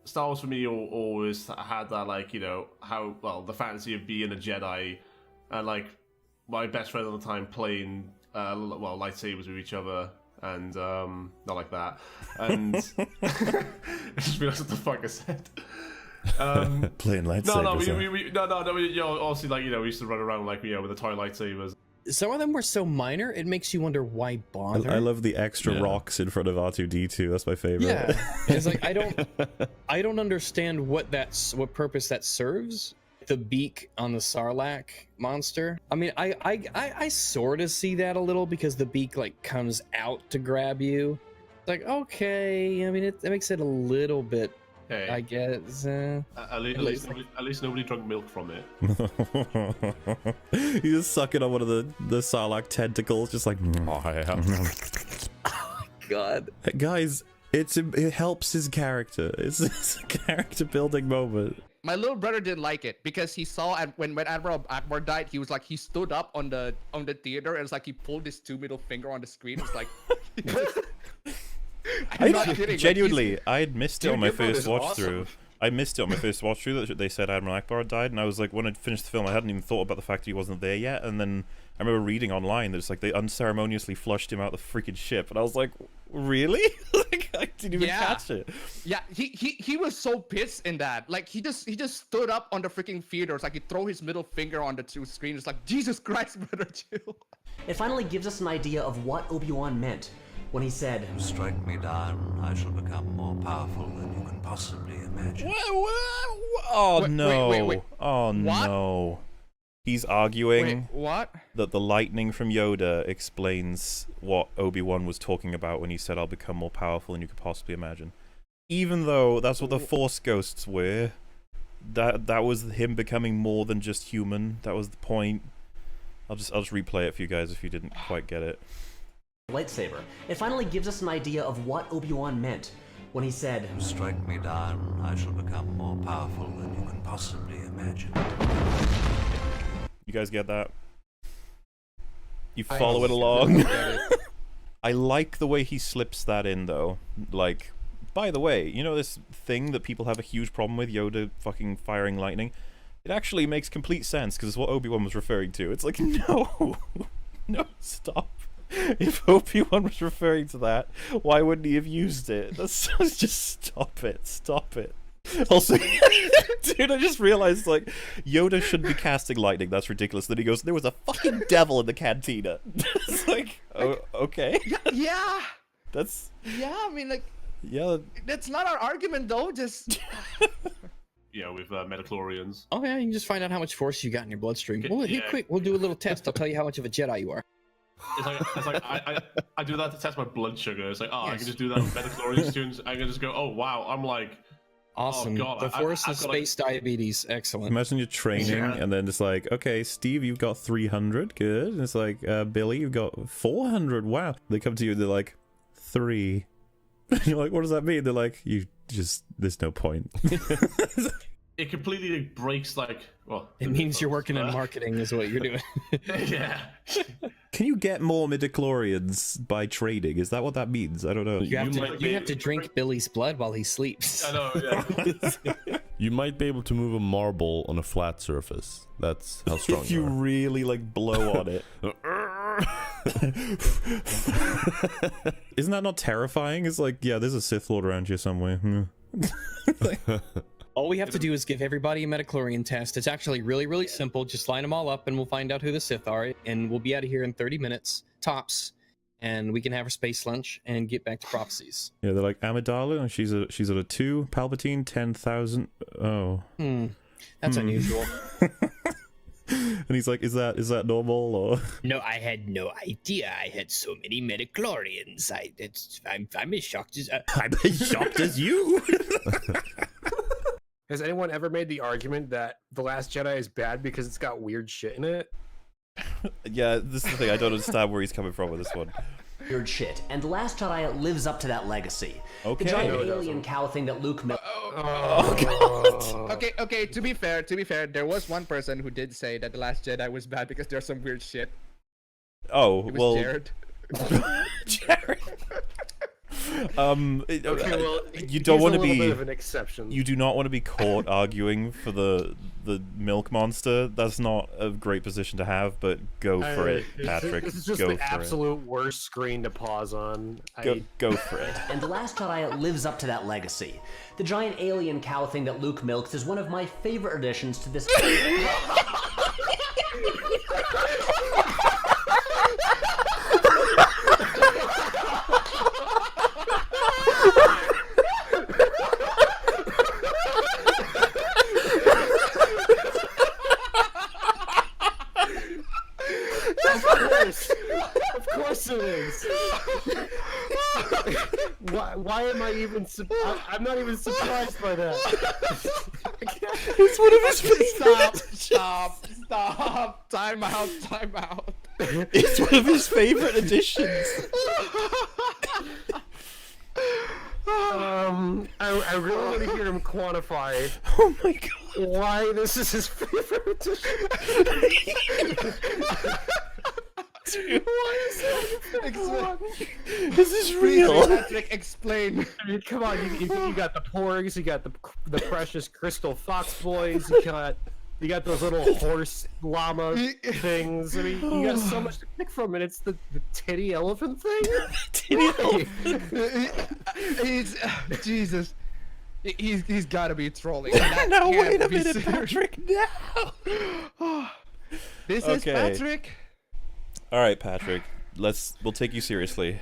Star Wars for me always had that, like, you know, the fantasy of being a Jedi, and like my best friend at the time playing lightsabers with each other, and not like that, and I just realized what the fuck I said. Playing lightsabers. Obviously, like, you know, we used to run around, like, you know, with the toy lightsabers. Some of them were so minor, it makes you wonder why bother. I love the extra rocks in front of R2-D2. That's my favorite. Yeah, it's like I don't understand what purpose that serves. The beak on the Sarlacc monster. I mean, I sort of see that a little, because the beak like comes out to grab you. Like, okay, I mean, it makes it a little bit. Hey, I guess. At least nobody drank milk from it. He's just sucking on one of the Sarlacc tentacles, just like. Oh my god, guys, it helps his character. It's a character building moment. My little brother didn't like it because he saw when Admiral Akbar died, he was like, he stood up on the theater and it's like he pulled his two middle finger on the screen. It's like. I'm not kidding. Genuinely, like, I had missed it on my first watch through. I missed it on my first watch through that they said Admiral Akbar died, and I was like, when I finished the film, I hadn't even thought about the fact he wasn't there yet, and then I remember reading online that it's like they unceremoniously flushed him out the freaking ship, and I was like, really? Like, I didn't even catch it. Yeah, he was so pissed in that. Like, he just stood up on the freaking theater. It's like he throw his middle finger on the two screens. It's like, Jesus Christ, brother, chill. It finally gives us an idea of what Obi-Wan meant when he said, "Strike me down, I shall become more powerful than you can possibly imagine." Oh no! Wait. Oh no! He's arguing that the lightning from Yoda explains what Obi-Wan was talking about when he said, "I'll become more powerful than you could possibly imagine." Even though that's what the Force ghosts were, that was him becoming more than just human. That was the point. I'll just replay it for you guys if you didn't quite get it. lightsaber. It finally gives us an idea of what Obi-Wan meant when he said, "Strike me down, I shall become more powerful than you can possibly imagine." You guys get that? You follow it along? I like the way he slips that in, though. Like, by the way, you know this thing that people have a huge problem with, Yoda fucking firing lightning? It actually makes complete sense, because it's what Obi-Wan was referring to. It's like, no! No, stop. If Obi-Wan was referring to that, why wouldn't he have used it? Just stop it. Stop it. Also, dude, I just realized, like, Yoda shouldn't be casting lightning. That's ridiculous. Then he goes, there was a fucking devil in the cantina. It's like, oh, okay. Yeah. That's... Yeah, I mean, like... Yeah. That's not our argument, though. Just... Yeah, with metachlorians. Oh yeah, you can just find out how much force you got in your bloodstream. Well, here, quick, we'll do a little test. I'll tell you how much of a Jedi you are. It's like I do that to test my blood sugar. It's like, oh, yes. I can just do that with metachlorian students. I can just go, oh wow, I'm like, awesome. Oh, God, the force of space diabetes, excellent. Imagine you're training and then it's like, okay, Steve, you've got 300, good. And it's like, Billy, you've got 400. Wow. They come to you and they're like, 3. And you're like, what does that mean? They're like, there's no point. It completely breaks, like, well... It means you're working in marketing is what you're doing. Yeah. Can you get more midichlorians by trading? Is that what that means? I don't know. You have to drink Billy's blood while he sleeps. I know, yeah. You might be able to move a marble on a flat surface. That's how strong if you are. Really, like, blow on it. Isn't that not terrifying? It's like, yeah, there's a Sith Lord around here somewhere. All we have to do is give everybody a metachlorian test. It's actually really, really simple. Just line them all up and we'll find out who the Sith are. And we'll be out of here in 30 minutes, tops. And we can have our space lunch and get back to prophecies. Yeah, they're like, Amidala, she's at a 2. Palpatine, 10,000. Oh. That's unusual. And he's like, is that normal or? No, I had no idea. I had so many metachlorians. I'm as shocked as I'm as shocked as you. Has anyone ever made the argument that The Last Jedi is bad because it's got weird shit in it? Yeah, this is the thing. I don't understand where he's coming from with this one. Weird shit. And The Last Jedi lives up to that legacy. Okay. The giant alien cow thing that Luke met. Oh God. Okay, to be fair, there was one person who did say that The Last Jedi was bad because there's some weird shit. Oh, it was well. Jared. Jared. Okay, well, you don't want to be. bit of an exception. You do not want to be caught arguing for the milk monster. That's not a great position to have, but go for it, Patrick. This is just go the for absolute worst screen to pause on. it. Go for it. And The Last Jedi lives up to that legacy. The giant alien cow thing that Luke milks is one of my favorite additions to this. Of course it is. Why am I even? I'm not even surprised by that. It's one of his favorite. Stop! Time out. It's one of his favorite additions. I really want to hear him quantify. Oh my god. Why this is his favorite edition. Why is that? This is real. Patrick, explain. I mean, come on, you got the porgs, you got the precious crystal fox boys, you got those little horse llama things. I mean, you got so much to pick from, and it's the titty elephant thing. Jesus. He's got to be trolling. No, wait a minute, Patrick. No. This is Patrick. All right, Patrick. We'll take you seriously.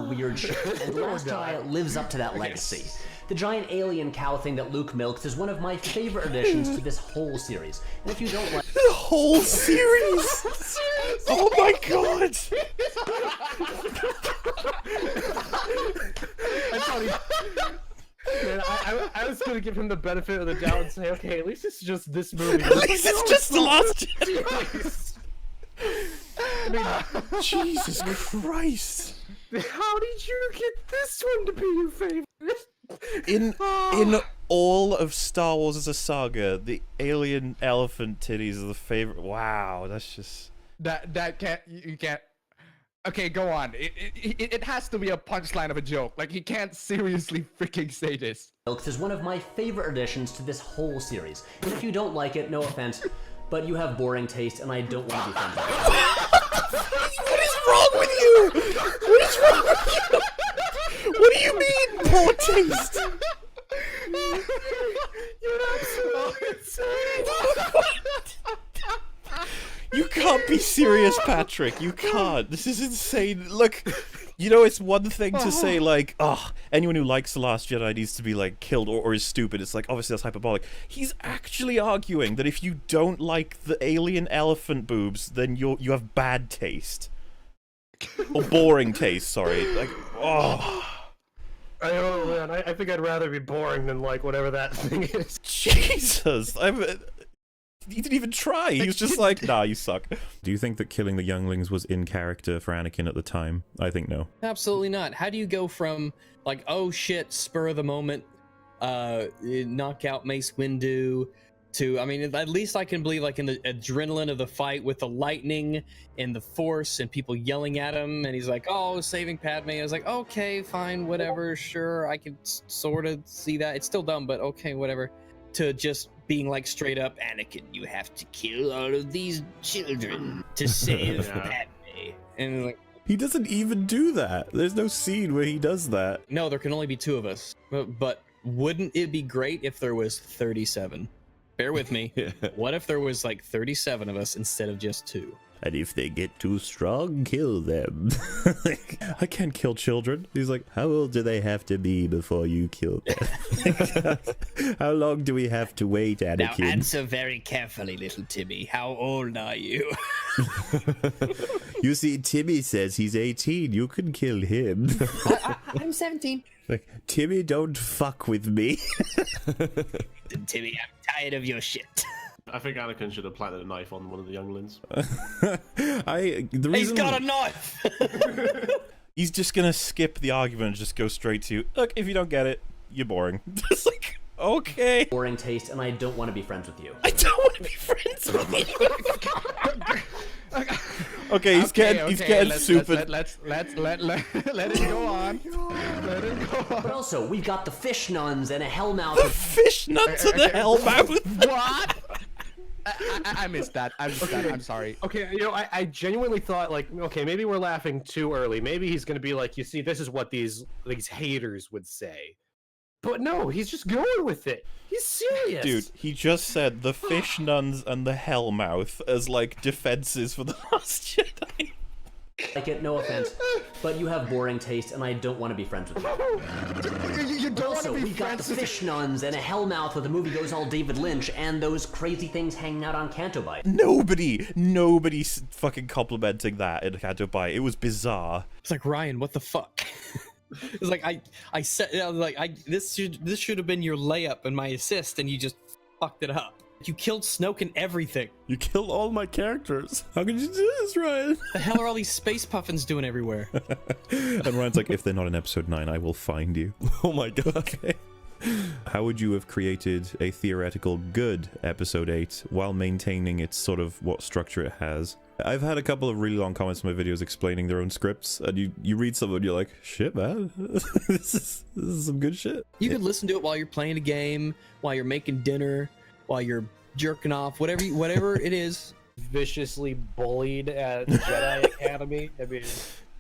Weird shit. And The Last Jedi lives up to that legacy. The giant alien cow thing that Luke milks is one of my favorite additions to this whole series. And if you don't like The whole series. Oh my god. I thought man, I was gonna give him the benefit of the doubt and say, okay, at least it's just this movie. At least it's just The Last Jedi. I mean, Jesus Christ. How did you get this one to be your favorite? In all of Star Wars as a saga, the alien elephant titties are the favorite. Wow, that's just that can't you can't. Okay, go on. It has to be a punchline of a joke. Like, he can't seriously freaking say this. milks is one of my favorite additions to this whole series. And if you don't like it, no offense, but you have boring taste, and I don't want to be friends with you. What is wrong with you? What is wrong with you? What do you mean, poor taste? You're absolutely insane. You can't be serious, Patrick. You can't. This is insane. Look, you know, it's one thing to say, like, oh, anyone who likes The Last Jedi needs to be, like, killed or is stupid. It's like, obviously that's hyperbolic. He's actually arguing that if you don't like the alien elephant boobs, then you have bad taste. Or boring taste, sorry. Like, oh. Man, I think I'd rather be boring than, like, whatever that thing is. Jesus. He didn't even try. He was just like, nah, you suck. Do you think that killing the younglings was in character for Anakin at the time? I think no. Absolutely not. How do you go from, like, oh shit, spur of the moment, knock out Mace Windu, to, I mean, at least I can believe, like, in the adrenaline of the fight with the lightning and the Force and people yelling at him, and he's like, oh, saving Padme. I was like, okay, fine, whatever, sure, I can sort of see that. It's still dumb, but okay, whatever. To just being like straight up, Anakin, you have to kill all of these children to save Padme. And like, he doesn't even do that. There's no scene where he does that. no, there can only be 2 of us. But wouldn't it be great if there was 37? Bear with me. What if there was like 37 of us instead of just 2? And if they get too strong, kill them. Like, I can't kill children. He's like, how old do they have to be before you kill them? How long do we have to wait, Anakin? Now answer very carefully, little Timmy. How old are you? You see, Timmy says he's 18. You can kill him. I'm 17. Like, Timmy, don't fuck with me. Timmy, I'm tired of your shit. I think Anakin should have planted a knife on one of the younglings. He's got a knife! He's just gonna skip the argument and just go straight to, look, if you don't get it, you're boring. It's like, okay. Boring taste, and I don't want to be friends with you. I don't want to be friends with you. Okay, he's getting let's, super. Let's let it go on. Let it go on. But also, we've got the fish nuns and a hellmouth. The fish nuts and the hellmouth. What? I missed that. I missed that. I'm sorry. Okay, you know, I genuinely thought, like, okay, maybe we're laughing too early. Maybe he's gonna be like, you see, this is what these haters would say. But no, he's just going with it. He's serious. Dude, he just said the fish nuns and the hellmouth as like defenses for the Last Jedi. Like it, no offense, but you have boring taste, and I don't want to be friends with you. You don't want Also, to be we've got the friends with fish nuns and a hellmouth where the movie goes all David Lynch, and those crazy things hanging out on Canto Bight. Nobody's fucking complimenting that in Canto Bight. It was bizarre. It's like, Ryan, what the fuck? It's like I said, this should have been your layup and my assist, and you just fucked it up. You killed Snoke and everything. You killed all my characters. How could you do this, Ryan? The hell are all these space puffins doing everywhere? And Ryan's like, if they're not in episode 9, I will find you. Oh my god. Okay. How would you have created a theoretical good episode 8 while maintaining its sort of what structure it has? I've had a couple of really long comments in my videos explaining their own scripts, and you read some and you're like, shit, man, this is some good shit. You could listen to it while you're playing a game, while you're making dinner, while you're jerking off, whatever it is. Viciously bullied at Jedi Academy. I mean,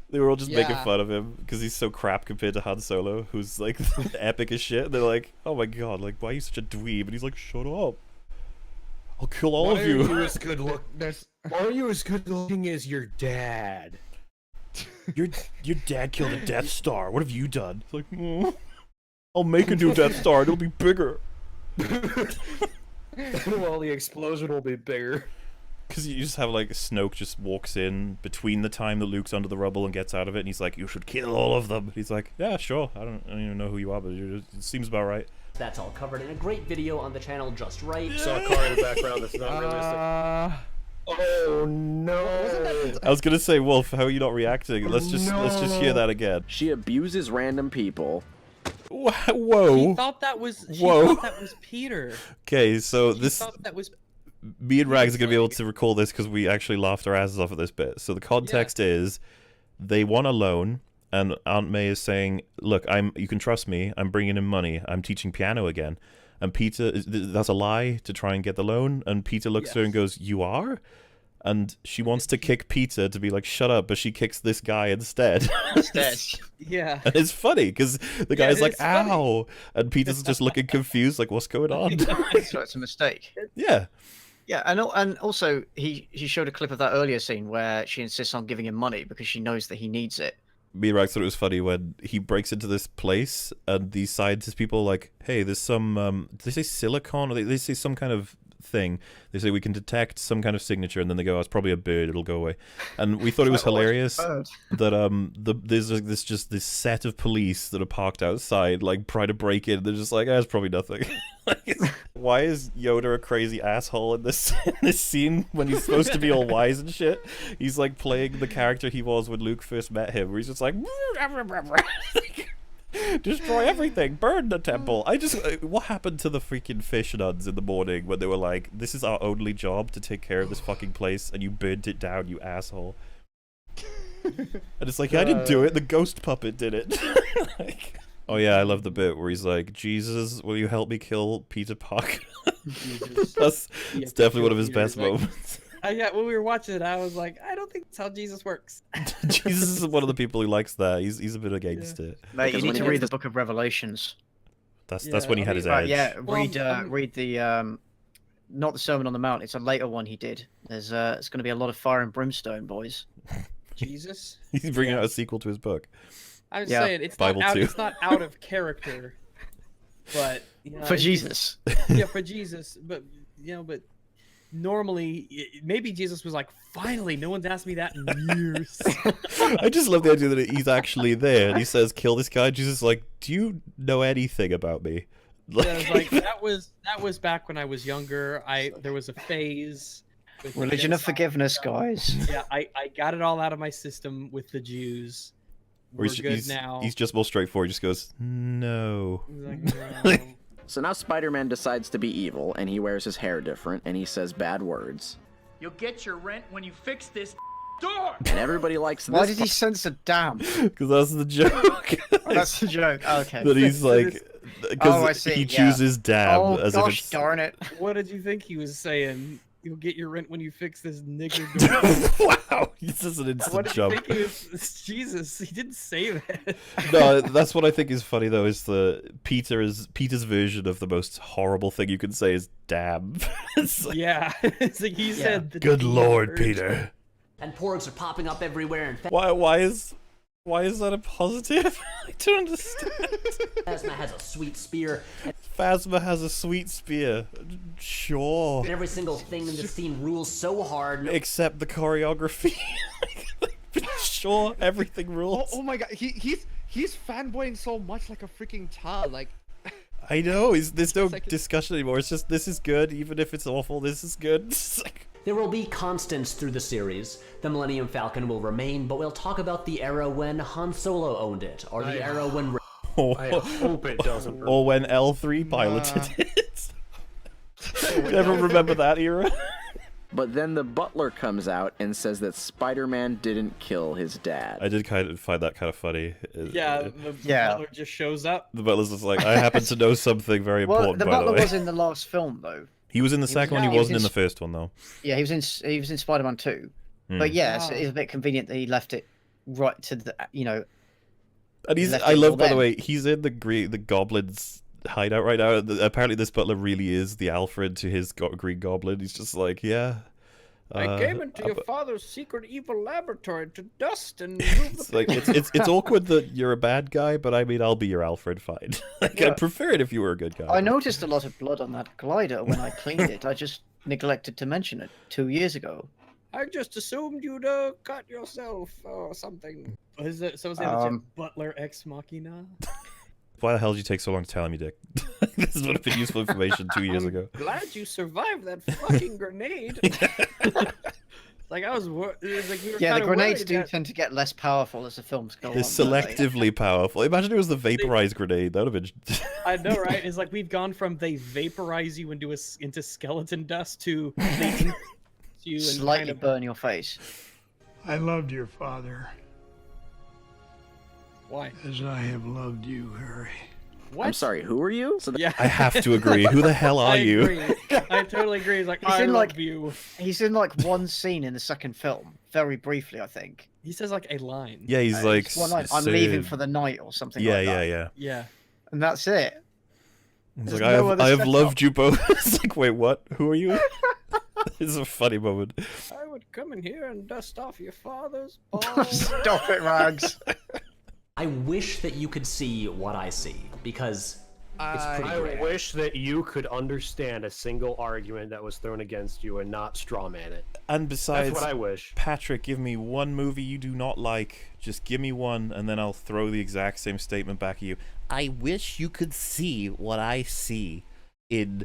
They were all just making Yeah. fun of him because he's so crap compared to Han Solo, who's like epic as shit. They're like, oh my god, like, why are you such a dweeb? And he's like, shut up. I'll kill all of you. Why are you as good looking as your dad? Your dad killed a Death Star. What have you done? It's like, I'll make a new Death Star. It'll be bigger. Well, the explosion will be bigger. Because you just have like Snoke just walks in between the time that Luke's under the rubble and gets out of it, and he's like, you should kill all of them. He's like, yeah, sure. I don't even know who you are, but it seems about right. That's all covered in a great video on the channel Just Right. Saw a car in the background that's not realistic. Oh no! I was gonna say, Wolf, how are you not reacting? Let's just hear that again. She abuses random people. Whoa. She thought that was Peter. Okay, so She this. thought that was. Me and Rags are going to be able to recall this because we actually laughed our asses off at this bit. So the context is they want a loan, and Aunt May is saying, look, you can trust me. I'm bringing in money. I'm teaching piano again. And Peter, that's a lie to try and get the loan. And Peter looks at her and goes, you are? And she wants to kick Peter to be like, shut up, but she kicks this guy instead. Yeah. And it's funny because the guy's like, ow. And Peter's just looking confused, like, what's going on? So it's a mistake. Yeah. Yeah, and also he showed a clip of that earlier scene where she insists on giving him money because she knows that he needs it. Me and Rags thought it was funny when he breaks into this place and these scientist people are like, hey, there's some, did they say silicon? Or they say some kind of thing. They say we can detect some kind of signature, and then they go, oh, it's probably a bird, it'll go away. And we thought it was hilarious that there's just this set of police that are parked outside, like, trying to break in. They're just like, it's probably nothing. Why is Yoda a crazy asshole in this scene when he's supposed to be all wise and shit? He's like playing the character he was when Luke first met him, where he's just like destroy everything, burn the temple. What happened to the freaking fish nuns in the morning when they were like, this is our only job to take care of this fucking place, and you burnt it down, you asshole. And it's like, I didn't do it, the ghost puppet did it. Like, oh yeah, I love the bit where he's like, Jesus, will you help me kill Peter Parker? It's definitely one of his best moments. Yeah, when we were watching it, I was like, I don't think that's how Jesus works. Jesus is one of the people who likes that. He's a bit against it. Mate, you need to read the Book of Revelations. That's when he had his edge. Yeah, read the not the Sermon on the Mount. It's a later one he did. It's going to be a lot of fire and brimstone, boys. Jesus. He's bringing out a sequel to his book. I was saying it's not out of character, but for Jesus. Yeah, for Jesus, but normally maybe Jesus was like, finally, no one's asked me that in years. I just love the idea that he's actually there and he says, kill this guy. Jesus is like, do you know anything about me? Like that was back when I was younger. There was a phase with religion of forgiveness, guys. Yeah, I got it all out of my system with the Jews. We're good now. He's just more straightforward. He just goes, no. Like, no. So now Spider-Man decides to be evil, and he wears his hair different, and he says bad words. You'll get your rent when you fix this. And everybody likes this. Why did he censor damn? Because that's the joke. Oh, that's the joke. Okay. That he's like, I because see, he yeah. chooses dab Oh as if gosh, it's. darn it! What did you think he was saying? You'll get your rent when you fix this nigger door. Wow, this is an instant What did jump. you think he was? Jesus, he didn't say that. No, that's what I think is funny though. Is Peter's version of the most horrible thing you can say is "damn." It's like, Yeah, it's like he said. The good D lord, word. Peter. And porgs are popping up everywhere, and Why is that a positive? I don't understand. Phasma has a sweet spear, Phasma has a sweet spear. Sure. and every single thing in this scene rules so hard. Except the choreography. Sure, everything rules. Oh my god, he's fanboying so much like a freaking child. Like, I know, there's no like- discussion anymore. It's just, this is good, even if it's awful, this is good. It's like, There will be constants through the series. The Millennium Falcon will remain, but we'll talk about the era when Han Solo owned it, or the era when... I hope it doesn't. or when L3 piloted it. Never remember that era? But then the butler comes out and says that Spider-Man didn't kill his dad. I did kind of find that kind of funny. Yeah, the Yeah. butler just shows up. The butler's just like, I happen to know something very Well, important, the by the butler way. was in the last film though. He was in the second one, he he was wasn't in in the first one, though. Yeah, he was in Spider-Man 2. But yeah, it's a bit convenient that he left it right to the And he's, left I it love, all by the then. way, he's in the Goblin's hideout right now. Apparently this butler really is the Alfred to his Green Goblin. He's just like, yeah. I came into your father's secret evil laboratory to dust and move It's like, it's awkward that you're a bad guy, but I mean, I'll be your Alfred, fine. Like, Yeah. I'd prefer it if you were a good guy. I noticed a lot of blood on that glider when I cleaned it. I just neglected to mention it 2 years ago. I just assumed you'd cut yourself or something. Is it so? Is that Butler Ex Machina? Why the hell did you take so long to tell me, Dick? This would have been useful information 2 years ago. Glad you survived that fucking grenade. Like I was, it was like we were Yeah, the kinda grenades worried do that- tend to get less powerful as the films go on. They're don't they? selectively powerful. Imagine it was the vaporized grenade. That would have been... I know, right? It's like we've gone from they vaporize you into into skeleton dust to they infuse you and Slightly kind of burn your face. I loved your father why? as I have loved you, Harry. What? I'm sorry, who are you? So Yeah, I have to agree. Who the hell are I you? agree. I totally agree. He's like, He's I in, love like- you. He's in like one scene in the second film, very briefly, I think. He says like a line. Yeah, he's like... One line, I'm leaving for the night or something Yeah, like that. yeah. Yeah. And that's it. He's There's like, no other I have setup. loved you both. It's like, wait, what? Who are you? It's a funny moment. I would come in here and dust off your father's balls. Stop it, Rags. I wish that you could see what I see, because it's pretty I great. wish that you could understand a single argument that was thrown against you and not strawman it. And besides, That's what I wish. Patrick, give me one movie you do not like. Just give me one, and then I'll throw the exact same statement back at you. I wish you could see what I see in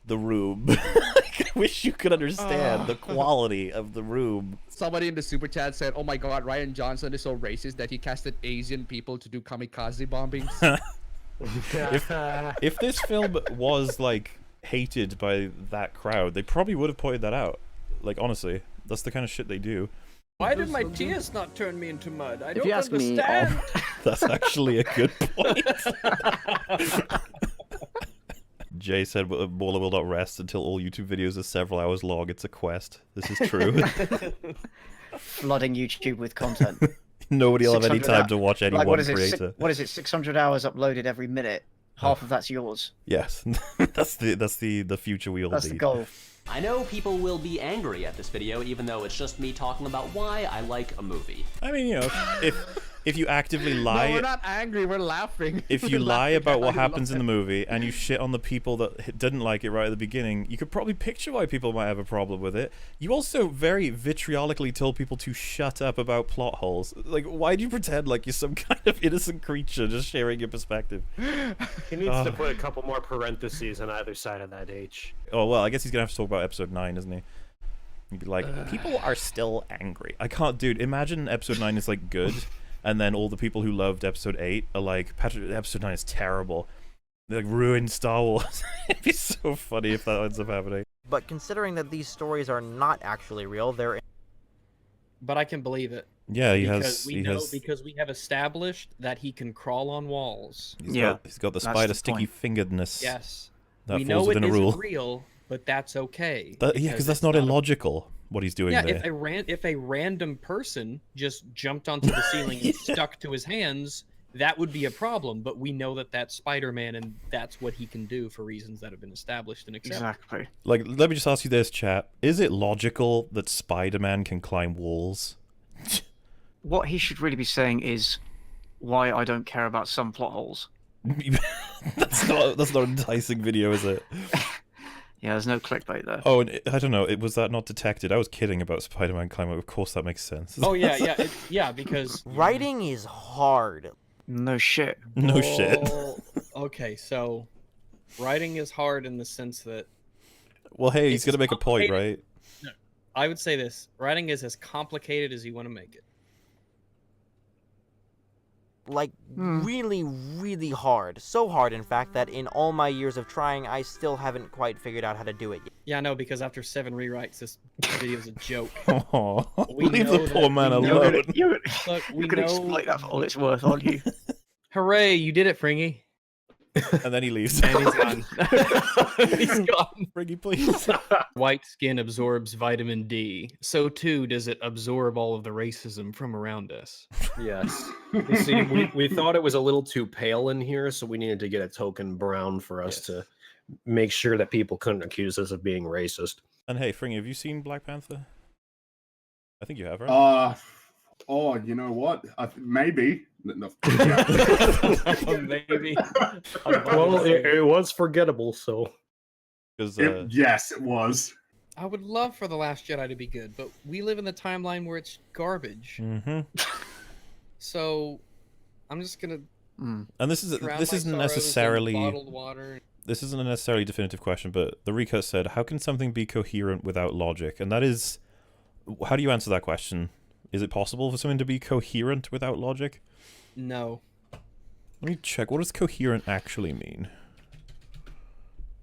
the room. I wish you could understand the quality of the room. somebody in the super chat said, "Oh my God, Ryan Johnson is so racist that he casted Asian people to do kamikaze bombings." If this film was, like, hated by that crowd, they probably would have pointed that out. Like, honestly, that's the kind of shit they do. Why did my tears not turn me into mud? I if don't you ask me, understand. That's actually a good point. Jay said, Waller will not rest until all YouTube videos are several hours long. It's a quest. This is true. Flooding YouTube with content. Nobody will have any 600 time to watch any Like, one what is it? creator. What is it? 600 hours uploaded every minute. Half of that's yours. Yes, that's the future we all That's need. the goal. I know people will be angry at this video, even though it's just me talking about why I like a movie. I mean, you know, if you actively lie, No, we're not angry. We're laughing. if you We're lie laughing about at what how you happens in love the it. movie and you shit on the people that didn't like it right at the beginning, you could probably picture why people might have a problem with it. You also very vitriolically told people to shut up about plot holes. Like, why do you pretend like you're some kind of innocent creature just sharing your perspective? He needs to put a couple more parentheses on either side of that H. Oh, well, I guess he's gonna have to talk about episode 9, isn't he? He'd be like, people are still angry. I can't, dude, imagine episode 9 is, like, good, and then all the people who loved episode 8 are like, Patrick, episode 9 is terrible. They, like, ruined Star Wars. It'd be so funny if that ends up happening. But considering that these stories are not actually real, they're But I can believe it. Yeah, he because has. we He know has. because we have established that he can crawl on walls. He's got the that's spider the sticky point. fingeredness. Yes. That We falls know it within a isn't rule. real, but that's okay. Yeah, because that's not illogical. What he's doing there. If a random person just jumped onto the ceiling and stuck to his hands, that would be a problem. But we know that that's Spider-Man, and that's what he can do for reasons that have been established and accepted. Exactly. Like, let me just ask you this, chat: is it logical that Spider-Man can climb walls? What he should really be saying is why I don't care about some plot holes. that's not an enticing video, is it? Yeah, there's no clickbait there. Oh, and I don't know. Was that not detected? I was kidding about Spider-Man climbing. Of course, that makes sense. Oh yeah, because writing is hard. No shit. No shit. Okay, so writing is hard in the sense that. Well, hey, he's gonna make a point, right? No, I would say this: writing is as complicated as you want to make it. Like, really, really hard. So hard, in fact, that in all my years of trying, I still haven't quite figured out how to do it yet. Yeah, no, because after 7 rewrites, this video is a joke. Oh, we leave the poor man alone. Look, we could know... exploit that for all it's worth, aren't you? Hooray, you did it, Fringy. And then he leaves. And he's gone. He's gone. Fringy, please. White skin absorbs vitamin D. So too does it absorb all of the racism from around us. Yes. You see, we thought it was a little too pale in here, so we needed to get a token brown for us to make sure that people couldn't accuse us of being racist. And hey, Fringy, have you seen Black Panther? I think you have, right? Oh, you know what? Maybe. No, maybe. Well, it was forgettable, so. Yes, it was. I would love for The Last Jedi to be good, but we live in the timeline where it's garbage. Mm-hmm. So, I'm just gonna. And this isn't necessarily bottled water. This isn't a necessarily definitive question, but the recut said, "How can something be coherent without logic?" And that is, how do you answer that question? Is it possible for something to be coherent without logic? No. Let me check. What does coherent actually mean?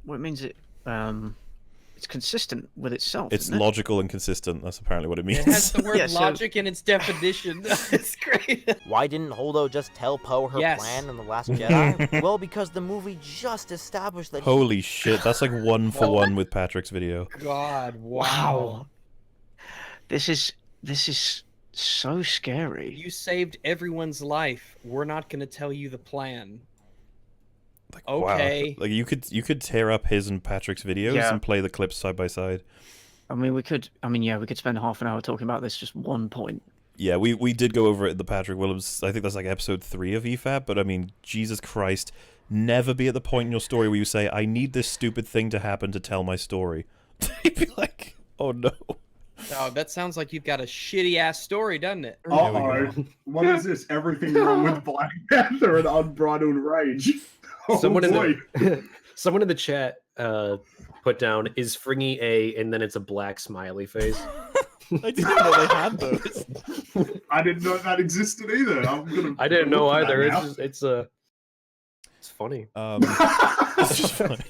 Well, it means it's consistent with itself. It's logical and consistent. That's apparently what it means. It has the word logic in its definition. It's great. Why didn't Holdo just tell Poe her plan in The Last Jedi? Well, because the movie just established that. Holy shit! That's like 1-for-1 with Patrick's video. God, wow. This is so scary. You saved everyone's life. We're not going to tell you the plan. Like, okay. Wow. Like you could tear up his and Patrick's videos and play the clips side by side. I mean, we could spend half an hour talking about this just one point. Yeah, we did go over it in the Patrick Willems. I think that's like episode 3 of EFAP. But I mean, Jesus Christ, never be at the point in your story where you say, "I need this stupid thing to happen to tell my story." You'd be like, "Oh no." Oh, that sounds like you've got a shitty ass story, doesn't it? Uh-oh. What is this? Everything wrong with Black Panther and Unbridled Rage. Oh, someone in the chat put down, "Is Fringy a?" and then it's a black smiley face. I didn't know they had those. I didn't know that existed either. I didn't know either. It's funny. It's just funny.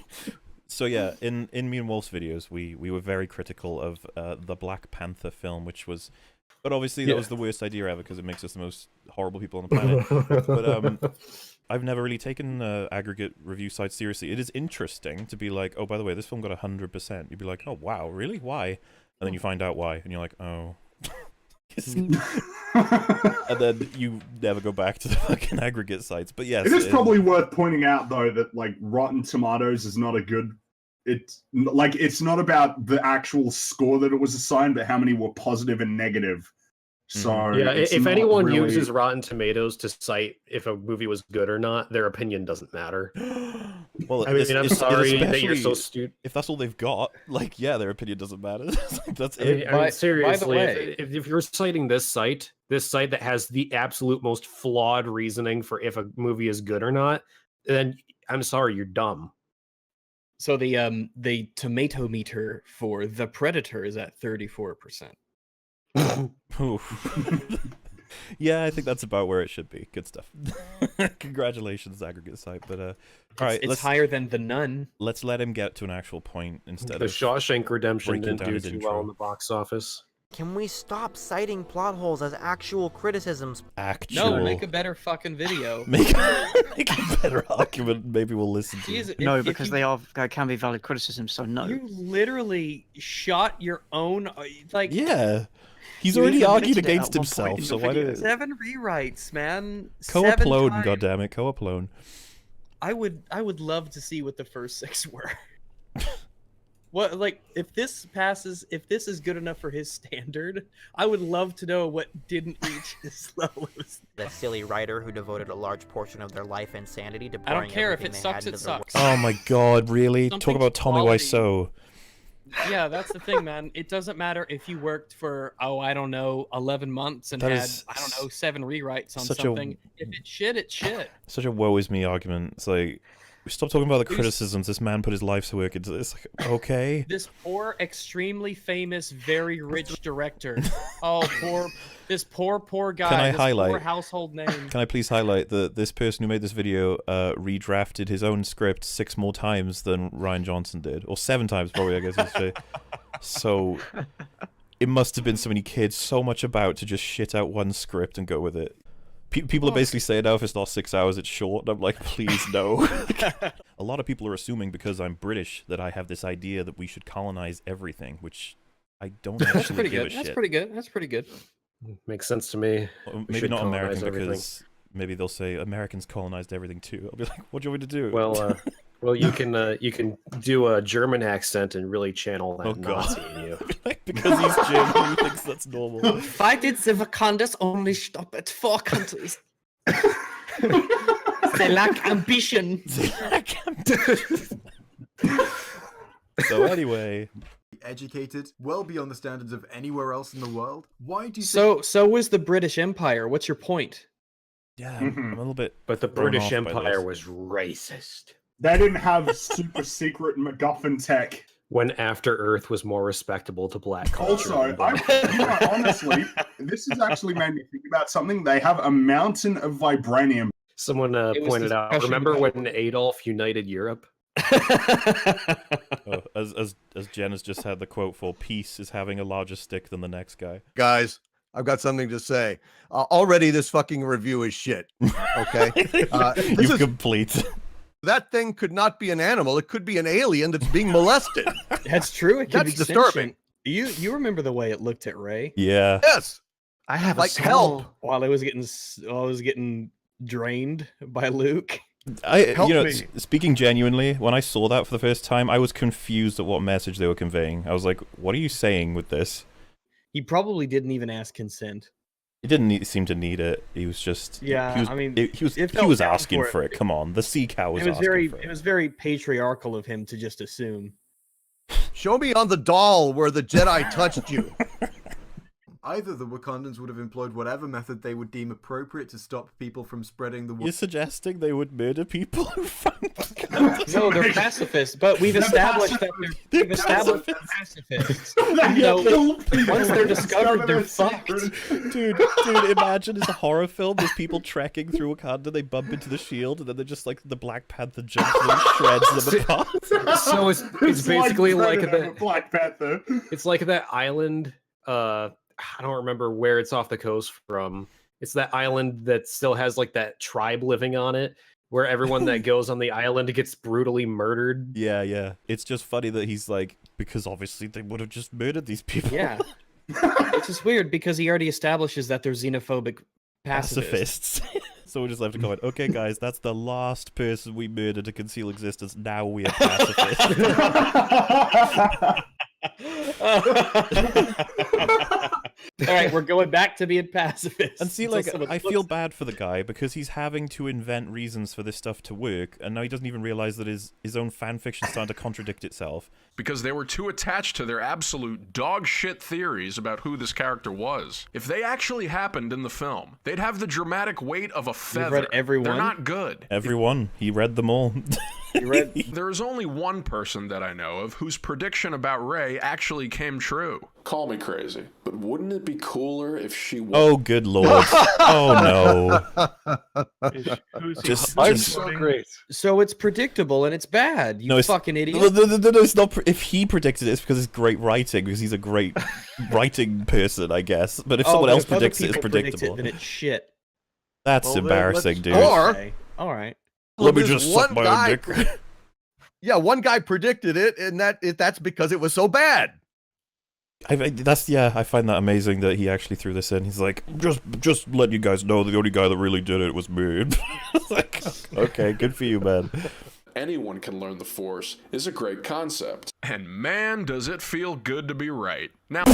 So yeah, in me and Wolf's videos, we were very critical of the Black Panther film, which was, but obviously that was the worst idea ever because it makes us the most horrible people on the planet. But I've never really taken aggregate review sites seriously. It is interesting to be like, oh, by the way, this film got 100%. You'd be like, oh wow, really? Why? And then you find out why, and you're like, oh. And then you never go back to the fucking aggregate sites. But yes, it is probably worth pointing out though that like Rotten Tomatoes is not a good. It's not about the actual score that it was assigned, but how many were positive and negative. So yeah, if anyone uses Rotten Tomatoes to cite if a movie was good or not, their opinion doesn't matter. Well, I mean, I'm sorry that you're so stupid. If that's all they've got, like, yeah, their opinion doesn't matter. That's it. I mean, seriously, if you're citing this site that has the absolute most flawed reasoning for if a movie is good or not, then I'm sorry, you're dumb. So the tomato meter for The Predator is at 34%. Yeah, I think that's about where it should be. Good stuff. Congratulations, aggregate site. But all right, it's higher than The Nun. Let's let him get to an actual point instead. The of Shawshank Redemption didn't down do his too intro. well in the box office. Can we stop citing plot holes as actual criticisms? No, make a better fucking video. make a better argument. Maybe we'll listen to. Jeez, No, if because you- they can be valid criticisms. So no. You literally shot your own. Like Yeah, he's You already even argued admitted it against at one point himself. in So the why video. do 7 rewrites, man. co-upload? 7 times. Goddammit, co-upload. I would love to see what the first 6 were. What, like, if this passes, if this is good enough for his standard, I would love to know what didn't reach his lowest. The silly writer who devoted a large portion of their life and sanity to I don't pouring care if everything it they had sucks, it into their sucks. Oh my God, really? Talk Something's about Tommy quality. Wiseau. Yeah, that's the thing, man. It doesn't matter if you worked for, I don't know, 11 months and That had, is I don't know, 7 rewrites on such a- something. If it's shit, it's shit. Such a woe is me argument. It's like, stop talking about the criticisms. This man put his life's work into this. Like, okay. This poor, extremely famous, very rich director. Oh, this poor guy. Can I this highlight? Poor household name. Can I please highlight that this person who made this video redrafted his own script 6 more times than Ryan Johnson did, or 7 times probably, I guess you'd say. So it must have been so many kids so much about to just shit out one script and go with it. People are basically saying now if it's not 6 hours, it's short. And I'm like, please no. A lot of people are assuming because I'm British that I have this idea that we should colonize everything, which I don't That's actually pretty give good. a That's shit. pretty good. That's pretty good. Makes sense to me. Or We maybe should not colonize American everything. because maybe they'll say Americans colonized everything too. I'll be like, what do you want me to do? Well, you can do a German accent and really channel that Oh, God. Nazi in you. Because he's German, he thinks that's normal. Why did the Wakandas only stop at 4 countries? They lack ambition. So anyway, educated, well beyond the standards of anywhere else in the world. Why do you So was the British Empire. What's your point? Yeah, I'm a little bit. But the thrown British off by Empire this. was racist. They didn't have super secret MacGuffin tech. When After Earth was more respectable to black culture. Also, honestly, this has actually made me think about something. They have a mountain of vibranium. Someone It was pointed out. discussion Remember about- when Adolf united Europe? Oh, as Jen has just had the quote for, peace is having a larger stick than the next guy. Guys, I've got something to say. Already, this fucking review is shit. Okay, You're complete. That thing could not be an animal. It could be an alien that's being molested. That's true. It can That's be disturbing. sentient. You remember the way it looked at Ray? Yeah. Yes. I have Like, help. While I was getting drained by Luke. Help you know, me. speaking genuinely, when I saw that for the first time, I was confused at what message they were conveying. I was like, what are you saying with this? He probably didn't even ask consent. He didn't seem to need it. He was just Yeah, He was, I mean, he was it felt down asking for for it. it. Come on, the sea cow was It was asking for it. it was very patriarchal of him to just assume. Show me on the doll where the Jedi touched you. Either the Wakandans would have employed whatever method they would deem appropriate to stop people from spreading the You're suggesting they would murder people who find No, they're pacifists, but we've established that they're pacifists. You know, once they're discovered, they're fucked. Dude, imagine it's a horror film. There's people trekking through Wakanda, they bump into the shield, and then they're just like the Black Panther jumps in and shreds them apart. So it's basically like that. Black Panther. It's like that island. I don't remember where it's off the coast from. It's that island that still has like that tribe living on it, where everyone that goes on the island gets brutally murdered. Yeah. It's just funny that he's like, because obviously they would have just murdered these people. Yeah. It's just weird because he already establishes that they're xenophobic pacifists. So we just have to comment, okay guys, that's the last person we murdered to conceal existence. Now we are pacifists. All right, we're going back to being pacifists. And see, until like, someone I looks- feel bad for the guy because he's having to invent reasons for this stuff to work, and now he doesn't even realize that his own fan fiction's starting to contradict itself. Because they were too attached to their absolute dog shit theories about who this character was. If they actually happened in the film, they'd have the dramatic weight of a feather. read every They're one? not good. Everyone, he read them all. There is only one person that I know of whose prediction about Rey actually came true. call me crazy, but wouldn't it be cooler if she was... Oh, good lord. Oh, no. Just so great. So it's predictable and it's bad. You No, it's, fucking idiot. no, it's not. If he predicted it, it's because it's great writing, because he's a great writing person, I guess. But if someone else predicts it, it's predictable. Then it's shit. That's embarrassing, dude. Or, Okay. All right. Let me just suck my own dick. Yeah, one guy predicted it, and that's because it was so bad. I find that amazing that he actually threw this in. He's like, just letting you guys know, the only guy that really did it was me. Like, okay, good for you, man. Anyone can learn the Force is a great concept. And man, does it feel good to be right. Now,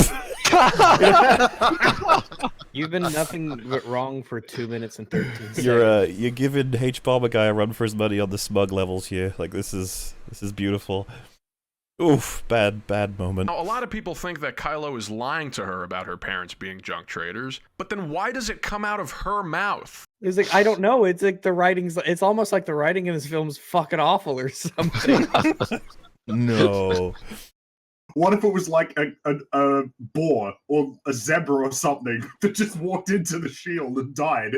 You've been nothing but wrong for 2 minutes and 13 seconds. You're giving H-Bomber guy a run for his money on the smug levels here. Like, this is beautiful. Oof, bad moment. now, a lot of people think that Kylo is lying to her about her parents being junk traders, but then why does it come out of her mouth? It's like, I don't know. It's like the writing's. It's almost like the writing in this film's fucking awful or something. No. What if it was like a boar or a zebra or something that just walked into the shield and died?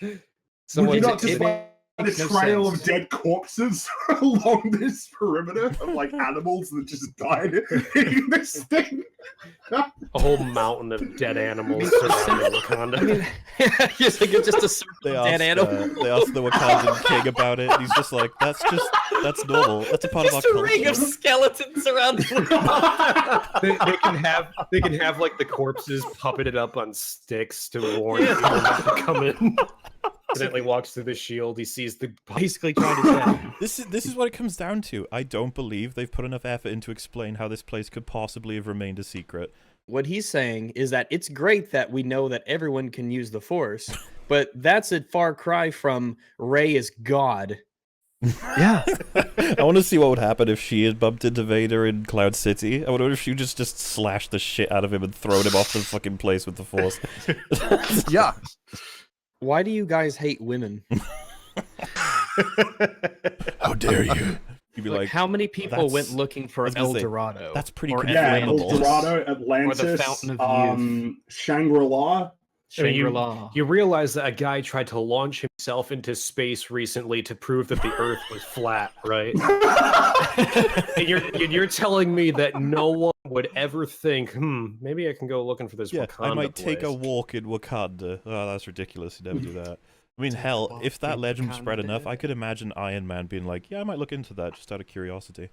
Would you not just find a trail of dead corpses along this perimeter of like animals that just died in this thing? A whole mountain of dead animals surrounding Wakanda. I mean, it's like just a circle of dead animals. They asked the Wakandan king about it, and he's just like, that's normal. That's a part of our culture. Just a ring of skeletons surrounding they can have like the corpses puppeted up on sticks to warn people not to come in. Accidentally walks through the shield. He sees the basically trying to say. This is what it comes down to. I don't believe they've put enough effort in to explain how this place could possibly have remained a secret. What he's saying is that it's great that we know that everyone can use the Force, but that's a far cry from Rey is God. Yeah. I want to see what would happen if she had bumped into Vader in Cloud City. I wonder if she just slashed the shit out of him and thrown him off the fucking place with the Force. Yeah. Why do you guys hate women? How dare you? You'd be like, how many people went looking for El Dorado? That's pretty or El Dorado, Atlantis, or the Fountain of Youth. Shangri-La. I mean, you realize that a guy tried to launch himself into space recently to prove that the Earth was flat, right? And you're telling me that no one would ever think, maybe I can go looking for this Wakanda I might take a place. walk in Wakanda. Oh, that's ridiculous. You never do that. I mean, hell, if that legend spread enough, I could imagine Iron Man being like, yeah, I might look into that just out of curiosity.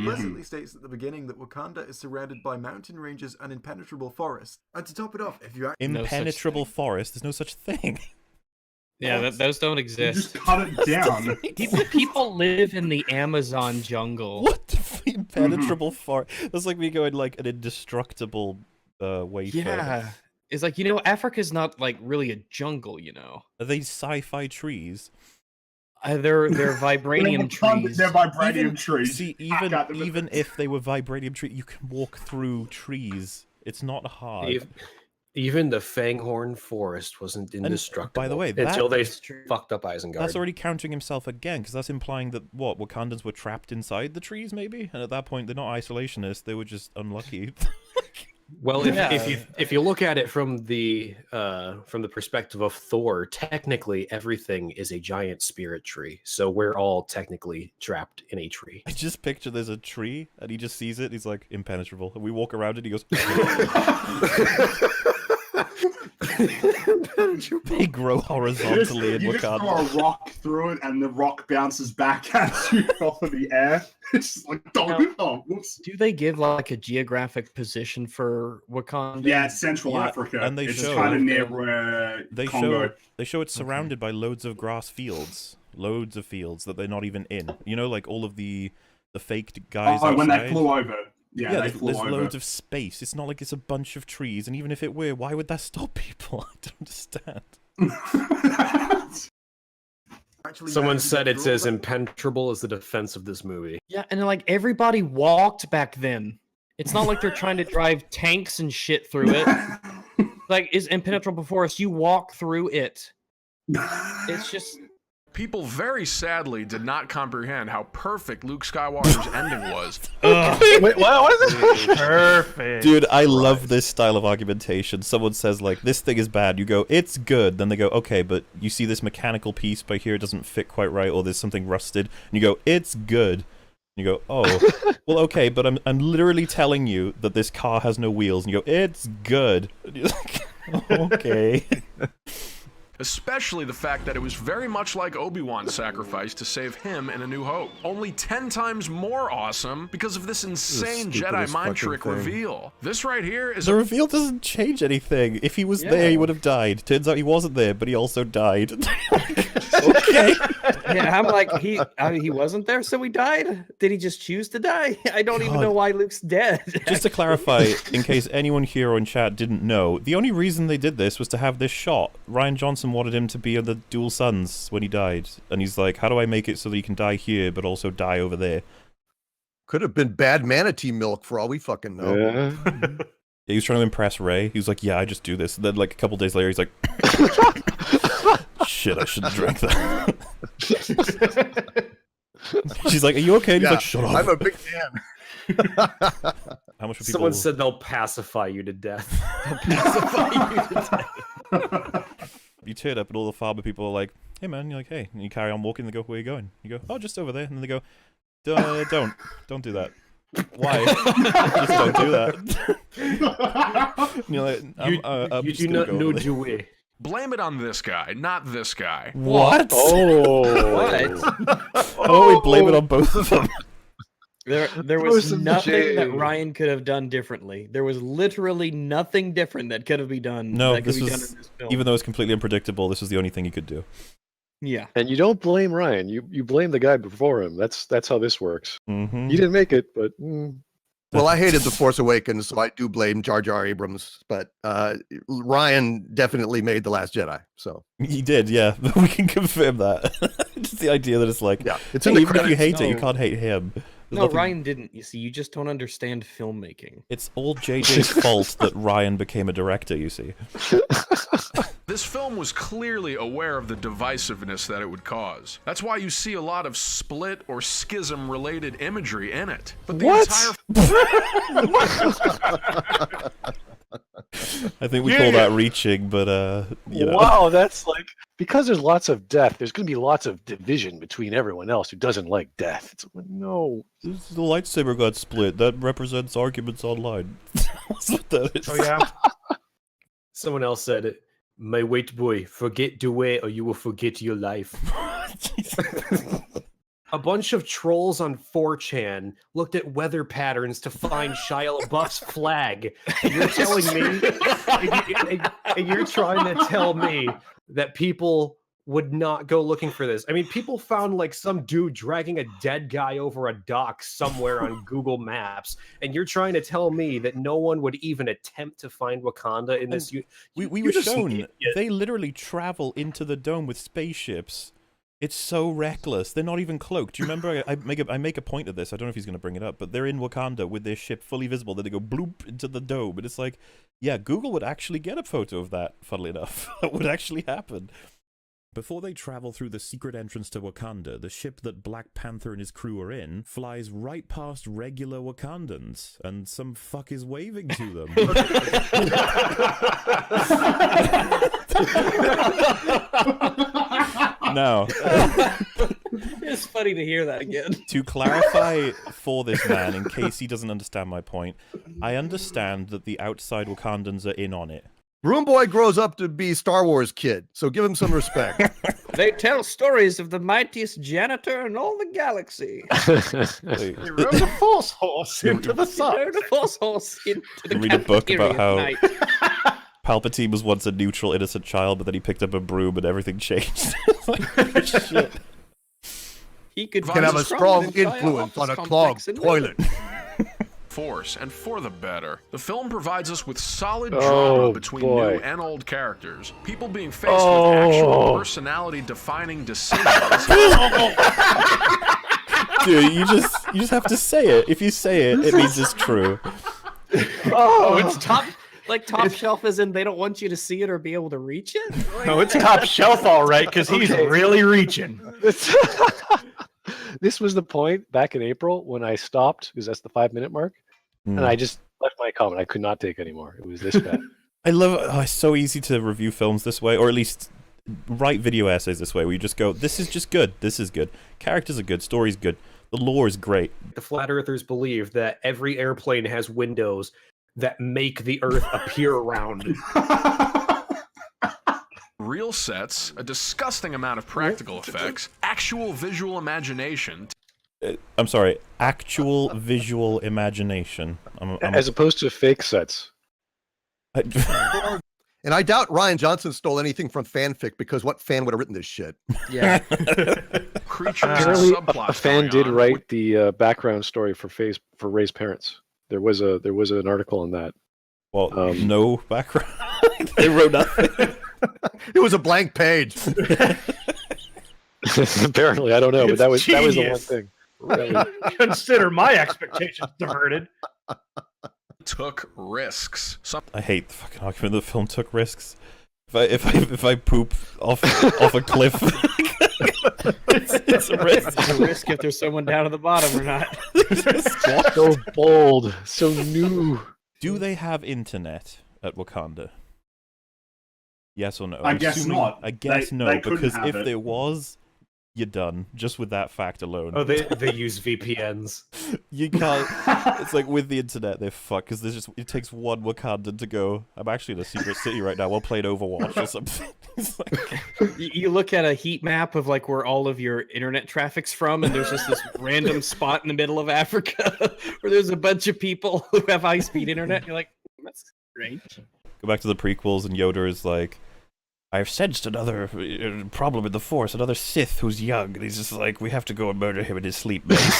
Pleasantly states at the beginning that Wakanda is surrounded by mountain ranges and impenetrable forests. And to top it off, if you Impenetrable forest? There's no such thing. Yeah, those don't exist. Just cut it down. People live in the Amazon jungle. What the impenetrable forest? That's like me going like an indestructible wafer. Yeah. It's like, Africa's not like really a jungle, Are they sci-fi trees? They're vibranium trees. They're vibranium trees. See, even if they were vibranium trees, you can walk through trees. It's not hard. Even the Fanghorn Forest wasn't indestructible. By the way, until they fucked up Isengard. That's already counting himself again, because that's implying that Wakandans were trapped inside the trees, maybe. And at that point, they're not isolationists; they were just unlucky. Well, if you look at it from the perspective of Thor, technically everything is a giant spirit tree. So we're all technically trapped in a tree. I just picture there's a tree and he just sees it. And he's like impenetrable, and we walk around it. And he goes. They grow horizontally in You Wakanda. just throw a rock through it, and the rock bounces back at you off of the air. It's just like, whoops. Do they give like a geographic position for Wakanda? Yeah, it's Central Africa. And it's kind of near where Congo. They show it's surrounded by loads of grass fields, loads of fields that they're not even in. Like all of the faked guys. Oh, when outside. they flew over. Yeah, they flew there's over. loads of space. It's not like it's a bunch of trees, and even if it were, why would that stop people? I don't understand. Someone said it's as impenetrable as the defense of this movie. Yeah, and like everybody walked back then. It's not like they're trying to drive tanks and shit through it. Like, is impenetrable forest, you walk through it. It's just... People very sadly did not comprehend how perfect Luke Skywalker's ending was. Wait, what is this? Perfect. Dude, I love this style of argumentation. Someone says, like, this thing is bad. You go, it's good. Then they go, okay, but you see this mechanical piece by here, it doesn't fit quite right, or there's something rusted. And you go, it's good. And you go, oh, well, okay, but I'm literally telling you that this car has no wheels. And you go, it's good. And you're like, okay. Especially the fact that it was very much like Obi-Wan's sacrifice to save him in A New Hope. Only 10 times more awesome because of this insane Jedi mind trick reveal. This right here is the reveal doesn't change anything. If he was there, he would have died. Turns out he wasn't there, but he also died. Okay. Yeah, I'm like, he wasn't there, so he died? Did he just choose to die? I don't even know why Luke's dead. Just to clarify, in case anyone here or in chat didn't know, the only reason they did this was to have this shot. Ryan Johnson wanted him to be on the Dual Suns when he died, and he's like, how do I make it so that he can die here, but also die over there? Could have been bad manatee milk for all we fucking know. Yeah. He was trying to impress Ray. He was like, yeah, I just do this. And then, like, a couple days later, he's like, shit, I shouldn't drink that. She's like, are you okay? And he's like, shut up. I'm a big fan. How much? Someone said they'll pacify you to death. They'll pacify you to death. You turn up and all the farmer people are like, hey man, you're like, hey. And you carry on walking, they go, where are you going? You go, oh, just over there. And then they go, don't do that. Why? Just don't do that. And you're like, you do not know the way. Blame it on this guy, not this guy. What? Oh. What? How about we blame it on both of them? There was nothing that Ryan could have done differently. There was literally nothing different that could have been done. No, that could this be was, done in this film. even though it's completely unpredictable, this was the only thing he could do. Yeah. And you don't blame Ryan. You blame the guy before him. That's how this works. Mm-hmm. He didn't make it, but... Well, I hated The Force Awakens, so I do blame Jar Jar Abrams, but Ryan definitely made The Last Jedi, so. He did, yeah. We can confirm that. Just the idea that it's like, yeah, it's hey, in the even if you credits. hate it, you can't hate him. There's No, nothing- Ryan didn't. You see, you just don't understand filmmaking. It's all JJ's fault that Ryan became a director, you see. This film was clearly aware of the divisiveness that it would cause. That's why you see a lot of split or schism related imagery in it. But the I think we call that reaching, but you know. Wow, that's like, because there's lots of death, there's going to be lots of division between everyone else who doesn't like death. It's like, no. The lightsaber got split. That represents arguments online. That's what that is. Oh, yeah? Someone else said it. My wait boy, forget to wait or you will forget your life. A bunch of trolls on 4chan looked at weather patterns to find Shia LaBeouf's flag. And you're telling me, and you're trying to tell me that people would not go looking for this. I mean, people found like some dude dragging a dead guy over a dock somewhere on Google Maps, and you're trying to tell me that no one would even attempt to find Wakanda in this. We were shown they literally travel into the dome with spaceships. It's so reckless. They're not even cloaked. Do you remember? I make a point of this. I don't know if he's going to bring it up, but they're in Wakanda with their ship fully visible. Then they go bloop into the dome, and it's like, yeah, Google would actually get a photo of that. Funnily enough, that would actually happen. Before they travel through the secret entrance to Wakanda, the ship that Black Panther and his crew are in flies right past regular Wakandans, and some fuck is waving to them. Now, it's funny to hear that again. To clarify for this man, in case he doesn't understand my point, I understand that the outside Wakandans are in on it. Broom Boy grows up to be Star Wars kid, so give him some respect. They tell stories of the mightiest janitor in all the galaxy. He rode a force horse into the sun. He rode a force horse into the Read a book about how cafeteria at Palpatine was once a neutral, innocent child, but then he picked up a broom and everything changed. Like, shit. He could have a strong influence on a clogged toilet. Force, and for the better. The film provides us with solid drama between new and old characters. People being faced with actual personality-defining decisions. Dude, you just have to say it. If you say it, it means it's true. Oh, it's top. Like top shelf as in they don't want you to see it or be able to reach it? Like, No, it's top shelf, all right, because he's really reaching. This was the point back in April when I stopped, because that's the 5-minute mark, and I just left my comment. I could not take anymore. It was this bad. I love it. Oh, it's so easy to review films this way, or at least write video essays this way, where you just go, this is just good, this is good. Characters are good, story's good, the lore is great. The flat earthers believe that every airplane has windows that make the Earth appear round. Real sets, a disgusting amount of practical effects, actual visual imagination. I'm sorry, actual visual imagination. As opposed to fake sets. And I doubt Ryan Johnson stole anything from fanfic, because what fan would have written this shit? Yeah. Apparently, a fan did write the background story for Ray's parents. There was an article on that. Well, no background. They wrote nothing. It was a blank page. Apparently, I don't know, but that was the one thing. Consider my expectations diverted. Took risks. I hate the fucking argument that the film took risks. If I poop off a cliff, it's a risk. It's a risk if there's someone down at the bottom or not. So bold, so new. Do they have internet at Wakanda? Yes or no? I guess not. I guess no, they couldn't because have if it. there was, you're done. Just with that fact alone. Oh, they use VPNs. You can't. It's like with the internet, they're fucked, because it takes one Wakandan to go, I'm actually in a secret city right now. We'll play Overwatch or something. It's like... You look at a heat map of like where all of your internet traffic's from, and there's just this random spot in the middle of Africa where there's a bunch of people who have high-speed internet. You're like, that's great. Go back to the prequels, and Yoda is like, I've sensed another problem in the Force, another Sith who's young, and he's just like, we have to go and murder him in his sleep, Mace.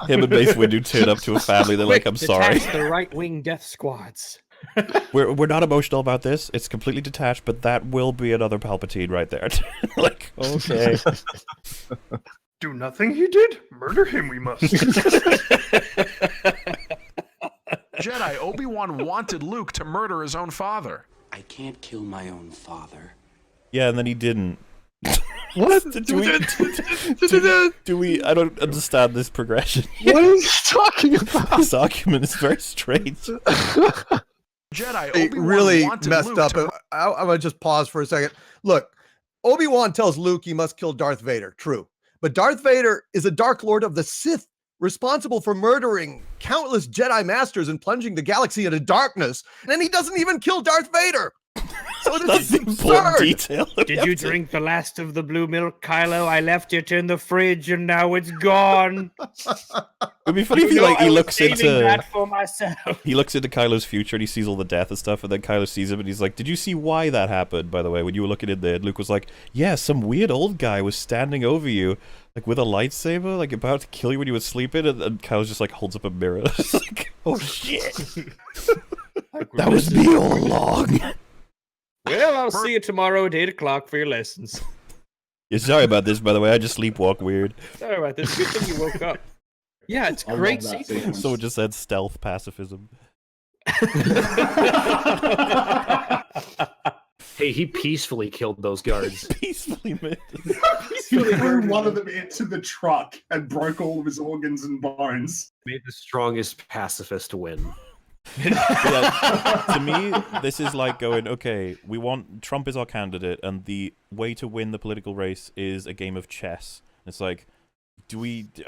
Him and Mace Windu turn up to a family, they're like, I'm sorry. Detach the right-wing death squads. We're not emotional about this, it's completely detached, but that will be another Palpatine right there. Like, okay. Do nothing he did? Murder him we must. Jedi Obi-Wan wanted Luke to murder his own father. I can't kill my own father. Yeah, and then he didn't. What? Do we? I don't understand this progression. What are you talking about? This argument is very strange. Jedi It Obi-Wan really wanted messed Luke up. to I'm gonna just pause for a second. Look, Obi-Wan tells Luke he must kill Darth Vader. True, but Darth Vader is a Dark Lord of the Sith, responsible for murdering countless Jedi Masters and plunging the galaxy into darkness, and he doesn't even kill Darth Vader. So this is absurd. Detail. Did you drink the last of the blue milk, Kylo? I left it in the fridge and now it's gone. It'd be funny if he looks into that for myself. He looks into Kylo's future and he sees all the death and stuff, and then Kylo sees him and he's like, did you see why that happened, by the way, when you were looking in there? And Luke was like, yeah, some weird old guy was standing over you, like with a lightsaber, like about to kill you when you were sleeping, and Kylo's just like holds up a mirror. It's like, oh shit. That was me all along. Well, I'll see you tomorrow at 8 o'clock for your lessons. Yeah, sorry about this, by the way. I just sleepwalk weird. Sorry about this. Good thing you woke up. Yeah, it's great sequence. Someone just said stealth pacifism. Hey, he peacefully killed those guards. Peacefully, man. He threw one of them into the truck and broke all of his organs and bones. Made the strongest pacifist win. Yeah, to me, this is like going, okay, we want Trump is our candidate, and the way to win the political race is a game of chess. It's like,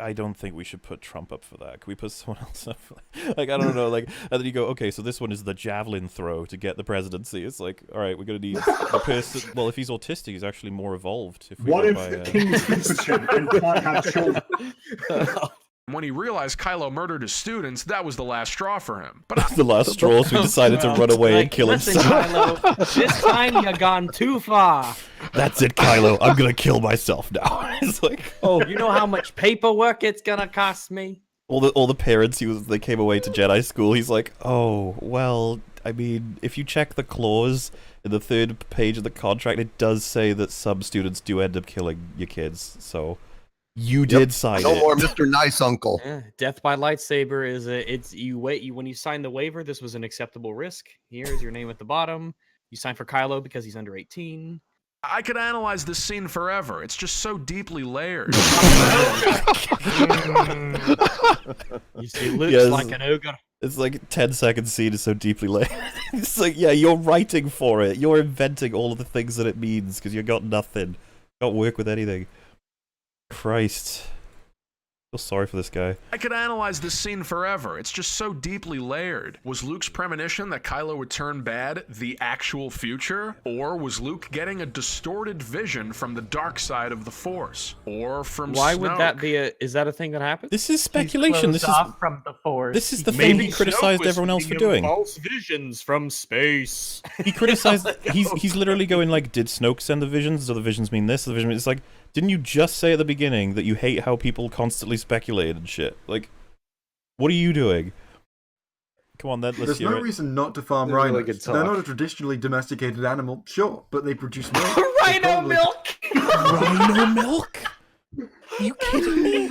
I don't think we should put Trump up for that. Can we put someone else up for that? Like, I don't know, like, and then you go, okay, so this one is the javelin throw to get the presidency. It's like, all right, we're gonna need a person. Well, if he's autistic, he's actually more evolved. If we What go if by, the king's physician and can't have children? When he realized Kylo murdered his students, that was the last straw for him. But the last straw, so he decided to run away and kill Listen, himself. Kylo, this time you gone too far. That's it, Kylo. I'm gonna kill myself now. It's like, oh, you know how much paperwork it's gonna cost me? all the parents they came away to Jedi school. He's like, oh well, I mean, if you check the clause in the 3rd page of the contract, it does say that some students do end up killing your kids. So You did sign No it. more Mr. Nice Uncle. Yeah, death by lightsaber is when you sign the waiver. This was an acceptable risk. Here's your name at the bottom. You sign for Kylo because he's under 18. I could analyze this scene forever. It's just so deeply layered. You see, Luke's like an ogre. It's like 10-second scene is so deeply layered. It's like, yeah, you're writing for it. You're inventing all of the things that it means because you got nothing. Can't work with anything. Christ. I feel sorry for this guy. I could analyze this scene forever. It's just so deeply layered. Was Luke's premonition that Kylo would turn bad the actual future? Or was Luke getting a distorted vision from the dark side of the Force? Or from Why Snoke? would that be is that a thing that happened? This is speculation. This is from the Force. This is the thing he criticized everyone else for doing. False visions from space. He criticized. He's literally going like, did Snoke send the visions? Do the visions mean this? The vision. It's like, didn't you just say at the beginning that you hate how people constantly speculate and shit? Like, what are you doing? Come on, then. Let's There's hear no it. reason not to farm They're really rhinos. good They're talk. not a traditionally domesticated animal, sure, but they produce milk. Rhino milk. Rhino milk? Are you kidding me?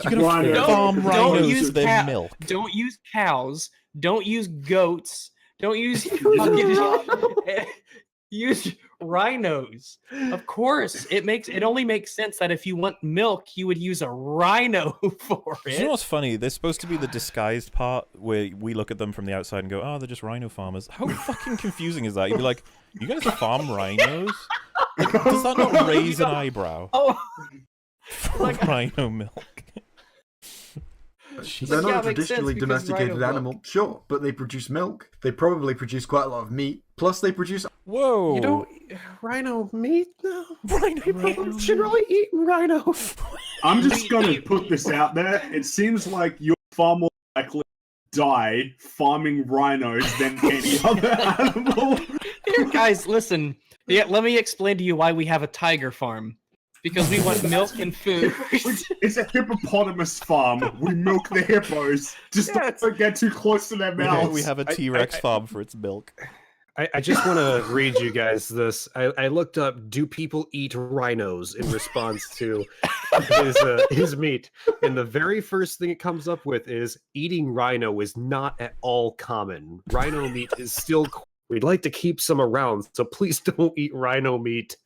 You're gonna farm rhinos use to their milk. Don't use cows. Don't use goats. Don't use use rhinos. Of course, it only makes sense that if you want milk, you would use a rhino for it. You know what's funny? There's supposed to be the disguised part where we look at them from the outside and go, "Oh, they're just rhino farmers." How fucking confusing is that? You'd be like, "You guys farm rhinos?" Like, does that not raise an eyebrow? Oh, like rhino milk. They're not Yeah, a it makes sense traditionally because domesticated rhino animal, sure, but they produce milk. They probably produce quite a lot of meat. Plus, they produce. Whoa! You don't rhino meat? No. Rhino People should really eat rhino. I'm just gonna put this out there. It seems like you're far more likely to die farming rhinos than any other animal. Here, guys, listen. Yeah, let me explain to you why we have a tiger farm. Because we want milk and food. It's a hippopotamus farm. We milk the hippos. Just don't get too close to their mouths. We have a T-Rex farm for its milk. I just want to read you guys this. I looked up, do people eat rhinos in response to his meat? And the very first thing it comes up with is eating rhino is not at all common. Rhino meat is still. We'd like to keep some around, so please don't eat rhino meat.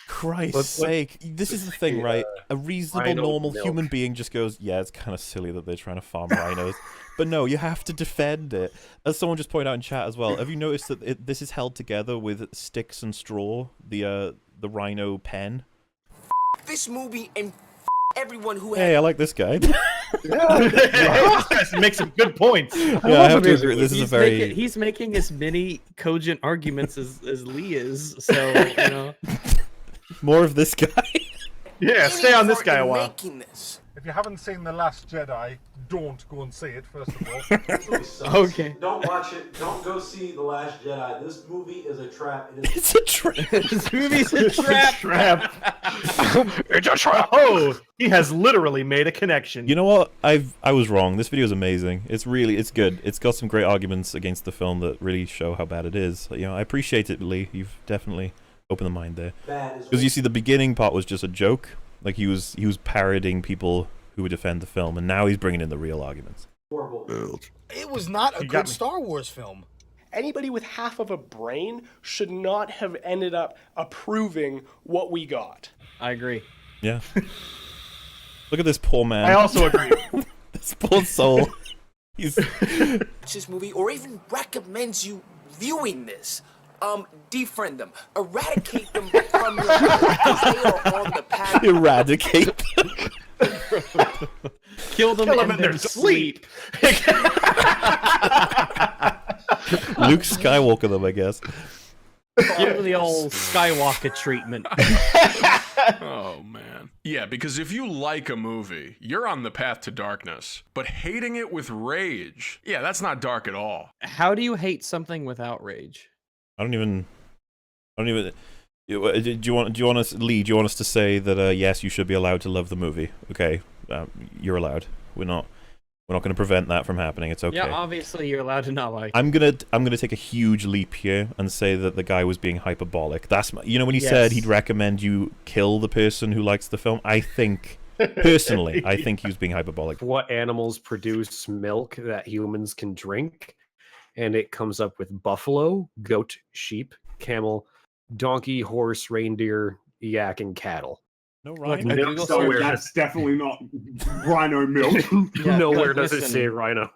Christ's sake. This is the thing, right? A reasonable, rhino normal milk. human being just goes, yeah, it's kind of silly that they're trying to farm rhinos. But no, you have to defend it. As someone just pointed out in chat as well, have you noticed that this is held together with sticks and straw, the rhino pen? This movie and everyone who Hey, I like this guy. This makes some good points. Yeah, I have to agree. This is a very... He's making as many cogent arguments as Lee is, so, you know. More of this guy. Yeah, stay on this guy a while. If you haven't seen The Last Jedi, don't go and see it, first of all. Okay. Don't watch it. Don't go see The Last Jedi. This movie is a trap. It's a trap. This movie's a trap. It's a trap. Oh, he has literally made a connection. You know what? I was wrong. This video is amazing. It's good. It's got some great arguments against the film that really show how bad it is. You know, I appreciate it, Lee. You've definitely opened the mind there. Because you see, the beginning part was just a joke. Like he was parodying people who would defend the film, and now he's bringing in the real arguments. It was not a good Star Wars film. Anybody with half of a brain should not have ended up approving what we got. I agree. Yeah. Look at this poor man. I also agree. This poor soul. He's This movie, or even recommends you viewing this. Defriend them, eradicate them from your life because they are on the path. eradicate. Kill them in their sleep. Luke Skywalker them, I guess. Give them the old Skywalker treatment. Oh, man. Yeah, because if you like a movie, you're on the path to darkness. But hating it with rage, yeah, that's not dark at all. How do you hate something without rage? I don't even. Do you want us, Lee? Do you want us to say that yes, you should be allowed to love the movie? Okay, you're allowed. We're not We're not going to prevent that from happening. It's okay. Yeah, obviously you're allowed to not like. I'm gonna take a huge leap here and say that the guy was being hyperbolic. That's when he said he'd recommend you kill the person who likes the film. I think personally, I think he was being hyperbolic. What animals produce milk that humans can drink? And it comes up with buffalo, goat, sheep, camel, donkey, horse, reindeer, yak, and cattle. No Like, rhino. that's definitely not rhino milk. Nowhere does it say rhino.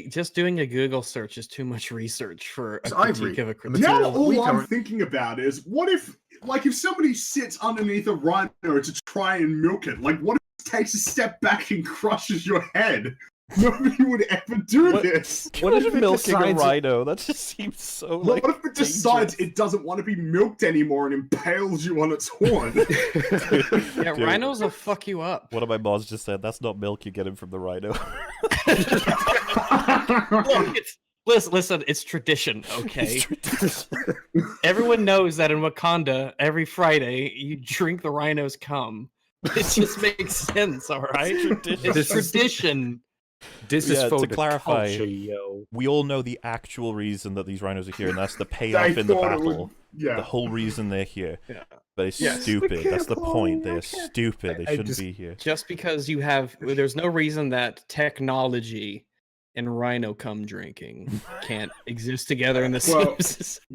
Just doing a Google search is too much research for a critique of a critique. Now all I'm thinking about is, what if somebody sits underneath a rhino to try and milk it? Like, what if it takes a step back and crushes your head? Nobody would ever do this. What if milking a rhino? That just seems so. What if it decides it doesn't want to be milked anymore and impales you on its horn? Yeah, rhinos will fuck you up. One of my mods just said, "That's not milk you get him from the rhino." Look, listen, it's tradition, okay? Everyone knows that in Wakanda, every Friday you drink the rhino's cum. It just makes sense, all right? It's tradition. To clarify, we all know the actual reason that these rhinos are here, and that's the payoff in the battle. The whole reason they're here. Yeah. But it's stupid. That's the point. They're stupid. They shouldn't be here. Just because there's no reason that technology and rhino cum drinking can't exist together in the same system.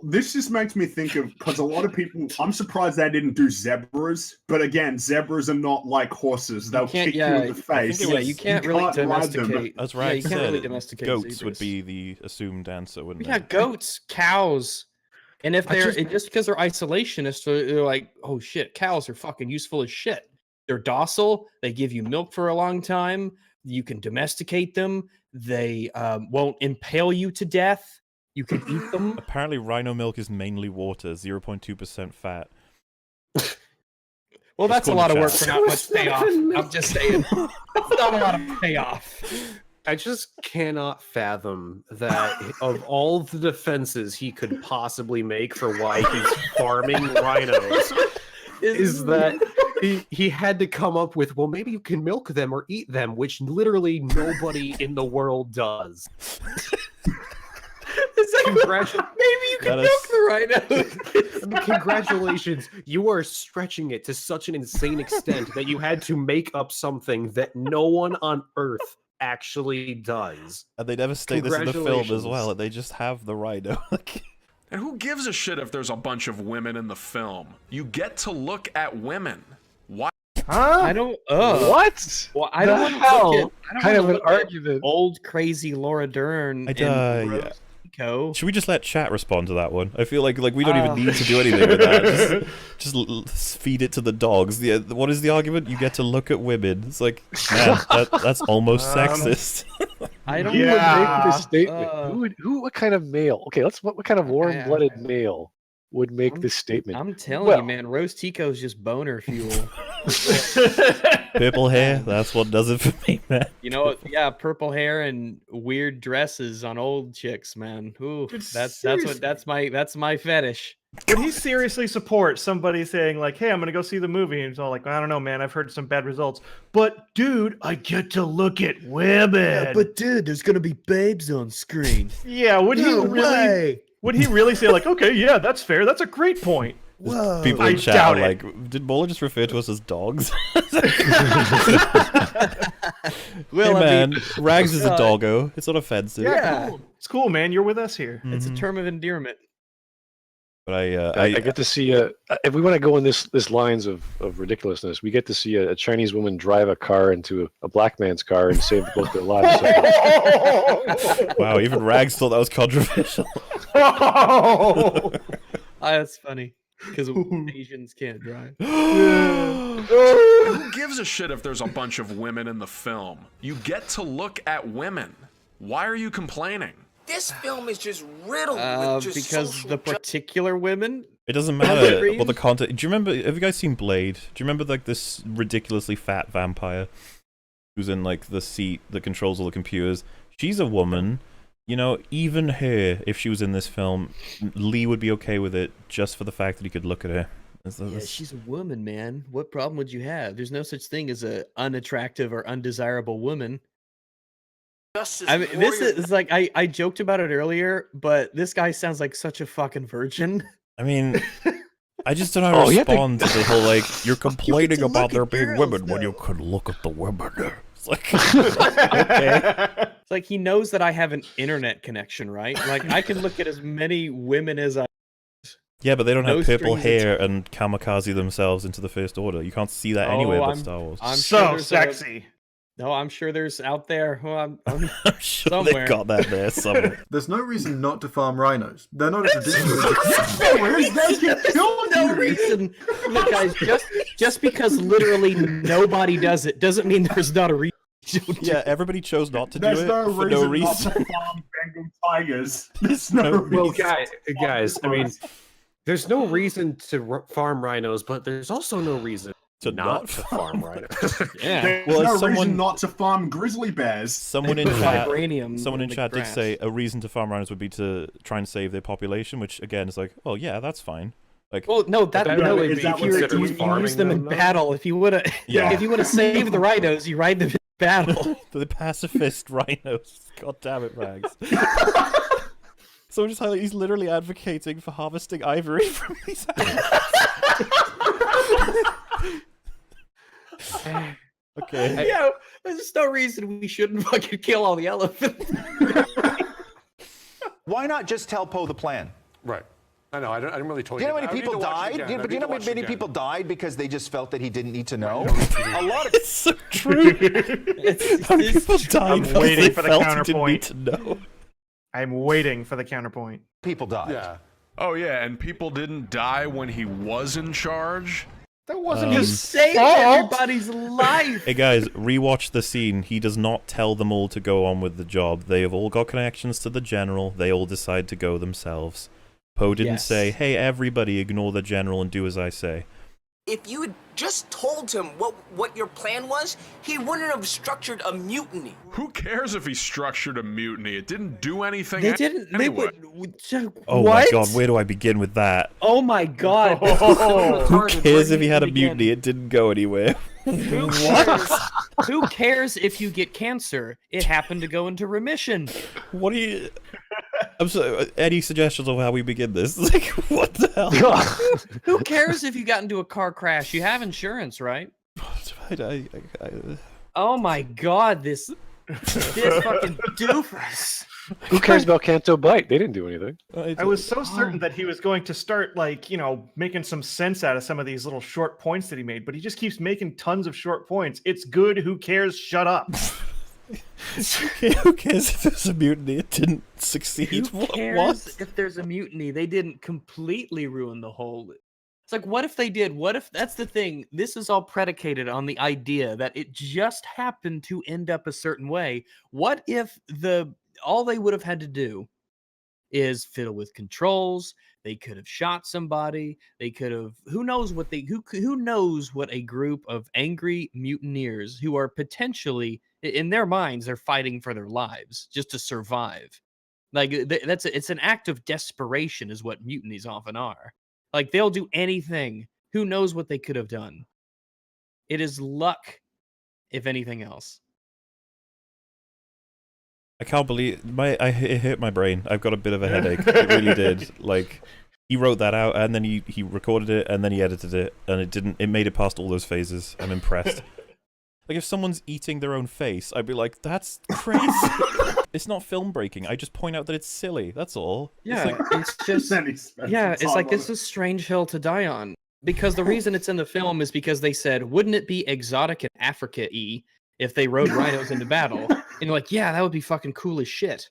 This just makes me think of, because a lot of people, I'm surprised they didn't do zebras, but again, zebras are not like horses. They'll kick you in the face. You can't really domesticate. That's right. You can't really domesticate goats zebras. would be the assumed answer, wouldn't they? Yeah, goats, cows. And if just because they're isolationists, they're like, oh shit, cows are fucking useful as shit. They're docile. They give you milk for a long time. You can domesticate them. They won't impale you to death. You can eat them. Apparently, rhino milk is mainly water, 0.2% fat. Well, that's a lot of work for not much payoff. I'm just saying. That's not a lot of payoff. I just cannot fathom that of all the defenses he could possibly make for why he's farming rhinos, is that he had to come up with, well, maybe you can milk them or eat them, which literally nobody in the world does. Maybe you can milk the rhino. Congratulations, you are stretching it to such an insane extent that you had to make up something that no one on Earth actually does. And they never state this in the film as well, and they just have the rhino. And who gives a shit if there's a bunch of women in the film? You get to look at women. Why? Huh? I don't. What? Well, I don't want to look at kind of an argument. Old crazy Laura Dern. Should we just let chat respond to that one? I feel like we don't even need to do anything with that. Just feed it to the dogs. What is the argument? You get to look at women. It's like, man, that's almost sexist. I don't. Who would make this statement? What kind of male? Okay, what kind of warm-blooded male would make this statement? I'm telling you, man, Rose Tico's just boner fuel. Purple hair, that's what does it for me, man. You know, purple hair and weird dresses on old chicks, man. Ooh, that's my fetish. Would he seriously support somebody saying like, "Hey, I'm gonna go see the movie," and he's all like, "I don't know, man. I've heard some bad results, but dude, I get to look at women." Yeah, but dude, there's gonna be babes on screen. Yeah, would he really? Would he really say like, "Okay, yeah, that's fair. That's a great point." Whoa. People in chat are like, did Bowler just refer to us as dogs? Well, hey, man, Rags is a doggo. It's not offensive. Yeah, cool. It's cool, man. You're with us here. It's a term of endearment. But I get to see if we want to go in this lines of ridiculousness, we get to see a Chinese woman drive a car into a black man's car and save both their lives. Wow, even Rags thought that was controversial. That's funny. Because Asians can't drive. Who gives a shit if there's a bunch of women in the film? You get to look at women. Why are you complaining? This film is just riddled with just because the particular women. It doesn't matter what the content. Do you remember? Have you guys seen Blade? Do you remember like this ridiculously fat vampire who's in like the seat that controls all the computers? She's a woman. You know, even her, if she was in this film, Lee would be okay with it just for the fact that he could look at her. Yeah, she's a woman, man. What problem would you have? There's no such thing as a unattractive or undesirable woman. I mean, this is like I joked about it earlier, but this guy sounds like such a fucking virgin. I mean, I just don't know how to respond to the whole like you're complaining about there being women when you could look at the women. It's like okay. It's like he knows that I have an internet connection, right? Like I can look at as many women as I. Yeah, but they don't have purple strings hair and kamikaze themselves into the First Order. You can't see that anywhere but Star Wars. I'm So sure there's sexy. No, I'm sure there's out there. Well, I'm sure somewhere. they've got that there somewhere. There's no reason not to farm rhinos. They're not a traditional. No reason. Look, guys, just because literally nobody does it doesn't mean there's not a reason. Yeah, everybody chose not to do There's it no for reason no reason. not to farm Bengal tigers. There's no reason. Well, guys, I mean, there's no reason to farm rhinos, but there's also no reason to not to farm rhinos. Yeah. There's Well, no someone- reason not to farm grizzly bears. Someone in chat, Vibranium someone in the chat did grass. say a reason to farm rhinos would be to try and save their population, which again is like, oh yeah, that's fine. Like, Well, no, that that no. really If be you considered use farming them in them, though? battle, if you would have, Yeah. if you would have saved the rhinos, you ride them in battle. the pacifist rhinos. God damn it, Rags. So just highlight, he's literally advocating for harvesting ivory from these animals. Okay. Yeah, there's no reason we shouldn't fucking kill all the elephants. Why not just tell Poe the plan? Right. I know. I didn't really tell Do you know how I many need people to watch it died? again. Do I you need know to how watch it many again. people died because they just felt that he didn't need to know? Right. A lot of It's so true. How many people died I'm because waiting they for the felt counterpoint. he didn't need to know? I'm waiting for the counterpoint. people died. Yeah. Oh yeah, and people didn't die when he was in charge. That wasn't You his saved fault. everybody's life. Hey guys, rewatch the scene. He does not tell them all to go on with the job. They have all got connections to the general. They all decide to go themselves. Poe didn't Yes. say, hey, everybody ignore the general and do as I say. If you had just told him what your plan was, he wouldn't have structured a mutiny. Who cares if he structured a mutiny? It didn't do anything. They didn't. They Anyway. would. Oh what? my god, where do I begin with that? Oh my god. Who cares if he had a mutiny? It didn't go anywhere. Who cares? Who cares if you get cancer? It happened to go into remission. What do you... I'm sorry, any suggestions of how we begin this? Like, what the hell? Who cares if you got into a car crash? You have insurance, right? Oh my god, this fucking doofus. Who cares about Canto Bite? They didn't do anything. I was so certain that he was going to start, like, making some sense out of some of these little short points that he made, but he just keeps making tons of short points. It's good. Who cares? Shut up. Who cares if there's a mutiny? It didn't succeed. Who cares if there's a mutiny? They didn't completely ruin the whole. It's like, what if they did? What if that's the thing? This is all predicated on the idea that it just happened to end up a certain way. What if all they would have had to do is fiddle with controls? They could have shot somebody. They could have. Who knows what who knows what a group of angry mutineers who are potentially, in their minds, they're fighting for their lives just to survive. Like it's an act of desperation, is what mutinies often are. Like they'll do anything. Who knows what they could have done? It is luck, if anything else. I can't believe it hurt my brain. I've got a bit of a headache. It really did. Like, he wrote that out and then he recorded it and then he edited it and it made it past all those phases. I'm impressed. Like, if someone's eating their own face, I'd be like, that's crazy. It's not film breaking. I just point out that it's silly. That's all. Yeah, it's just it's like this is strange hill to die on. Because the reason it's in the film is because they said, wouldn't it be exotic in Africa-y if they rode rhinos into battle? And you're like, yeah, that would be fucking cool as shit.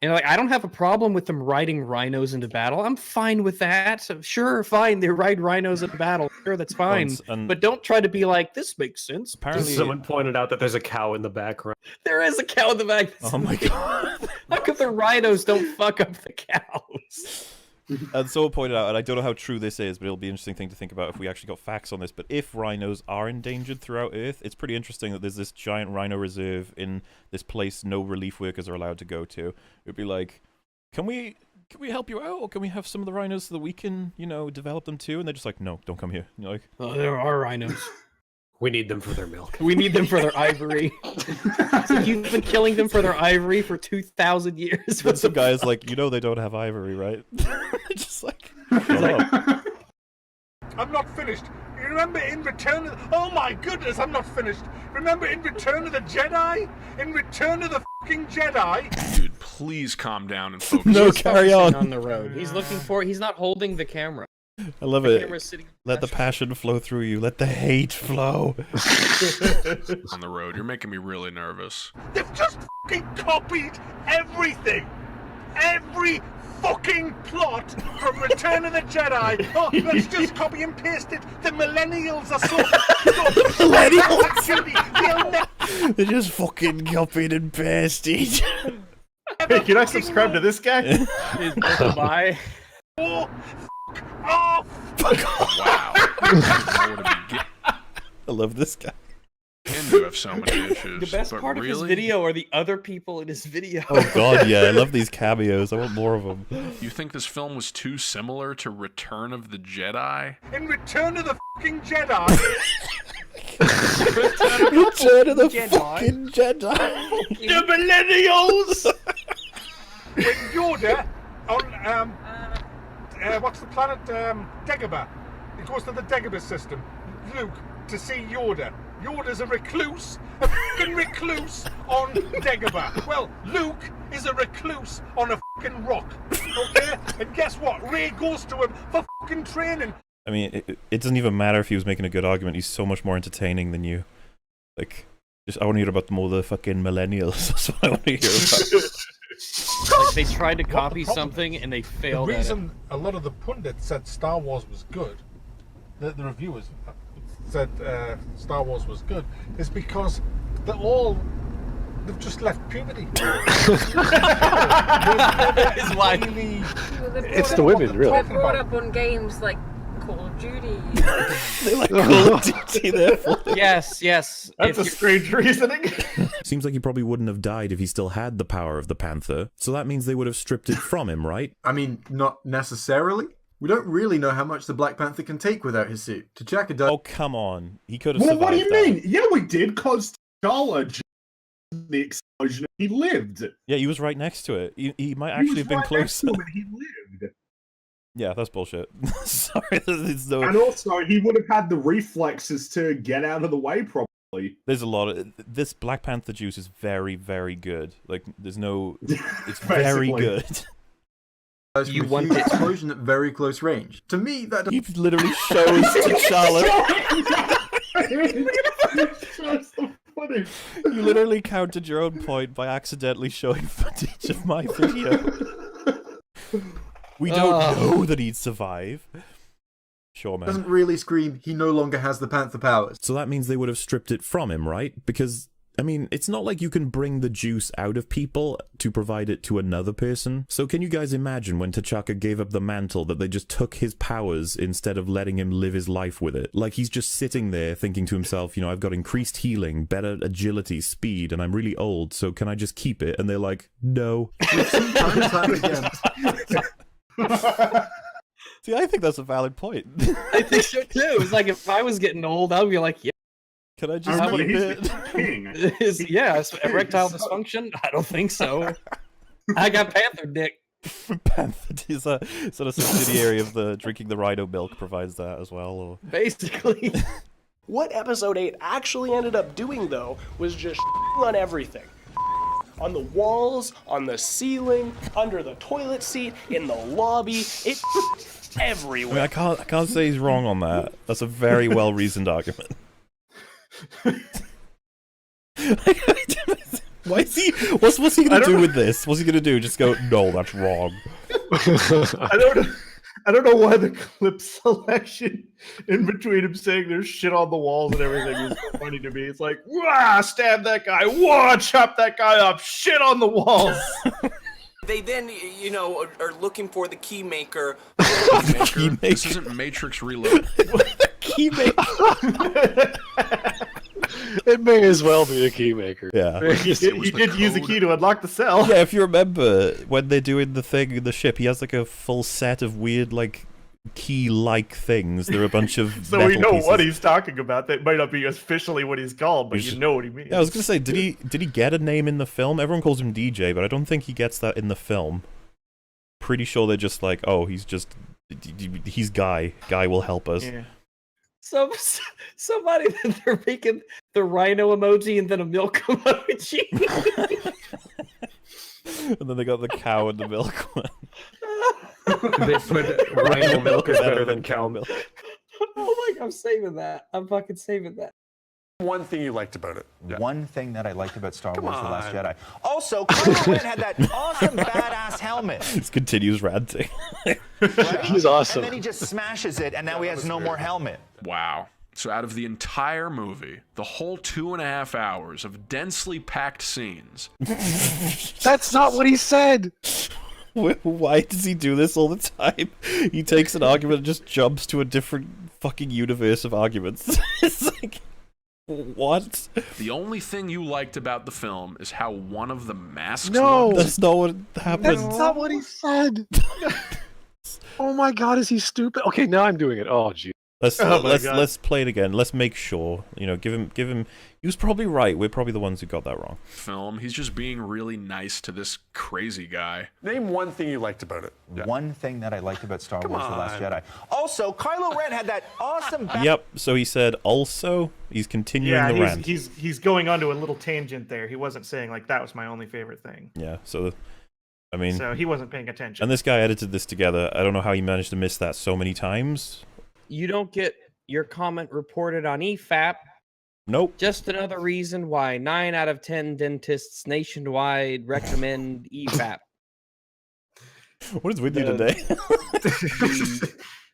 And like, I don't have a problem with them riding rhinos into battle. I'm fine with that. Sure, fine, they ride rhinos into battle. Sure, that's fine. But don't try to be like, this makes sense. Apparently, someone pointed out that there's a cow in the background. There is a cow in the back. Oh my god. How come the rhinos don't fuck up the cows? And someone pointed out, and I don't know how true this is, but it'll be an interesting thing to think about if we actually got facts on this, but if rhinos are endangered throughout Earth, it's pretty interesting that there's this giant rhino reserve in this place no relief workers are allowed to go to. It'd be like, can we help you out, or can we have some of the rhinos so that we can, develop them too? And they're just like, no, don't come here. And you're like, Oh, there are rhinos. We need them for their milk. We need them for their ivory. So you've been killing them for their ivory for 2,000 years. But some guy's like, you know they don't have ivory, right? Just like, I'm not finished. You remember in Return of the... Oh my goodness, I'm not finished. Remember in Return of the Jedi? In Return of the fucking Jedi? Dude, please calm down and focus. No, He's carry focusing on. the road. He's looking for. He's not holding the camera. I love The it. camera's sitting- Let the passion flow through you. Let the hate flow. On the road, you're making me really nervous. They've just fucking copied everything. Every fucking plot from Return of the Jedi. Oh, let's just copy and paste it. The millennials are so... Millennials? They just fucking copied and pasted. Hey, can I subscribe to this guy? Bye. Oh, off! Wow. I love this guy. And you have so many issues. The best but part of his really? video are the other people in his video. Oh god, yeah, I love these cameos. I want more of them. You think this film was too similar to Return of the Jedi? In Return of the fucking Jedi. Return of the fucking Jedi. The millennials. When Yoda on what's the planet Dagobah? He goes to the Dagobah system. Luke to see Yoda. Yoda's a recluse, a fucking recluse on Dagobah. Well, Luke is a recluse on a fucking rock. Okay? And guess what? Rey goes to him for fucking training. I mean, it doesn't even matter if he was making a good argument. He's so much more entertaining than you. Like, just I want to hear about more the fucking millennials. That's what I want to hear about. Like they tried to copy something and they failed. The at it. reason a lot of the pundits said Star Wars was good, the reviewers said Star Wars was good, is because they've just left puberty. Is why. It's the women, really. They're brought up on games like Call of Duty. They like Call of Duty, therefore. Yes. That's a strange reasoning. Seems like he probably wouldn't have died if he still had the power of the Panther. So that means they would have stripped it from him, right? I mean, not necessarily. We don't really know how much the Black Panther can take without his suit. T'Chaka does. Oh, come on. He could have Well, survived what do you that. mean? Yeah, we did, because T'Challa the explosion. He lived. Yeah, he was right next to it. He might He actually was have been right next closer. to him and he lived. Yeah, that's bullshit. Sorry, there's no... And also, he would have had the reflexes to get out of the way, probably. There's a lot of... This Black Panther juice is very, very good. Like, there's no... It's very good. You want the explosion at very close range. To me, that he literally shows T'Challa. You literally countered your own point by accidentally showing footage of my video. We don't know that he'd survive. Sure, man. doesn't really scream he no longer has the Panther powers. So that means they would have stripped it from him, right? Because, I mean, it's not like you can bring the juice out of people to provide it to another person. So can you guys imagine when T'Chaka gave up the mantle that they just took his powers instead of letting him live his life with it? Like, he's just sitting there thinking to himself, you know, I've got increased healing, better agility, speed, and I'm really old, so can I just keep it? And they're like, no. Time and time again. See, I think that's a valid point. I think so too. It's like if I was getting old, I'd be like, yeah. Can I just have a bit? Erectile dysfunction? I don't think so. I got Panther dick. Panther is a sort of subsidiary of the drinking the rhino milk provides that as well. Or... Basically. What Episode 8 actually ended up doing, though, was just on everything. On the walls, on the ceiling, under the toilet seat, in the lobby, it everywhere. I mean, I can't say he's wrong on that. That's a very well reasoned argument. Why is he? What's he gonna do with this? What's he gonna do? Just go? No, that's wrong. I don't know why the clip selection in between him saying there's shit on the walls and everything is so funny to me. It's like, wah, stab that guy, wah, chop that guy up, shit on the walls. They then, you know, are looking for the key maker. This isn't Matrix Reload. Key maker. It may as well be a key maker. Yeah. He did use a key to unlock the cell. Yeah, if you remember when they're doing the thing in the ship, he has like a full set of weird like key-like things. They're a bunch of So we metal know pieces. what he's talking about. That might not be officially what he's called, but you know what he means. Yeah, I was gonna say, did he get a name in the film? Everyone calls him DJ, but I don't think he gets that in the film. Pretty sure they're just like, oh, he's Guy. Guy will help us. Yeah. Somebody that they're making the rhino emoji and then a milk emoji. And then they got the cow and the milk one. They put rhino milk is better than cow milk. Oh my god, I'm saving that. I'm fucking saving that. One thing you liked about it. One thing that I liked about Star Wars: The Last Jedi. Also, Kylo Ren had that awesome badass helmet. Just continues ranting. He's awesome. And then he just smashes it, and now he has no more helmet. Wow. So out of the entire movie, the whole 2.5 hours of densely packed scenes. That's not what he said. Why does he do this all the time? He takes an argument and just jumps to a different fucking universe of arguments. It's like, what? The only thing you liked about the film is how one of the masks No, looked. That's not what happened. That's not what he said. Oh my god, is he stupid? Okay, now I'm doing it. Oh gee. Let's play it again. Let's make sure. You know, give him. He was probably right. We're probably the ones who got that wrong. Film. He's just being really nice to this crazy guy. Name one thing you liked about it. One thing that I liked about Star Wars: The Last Jedi. Also, Kylo Ren had that awesome. Yep. So he said. Also, he's continuing the rant. he's going on to a little tangent there. He wasn't saying like that was my only favorite thing. Yeah. So, I mean. So he wasn't paying attention. And this guy edited this together. I don't know how he managed to miss that so many times. You don't get your comment reported on EFAP. Nope. Just another reason why 9 out of 10 dentists nationwide recommend EFAP. What is with you today?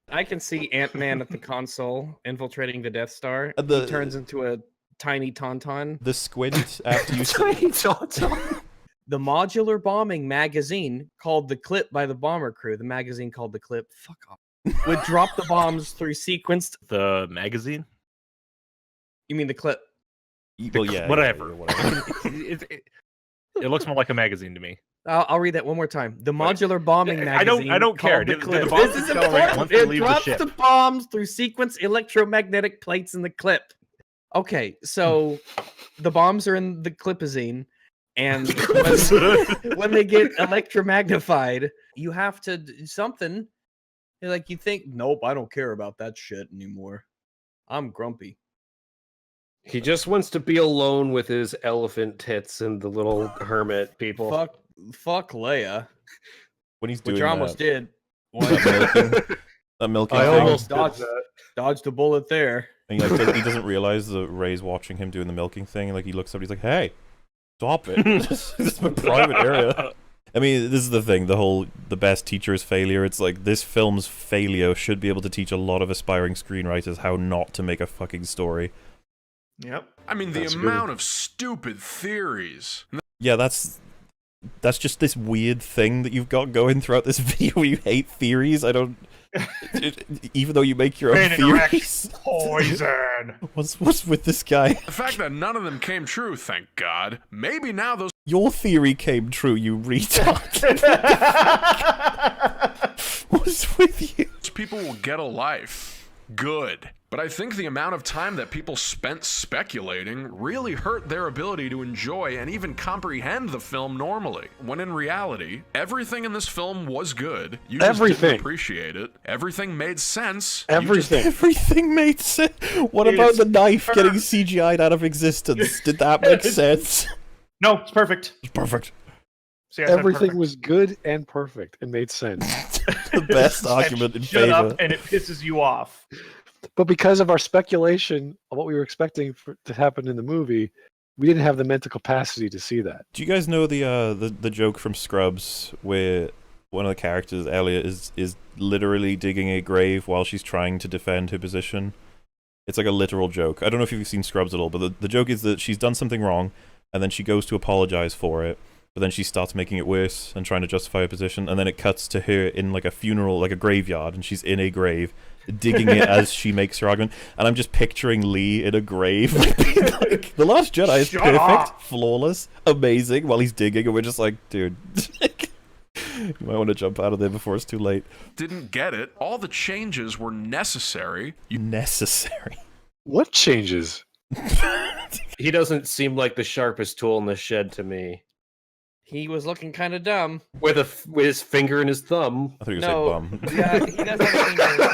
I can see Ant-Man at the console infiltrating the Death Star. He turns into a tiny tauntaun. The squint after you Tiny tauntaun. The modular bombing magazine called The Clip by the bomber crew. The magazine called The Clip. Fuck off. Would drop the bombs through sequenced. The magazine? You mean the clip? Well, yeah. Whatever. Yeah, it looks more like a magazine to me. I'll read that one more time. The modular bombing magazine. I don't care. The Did clip. the bombs This is accelerate important. once they It leave the drops ship? the bombs through sequence electromagnetic plates in the clip. Okay, so the bombs are in the clipazine, and when they get electromagnified, you have to do something. Like you think, nope, I don't care about that shit anymore. I'm grumpy. He just wants to be alone with his elephant tits and the little hermit people. Fuck Leia. When he's doing which I almost did. That milking I thing. almost dodged a bullet there. And he doesn't realize that Rey's watching him doing the milking thing. Like he looks up, he's like, "Hey, stop it! This is my private area." I mean, this is the thing. The best teacher is failure. It's like this film's failure should be able to teach a lot of aspiring screenwriters how not to make a fucking story. Yep. I mean, the amount of stupid theories. Yeah, that's just this weird thing that you've got going throughout this video where you hate theories. I don't... even though you make your own theories. Poison. What's with this guy? The fact that none of them came true, thank God. Maybe now those... Your theory came true, you retard. What's with you? People will get a life. Good. But I think the amount of time that people spent speculating really hurt their ability to enjoy and even comprehend the film normally. When in reality, everything in this film was good. You just didn't appreciate it. Everything made sense. Everything made sense. What about the knife getting CGI'd out of existence? Did that make sense? No, it's perfect. It's perfect. See, I said Everything perfect. was good and perfect and made sense. The best argument in Shut favor. up, and it pisses you off. But because of our speculation of what we were expecting to happen in the movie, we didn't have the mental capacity to see that. Do you guys know the joke from Scrubs where one of the characters, Elliot, is literally digging a grave while she's trying to defend her position? It's like a literal joke. I don't know if you've seen Scrubs at all, but the joke is that she's done something wrong, and then she goes to apologize for it, but then she starts making it worse and trying to justify her position, and then it cuts to her in like a funeral, like a graveyard, and she's in a grave, digging it as she makes her argument, and I'm just picturing Lee in a grave. Like, The Last Jedi is Shut perfect, up. flawless, amazing, while he's digging, and we're just like, dude. You might want to jump out of there before it's too late. Didn't get it. All the changes were necessary. Necessary. What changes? He doesn't seem like the sharpest tool in the shed to me. He was looking kind of dumb. With his finger and his thumb. I thought you were saying bum. Yeah, he does have a finger in his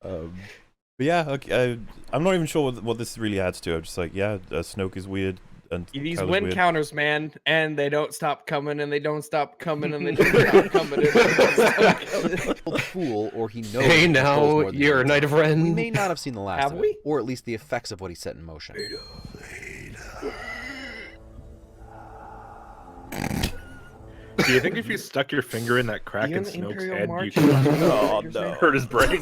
thumb. But yeah, okay, I'm not even sure what this really adds to. I'm just like, yeah, Snoke is weird. And These Kylo's win weird. counters, man, and they don't stop coming, and they don't stop coming, and they don't stop coming. And they don't stop coming. Fool, or he knows. Hey he now, controls more than you're he a Knight of knows. Ren. We may not have seen the last Have of we? it, or at least the effects of what he set in motion. Do you think if you stuck your finger in that crack in Even Snoke's Imperial head, March? you could Oh, no. hurt his brain?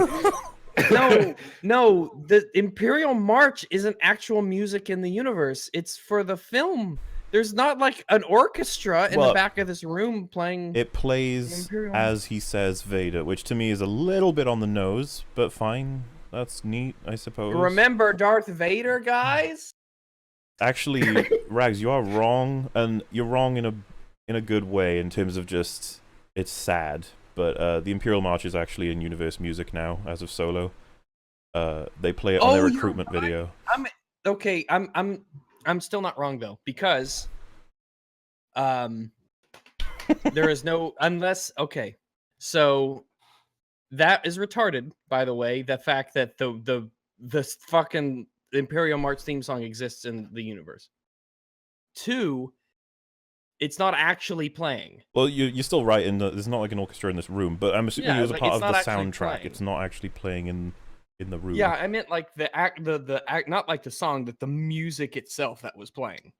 No, the Imperial March isn't actual music in the universe. It's for the film. There's not like an orchestra in the back of this room playing. It plays Imperial as he says Vader, which to me is a little bit on the nose, but fine. That's neat, I suppose. Remember Darth Vader, guys? Actually, Rags, you are wrong, and you're wrong in a good way in terms of just it's sad. But the Imperial March is actually in universe music now, as of Solo. They play it on their recruitment video. Okay. I'm still not wrong though, because there is no so that is retarded, by the way, the fact that the fucking Imperial March theme song exists in the universe. 2, it's not actually playing. Well, you're still right in that there's not like an orchestra in this room, but I'm assuming it was a part of the soundtrack. Playing. It's not actually playing in the room. Yeah, I meant like the act, not like the song, but the music itself that was playing.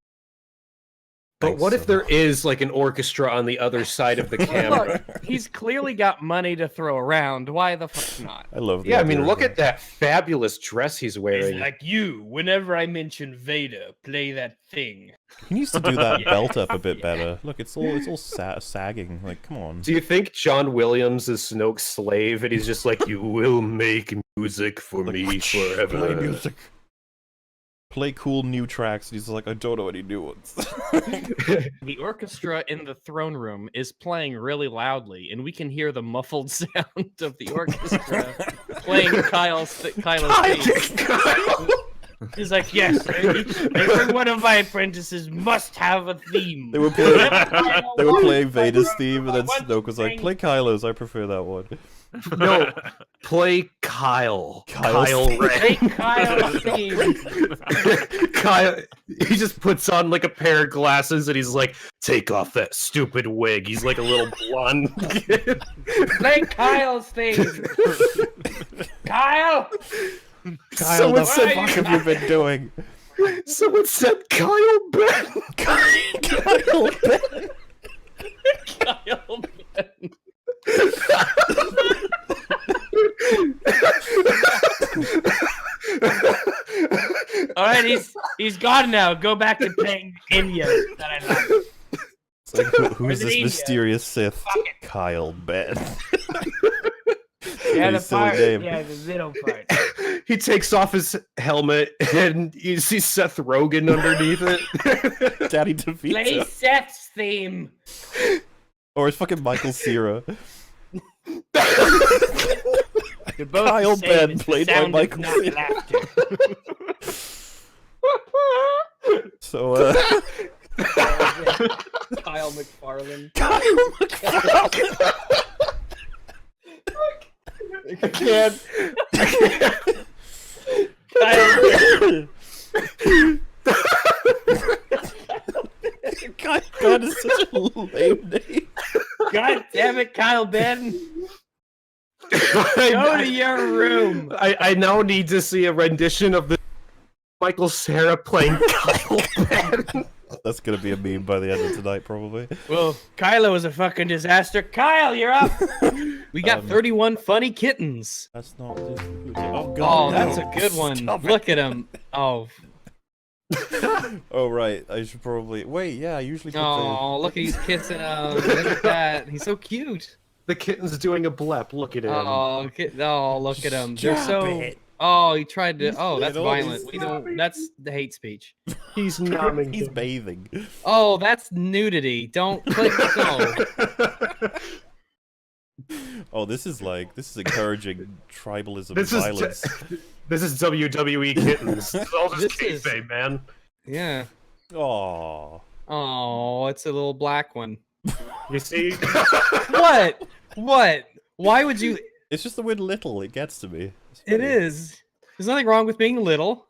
But what if there is like an orchestra on the other side of the camera? Look, he's clearly got money to throw around. Why the fuck not? I love that. Yeah, I mean, look at that fabulous dress he's wearing. He's like, you, whenever I mention Vader, play that thing. He needs to do that belt up a bit better. Look, it's all sagging. Like, come on. Do you think John Williams is Snoke's slave and he's just like, you will make music for me forever? Play music. Play cool new tracks. And he's like, I don't know any new ones. The orchestra in the throne room is playing really loudly, and we can hear the muffled sound of the orchestra playing Kylo's theme. He's like, yes, every one of my apprentices must have a theme. They were playing Vader's theme, and then Snoke was like, play Kylo's. I prefer that one. No, play Kyle. Kyle Ren. Play Kyle's theme. Kyle, he just puts on like a pair of glasses and he's like, take off that stupid wig. He's like a little blonde kid. Play Kyle's theme. Kyle! Kyle, what the fuck have you been doing? Someone said Kyle Ben. Kyle Ben. Kyle Ben. All right, he's gone now. Go back to playing India that I love. It's like, who's this mysterious Sith? Kyle Ben. Yeah, the silly part. name. Yeah, the middle part. He takes off his helmet and you see Seth Rogen underneath it. Daddy Play DeVito. Seth's theme. Or it's fucking Michael Cera. They're both Kyle the same. Ben, It's the played by sound of Michael not Cera. laughter. So, Kyle McFarlane. Kyle McFarlane. I can't. God, is such a lame name. God damn it, Kyle Ben. Go to your room. I now need to see a rendition of the Michael Cera playing Kyle Ben. That's gonna be a meme by the end of tonight, probably. Well, Kylo is a fucking disaster. Kyle, you're up. We got 31 funny kittens. That's not. Oh Oh, God! that's no. a good one. Stop it. Look at him. Oh. Oh right, I should probably wait. Yeah, I usually. Put Oh, look at he's kissing him. Look at that. He's so cute. The kitten's doing a blep. Look at him. Oh, look at him. They're Stop so. it. Oh, he tried to. Oh, that's You know, violent. he's- We don't. That's the hate speech. He's numbing. He's bathing. Oh, that's nudity. Don't click no. Oh, this is encouraging tribalism This and is violence. this is WWE kittens. This is all just This is- kayfabe, man. Yeah. Oh. Oh, it's a little black one. You see? What? What? Why would you? It's just the word little. It gets to me. It is. There's nothing wrong with being little.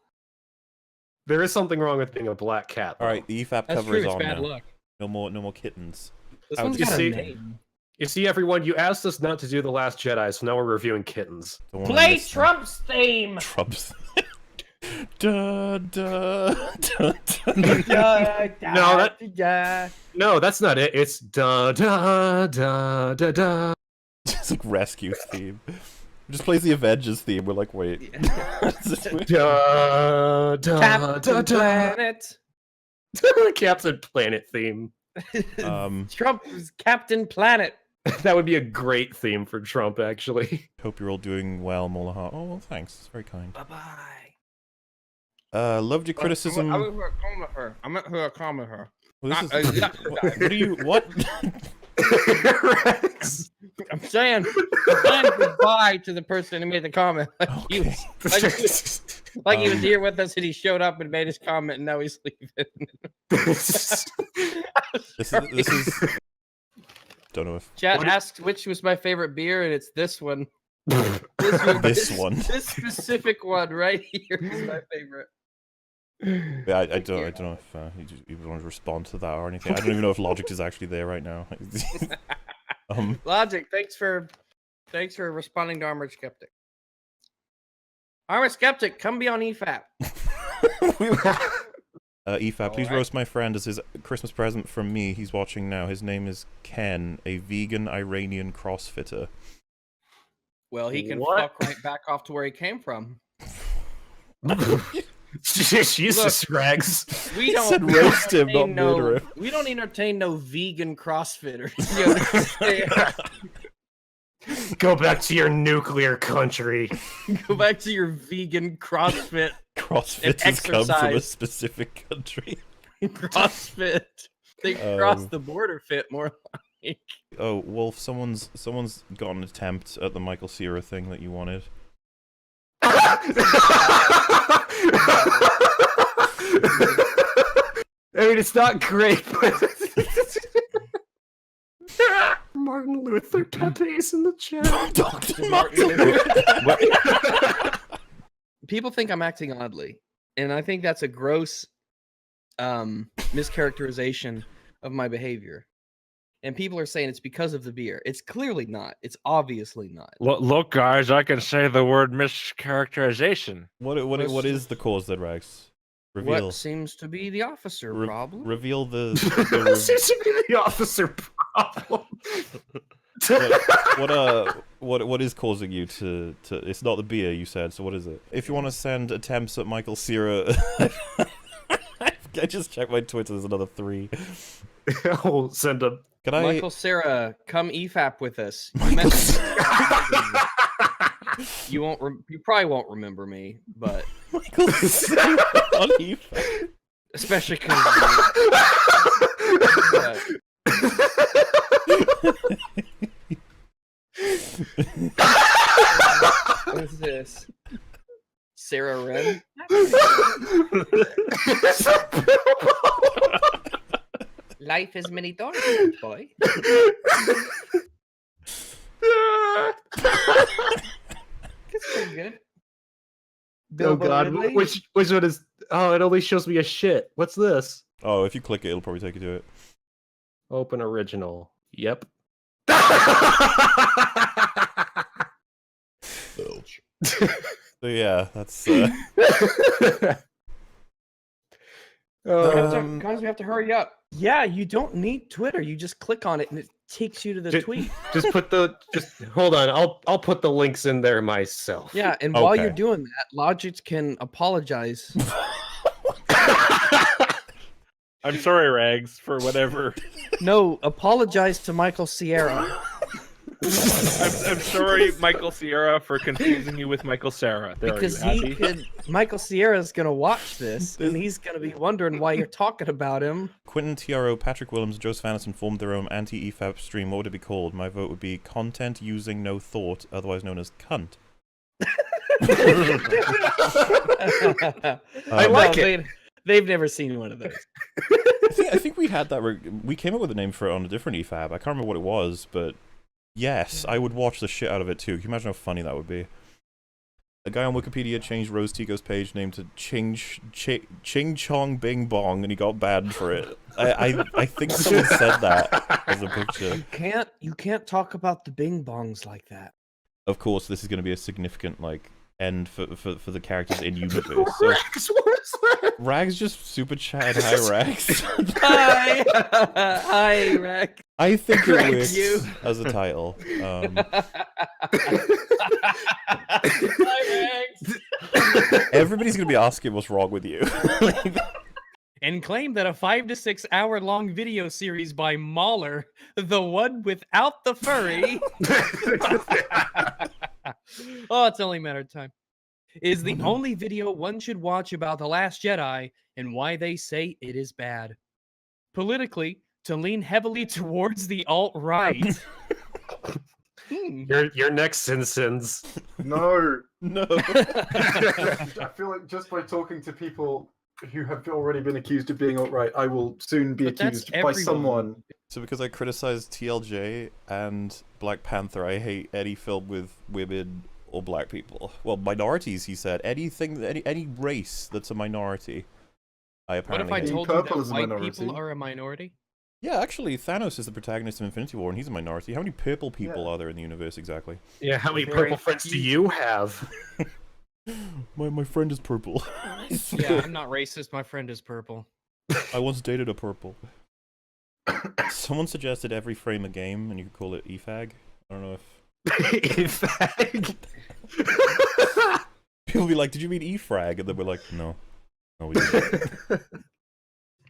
There is something wrong with being a black cat. All right, the EFAP That's cover true, is it's on bad now. luck. No more kittens. This Out one's to got a sea. name. You see, everyone, you asked us not to do The Last Jedi, so now we're reviewing kittens. Don't wanna Play miss them. Trump's theme. Trump's. Da, da, da, No, that's not it. It's da da da da da. It's like rescue theme. It just plays the Avengers theme. We're like, wait. Da da Captain da da. Planet. Captain Planet theme. Trump is Captain Planet. That would be a great theme for Trump, actually. Hope you're all doing well, Molahar. Oh, well, thanks. It's very kind. Bye-bye. Loved your criticism. I was going to comment her. I meant her comment her. Well, this is, what do you what? I'm saying goodbye to the person who made the comment. Like, he was, like he was here with us and he showed up and made his comment and now he's leaving. This is. Don't know if. Chat asked which was my favorite beer and it's this one. This one. This specific one right here is my favorite. Yeah, I don't know if you want to respond to that or anything. I don't even know if Logic is actually there right now. Logic, thanks for responding to Armored Skeptic. Armored Skeptic, come be on EFAP. EFAP, please roast my friend as his Christmas present from me. He's watching now. His name is Ken, a vegan Iranian CrossFitter. Well, he can fuck right back off to where he came from. Jesus, Rags. We don't said roast him, not murder him. We don't entertain no vegan CrossFitters. You understand? Go back to your nuclear country. Go back to your vegan CrossFit. CrossFitters come from a specific country. CrossFit. They cross the border fit more like. Oh, Wolf, someone's got an attempt at the Michael Cera thing that you wanted. I mean, it's not great, but Martin Luther Pepe's in the chat. Dr. Martin Luther. People think I'm acting oddly, and I think that's a gross mischaracterization of my behavior. And people are saying it's because of the beer. It's clearly not. It's obviously not. Look, guys, I can say the word mischaracterization. What is the cause then, Rags? Reveal. What seems to be the officer problem? Reveal the. What seems to be the officer problem? What is causing you to? It's not the beer, you said. So what is it? If you want to send attempts at Michael Cera, I just checked my Twitter. There's another 3. I'll send them. Can I? Michael Cera, come EFAP with us. You won't. You probably won't remember me, but Michael Cera on EFAP. Especially because. What is this? Sarah Wren? Life is many thorns, boy. That's pretty good. Oh God, which one is? Oh, it only shows me a shit. What's this? Oh, if you click it, it'll probably take you to it. Open original. Yep. So yeah, that's. Guys, we have to hurry up. Yeah, you don't need Twitter. You just click on it and it takes you to the tweet. Just hold on. I'll put the links in there myself. Yeah, and while you're doing that, Logic can apologize. I'm sorry, Rags, for whatever. No, apologize to Michael Cera. I'm sorry, Michael Sierra, for confusing you with Michael Cera. There, Because are you happy? Michael Sierra's gonna watch this, and he's gonna be wondering why you're talking about him. Quentin Tiaro, Patrick Willems, Joseph Anderson formed their own anti-EFAP stream. What would it be called? My vote would be Content Using No Thought, otherwise known as Cunt. I like it. They've never seen one of those. I think we had that. We came up with a name for it on a different EFAP. I can't remember what it was, but yes, I would watch the shit out of it too. Can you imagine how funny that would be? A guy on Wikipedia changed Rose Tico's page name to Ching Chong Bing Bong, and he got banned for it. I think someone said that as a picture. You can't talk about the Bing Bongs like that. Of course, this is going to be a significant end for the characters in universe. So, Rags, what was that? Rags just super chatted. Hi, Rags. Hi, hi, Rags. I think it Rags, works you. as a title. Everybody's gonna be asking what's wrong with you. And claim that a 5 to 6 hour long video series by Mahler, the one without the furry, oh, it's only a matter of time, is the only video one should watch about The Last Jedi and why they say it is bad. Politically, to lean heavily towards the alt-right. Your next Simpsons. No. No. I feel like just by talking to people who have already been accused of being alt-right, I will soon be accused by someone. So because I criticized TLJ and Black Panther, I hate any film with women or black people. Well, minorities, he said. Any race that's a minority. I What if apparently I hate. told you that white people are a minority? Yeah, actually, Thanos is the protagonist of Infinity War, and he's a minority. How many purple people are there in the universe exactly? Yeah, how many purple friends do you have? My friend is purple. Yeah, I'm not racist. My friend is purple. I once dated a purple. Someone suggested every frame a game, and you could call it EFAG. I don't know if... EFAG? People be like, did you mean EFRAG? And then we're like, no. No, we didn't.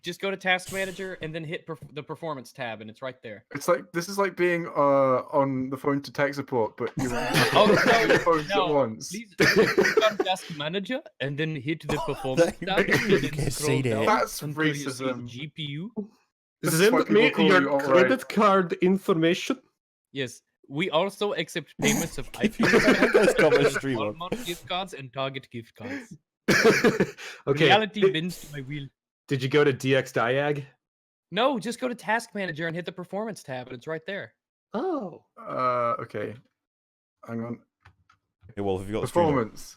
Just go to Task Manager and then hit the Performance tab, and it's right there. It's like this is like being on the phone to tech support, but you phones at once. Please click on Task Manager and then hit the Performance tab. And then scroll down That's until you see racism. GPU. Send me your credit card information. Yes. We also accept payments of Walmart gift cards and Target gift cards. Okay. Reality bends to my will. Did you go to DX Diag? No, just go to Task Manager and hit the Performance tab, and it's right there. Oh. Okay. Hang on. Okay, well, have you got the stream up? Performance.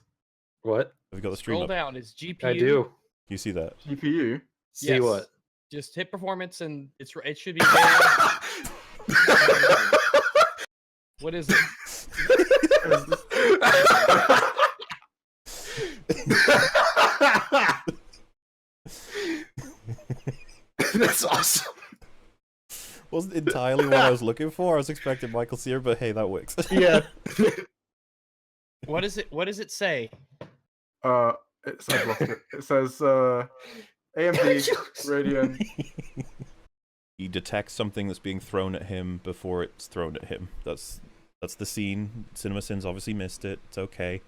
What? Have you got the stream Scroll up? down. It's GPU. I do. You see that? GPU? See Yes. what? Just hit Performance, and it should be there. What is it? That's awesome. Wasn't entirely what I was looking for. I was expecting Michael Cera, but hey, that works. Yeah. What is it? What does it say? I've lost it. It says AMD Radeon. He detects something that's being thrown at him before it's thrown at him. That's the scene. CinemaSins obviously missed it. It's okay.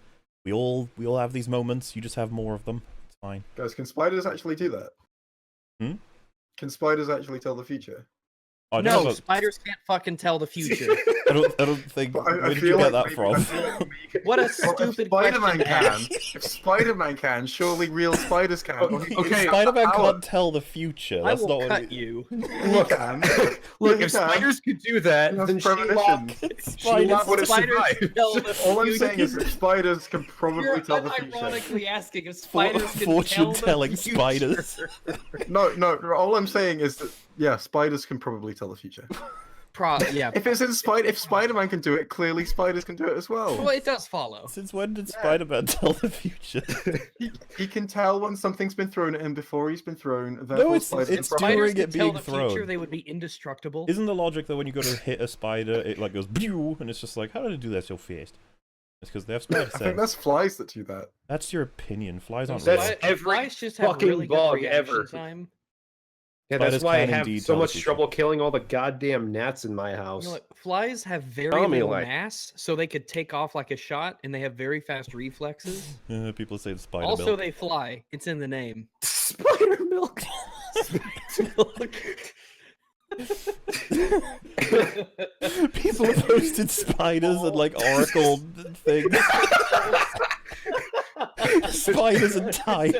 We all have these moments. You just have more of them. It's fine. Guys, can spiders actually do that? Hmm? Can spiders actually tell the future? Oh, No, spiders can't fucking tell the future. I don't think. Where did you get that from? What a Well, if stupid Spider-Man question to can, ask. if Spider-Man can, surely real spiders can. Okay, Spider-Man can't tell the future. I That's will not cut what you. Look, Look, if spiders could do that, then Shelock would have survived. All I'm saying is that spiders can probably You're tell the future. unironically asking if spiders can Fortune-telling tell the spiders. No, all I'm saying is that yeah, spiders can probably tell the future. Yeah. If Spider-Man can do it, clearly spiders can do it as well. Well, it does follow. Since when did Spider-Man tell the future? He can tell when something's been thrown at him before he's been thrown. No, it's If during spiders it could tell being the future, thrown. they would be indestructible. Isn't the logic that when you go to hit a spider, it like goes pew, and it's just like, how did it do that so fast? It's because they have spider I think sense. that's flies that do that. That's your opinion. Flies aren't That's real. every Flies just have fucking really good bug reaction ever. time. Yeah, that's Spiders why I can have indeed so tell the much future. trouble killing all the goddamn gnats in my house. You know what? Flies have very Tell me, little like- mass, so they could take off like a shot, and they have very fast reflexes. People say it's spider Also, milk. they fly. It's in the name. Spider milk. People have posted spiders and like oracle things. Spiders and time.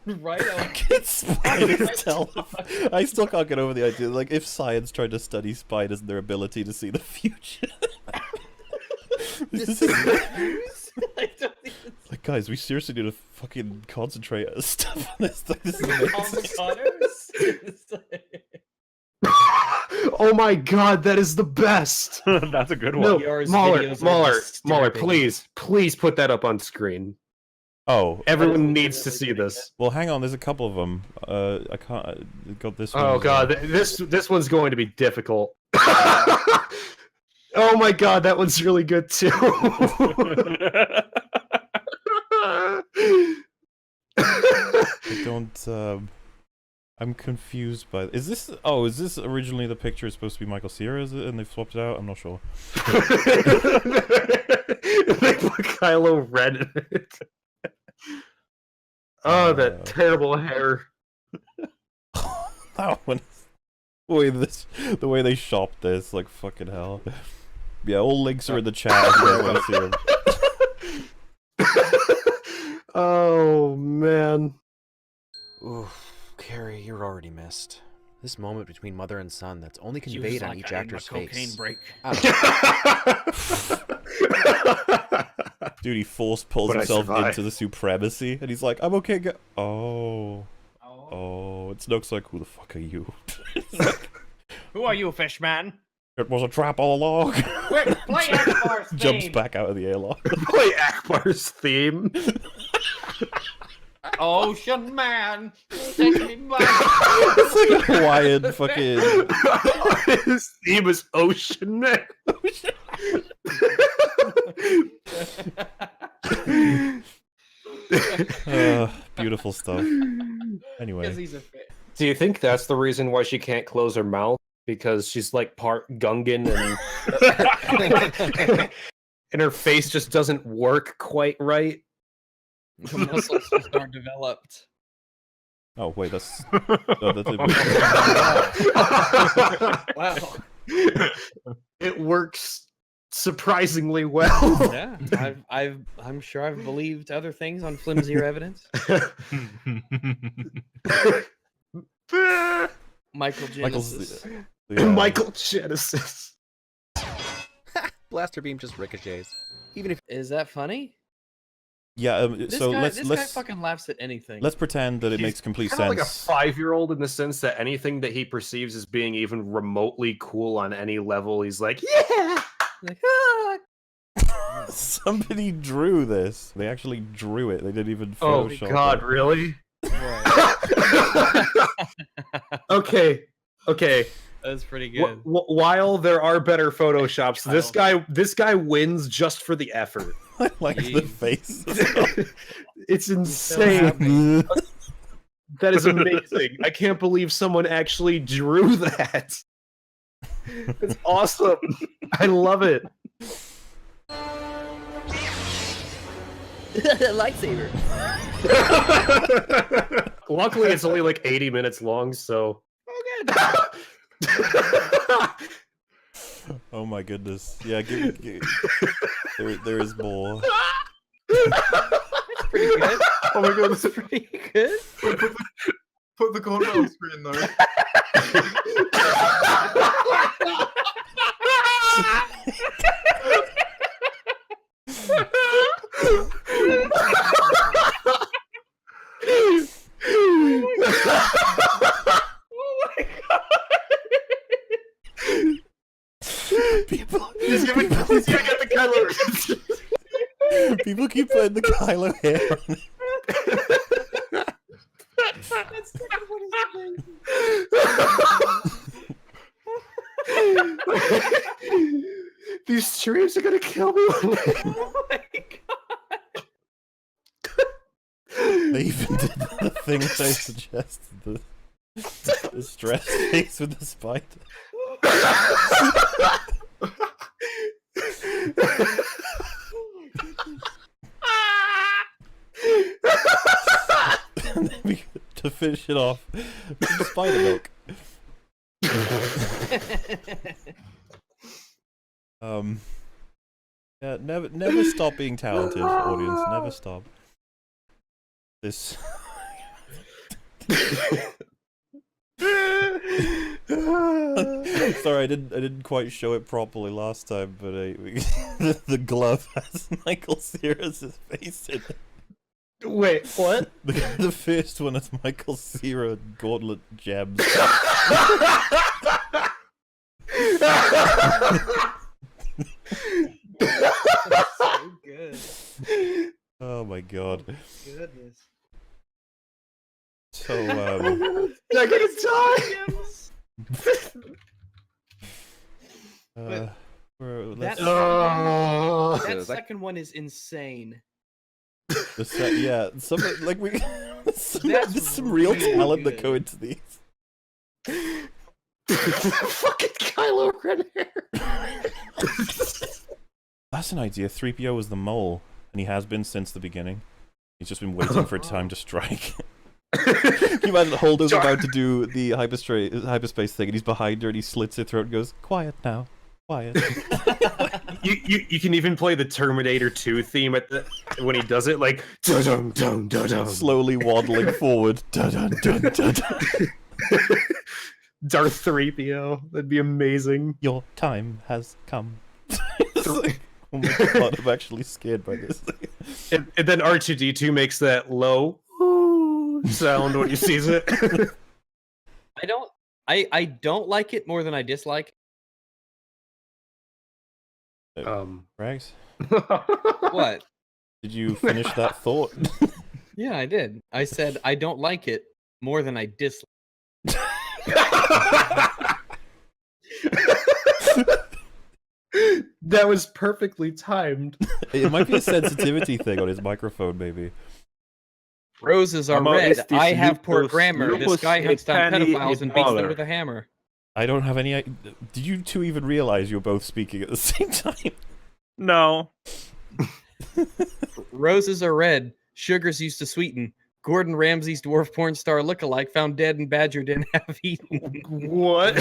Right on. Can spiders tell? I still can't get over the idea. Like, if science tried to study spiders and their ability to see the future. This is like, guys, we seriously need to fucking concentrate on stuff on this. This is amazing. Oh my god, that is the best. That's a good one. No, Yours Mahler, videos are Mahler, disturbing. please put that up on screen. Oh, Everyone needs to see this. well, hang on. There's a couple of them. I can't. I got this one. Oh as well. god, this one's going to be difficult. Oh my god, that one's really good too. I don't. I'm confused by. Is this? Oh, is this originally the picture? It's supposed to be Michael Cera, is it? And they swapped it out. I'm not sure. They put Kylo Ren in it. Oh, that terrible hair. That one. The way they shopped this, like fucking hell. Yeah, all links are in the chat if you guys want to see them. Oh man. Oof, Carrie, you're already missed. This moment between mother and son that's only She was conveyed on like, each "I need my actor's cocaine face. break." Dude, he force pulls But I himself survived. into the supremacy, and he's like, "I'm okay." Oh, it looks like, who the fuck are you? Who are you, fish man? It was a trap all along. Quick, play Akbar's theme. Jumps back out of the airlock. Play Akbar's theme. Ocean man, take me back. It's like a Hawaiian fucking. His theme is Ocean Man. Beautiful stuff. Anyway, Because he's a fish. Do you think that's the reason why she can't close her mouth? Because she's like part Gungan and and her face just doesn't work quite right. The muscles just aren't developed. oh wait, that's. No, that's Wow. It works surprisingly well. Yeah, I'm sure I've believed other things on flimsier evidence. Michael Genesis. Michael Genesis. Blaster beam just ricochets. Even if Is that funny? Yeah. This So guy, let's this guy fucking laughs at anything. let's pretend that it makes complete Kind of like a sense. 5-year-old in the sense that anything that he perceives as being even remotely cool on any level, he's like, yeah. Like, ah. Somebody drew this. They actually drew it. They didn't even Oh Photoshop God, it. really? Okay. That's pretty good. While there are better photoshops, this guy wins just for the effort. I like the face. It's insane. That is amazing. I can't believe someone actually drew that. It's awesome. I love it. Lightsaber. Luckily, it's only like 80 minutes long, so. Oh my goodness. Yeah, there is more. That's pretty good. Oh my god, That's pretty good. Put the corner on screen though. He's gonna get the Kylo. People keep putting the Kylo hair on it. That's what he's doing. These streams are gonna kill me. Oh my god. They even did the thing that I suggested. The stress face with the spider. And then to finish it off, spider milk. Yeah, never stop being talented, audience. Never stop. This. Sorry, I didn't quite show it properly last time, but the glove has Michael Cera's face in it. Wait, what? The first one is Michael Cera gauntlet gems. So good. Oh my god. Goodness. So, I'm gonna die! That second one is insane. Yeah, something like we. There's some real talent that go into these. Fucking Kylo Ren hair. That's an idea. 3PO was the mole, and he has been since the beginning. He's just been waiting for time to strike. Can you imagine Holdo's about to do the hyperspace thing, and he's behind her, and he slits her throat and goes, "Quiet now, quiet." You can even play the Terminator 2 theme at when he does it, like dun dun dun dun, slowly waddling forward. Dun dun dun dun dun. Darth 3PO, that'd be amazing. Your time has come. Like, oh my god, I'm actually scared by this thing. And then R2D2 makes that low sound when he sees it. I don't like it more than I dislike it. Rags? What? Did you finish that thought? Yeah, I did. I said I don't like it more than I dislike. That was perfectly timed. It might be a sensitivity thing on his microphone, maybe. Roses are red. I have poor grammar. This guy hunts down pedophiles and beats them with a hammer. I don't have any. Did you two even realize you were both speaking at the same time? No. Roses are red. Sugars used to sweeten. Gordon Ramsay's dwarf porn star lookalike found dead and badgered in half eaten. What?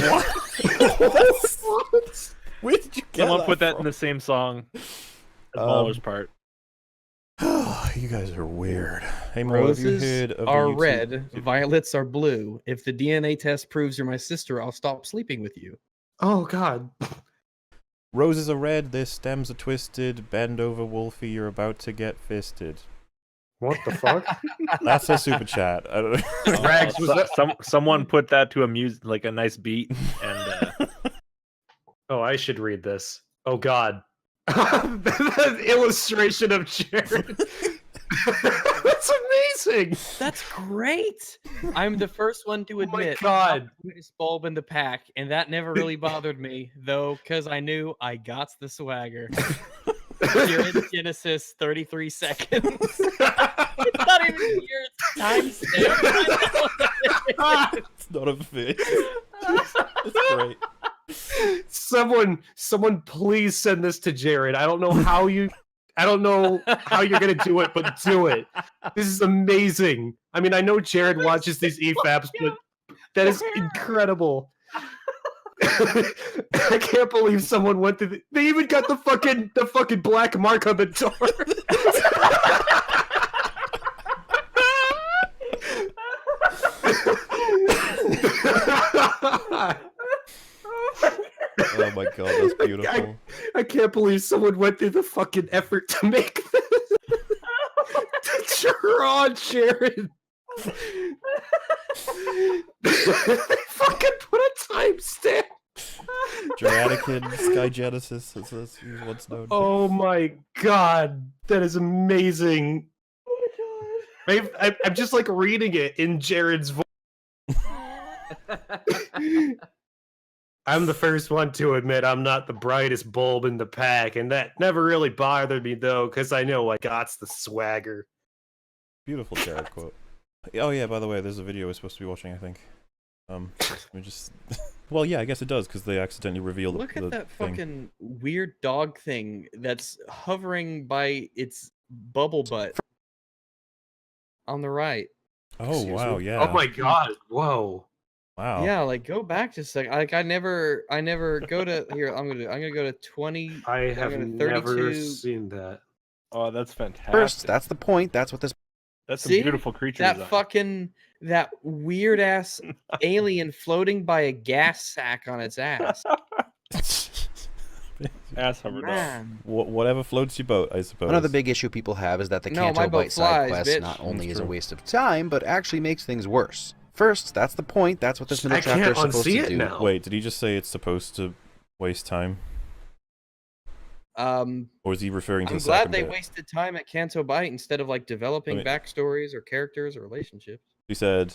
Where did you get Someone that put that from? in the same song as Mahler's part. You guys are weird. Hey, Mo, have you Roses heard of are the YouTube... red. Violets are blue. If the DNA test proves you're my sister, I'll stop sleeping with you. Oh, God. Roses are red, their stems are twisted. Bend over, Wolfie, you're about to get fisted. What the fuck? That's a super chat. I don't know. Rags, someone put that to a like a nice beat, and oh, I should read this. Oh God, that illustration of Jared. That's amazing. That's great. I'm the first one to admit. God, this bulb in the pack, and that never really bothered me though, because I knew I got the swagger. Jared Genesis, 33 seconds. It's not even your time stamp. It's not a fish. It's great. Someone, please send this to Jared. I don't know how you're gonna do it, but do it. This is amazing. I mean, I know Jared watches these EFAPs, but that is incredible. I can't believe someone went through. They even got the fucking black mark on the door. Oh my god, that's beautiful. I can't believe someone went through the fucking effort to make this. To draw Jared. They fucking put a timestamp. Geratican Sky Genesis, as he was once known. Oh my god, that is amazing. I'm just like reading it in Jared's voice. I'm the first one to admit I'm not the brightest bulb in the pack, and that never really bothered me though, because I know I got the swagger. Beautiful Jared quote. Oh yeah, by the way, there's a video we're supposed to be watching, I think. Let me just. Well, yeah, I guess it does because they accidentally reveal the Look at that thing. fucking weird dog thing that's hovering by its bubble butt on the right. Oh wow, yeah. Oh my god! Whoa. Wow. Yeah, like go back just a second. Like I never go to here. I'm gonna go to 20. I I'm have gonna never 32. seen that. Oh, that's fantastic. First, that's the point. That's what this. That's See? a beautiful creature That design. fucking that weird ass alien floating by a gas sack on its ass. Ass hover dog. Man. Whatever floats your boat, I suppose. Another big issue people have is that the No, my Canto boat Bite side flies, quest bitch. not only That's is a true. waste of time, but actually makes things worse. First, that's the point. That's what this middle I chapter can't is supposed unsee to it do. now. Wait, did he just say it's supposed to waste time? Or is he referring to I'm the glad second they bit? wasted time at Canto Bite instead of like developing backstories or characters or relationships. He said,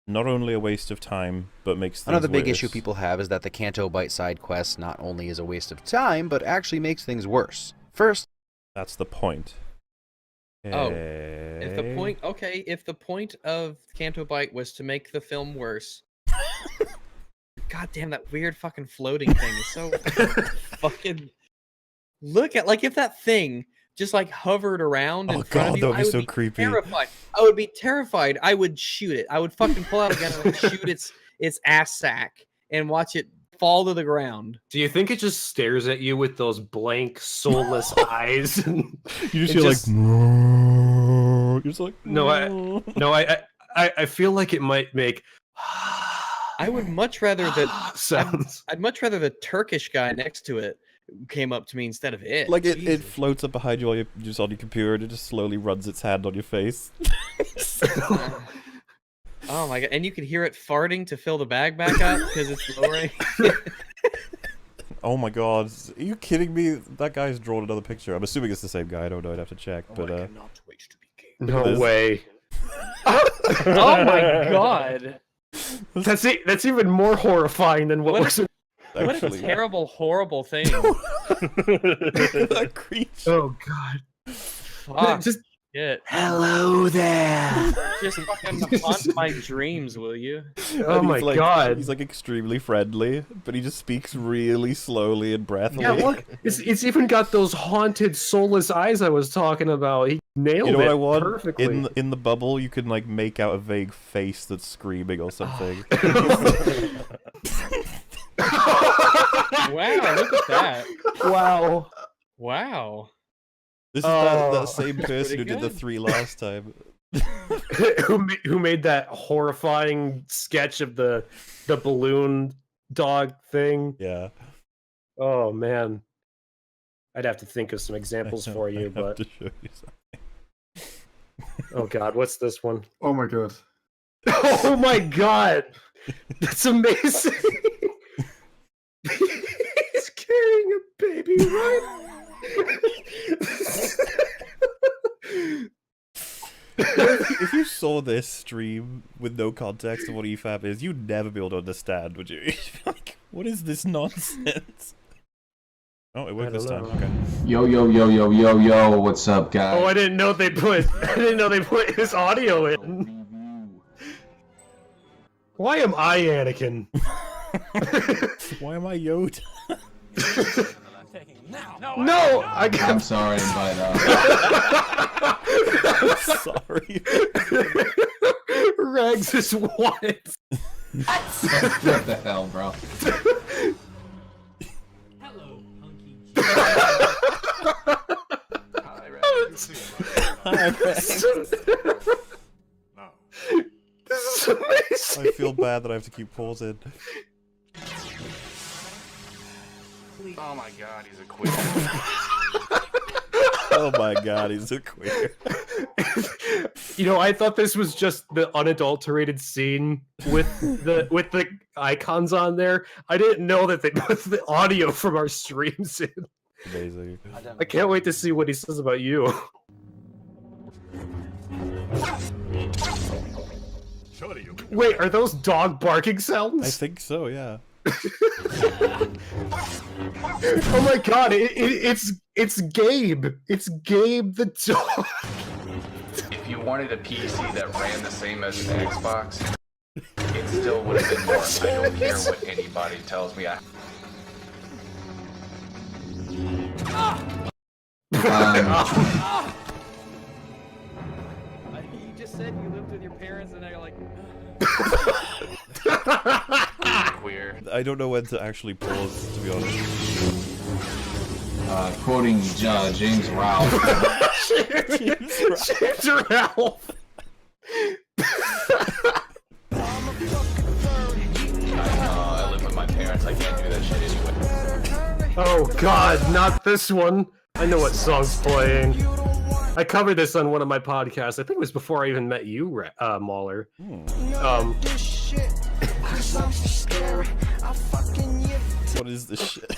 not only a waste of time, but makes things Another big worse. issue people have is that the Canto Bite side quest not only is a waste of time, but actually makes things worse. First, that's the point. Oh, if the point, okay, if the point of Canto Bite was to make the film worse, god damn that weird fucking floating thing is so fucking. Look at like if that thing just like hovered around in front of you, that would I be would so be creepy. terrified. I would be terrified. I would shoot it. I would fucking pull out a gun and like, shoot its ass sack and watch it fall to the ground. Do you think it just stares at you with those blank, soulless eyes? You just It hear just- like, you're just like, I feel like it might make I would much rather that sounds. I'd much rather the Turkish guy next to it came up to me instead of it. like it floats up behind you while you're just on your computer and it just slowly runs its hand on your face. Oh my god! And you could hear it farting to fill the bag back up because it's lowering. Oh my god, are you kidding me? That guy's drawn another picture. I'm assuming it's the same guy. I don't know. I'd have to check. But No way. Oh my god! That's even more horrifying than what was. What a terrible, horrible thing! That creature. Oh god! Fuck. Just Shit. hello there. Just fucking haunt my dreams, will you? Oh And my he's like, god! He's like extremely friendly, but he just speaks really slowly and breathily. Yeah, look, it's even got those haunted, soulless eyes I was talking about. He nailed You know it what I want? perfectly. In the bubble, you can like make out a vague face that's screaming or something. Wow! Look at that! Wow! Wow! This is that Oh. same person who Pretty did the good. 3 last time. who made that horrifying sketch of the balloon dog thing? Yeah. Oh man, I'd have to think of some examples for you, I have but to show you something. oh god, what's this one? Oh my god. Oh my god, that's amazing. He's carrying a baby right. If you saw this stream with no context of what EFAP is, you'd never be able to understand, would you? You'd be like, what is this nonsense? Oh, it worked this time. Okay. Yo, yo, yo, yo, yo, yo, what's up, guys? Oh, I didn't know they put his audio in. Why am I Anakin? Why am I Yoda? No, I'm sorry, but I'm sorry. Rags is what? what the hell, bro? This is amazing. I feel bad that I have to keep pausing. Oh my god, he's a queer. Oh my god, he's a queer. You know, I thought this was just the unadulterated scene with the icons on there. I didn't know that they put the audio from our streams in. Amazing. I can't wait to see what he says about you. Wait, are those dog barking sounds? I think so, yeah. Oh my god, it's Gabe. It's Gabe the dog. If you wanted a PC that ran the same as an Xbox, It still would have been more. I don't care what anybody tells me. You just said you lived with your parents, and now you're like. Queer. I don't know when to actually pause, to be honest. Quoting James Ralph. James Ralph. I live with my parents. I can't do that shit anyway. Oh God, not this one. I know what song's playing. I covered this on one of my podcasts. I think it was before I even met you, Mauler. What is this shit?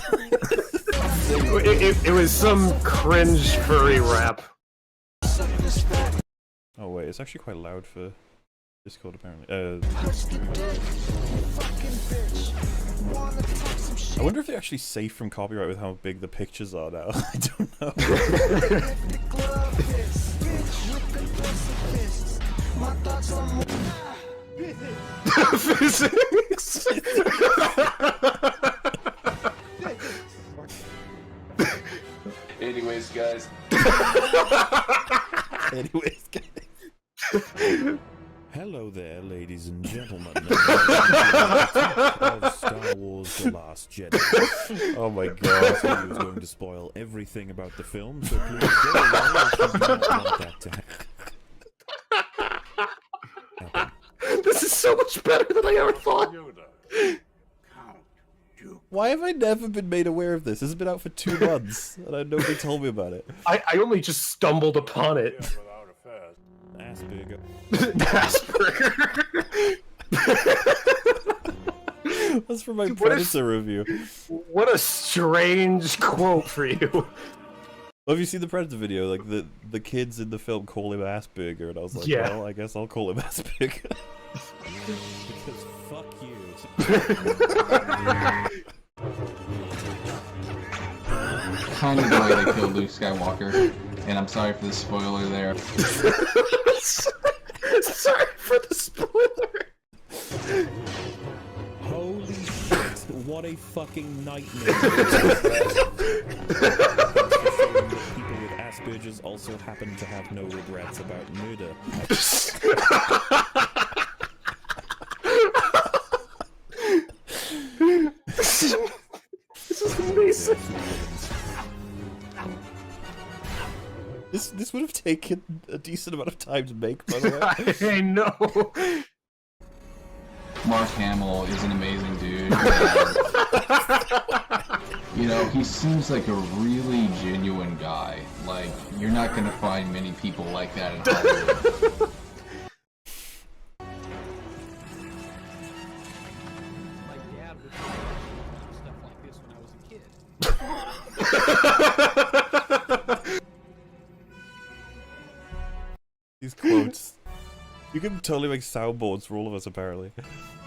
It was some cringe furry rap. Oh wait, it's actually quite loud for Discord apparently. I wonder if they're actually safe from copyright with how big the pictures are now. I don't know. Physics. Anyways, guys. Anyways, guys. Hello there, ladies and gentlemen. Of Star Wars: The Last Jedi. Oh my God! So he was going to spoil everything about the film, so please go away if you do not want that to happen. This is so much better than I ever thought. Why have I never been made aware of this? This has been out for 2 months, and nobody told me about it. I only just stumbled upon it. Asperger. Asperger. That's from my Predator review. What a strange quote for you. Well, have you seen the Predator video? Like the kids in the film call him Asperger, and I was like, Yeah. well, I guess I'll call him Asperger. Because fuck you. Kind of the way they killed Luke Skywalker, and I'm sorry for the spoiler there. Sorry for the spoiler. Holy shit, what a fucking nightmare. People with Asperger's also happen to have no regrets about murder. This is amazing. This would have taken a decent amount of time to make, by the way. I know. Mark Hamill is an amazing dude. You know, he seems like a really genuine guy. Like, you're not gonna find many people like that in Hollywood. My dad would do stuff like this when I was a kid. These quotes. You can totally make soundboards for all of us, apparently.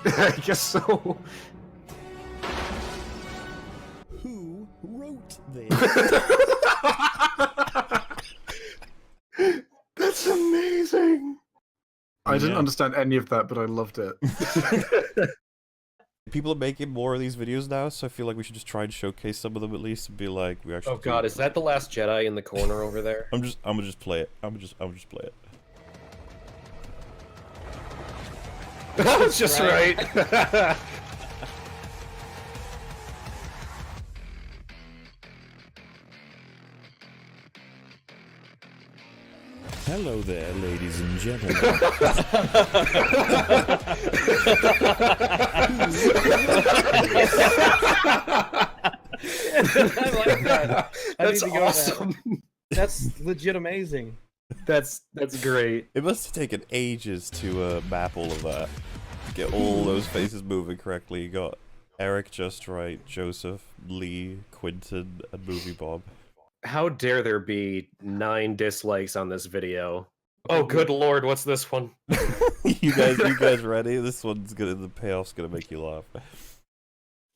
I guess so. Who wrote this? That's amazing. I didn't understand any of that, but I loved it. People are making more of these videos now, so I feel like we should just try and showcase some of them at least, and be like, we actually. Oh God, is that the Last Jedi in the corner over there? I'm gonna just play it. I'm gonna just play it. That's just right. Hello there, ladies and gentlemen. I like that. I That's need to go with awesome. that. That's legit amazing. That's great. It must have taken ages to map all of that. Get all those faces moving correctly. You got Eric just right, Joseph, Lee, Quinton, and Movie Bob. How dare there be 9 dislikes on this video? Oh, good lord, what's this one? you guys ready? This one's gonna, the payoff's gonna make you laugh.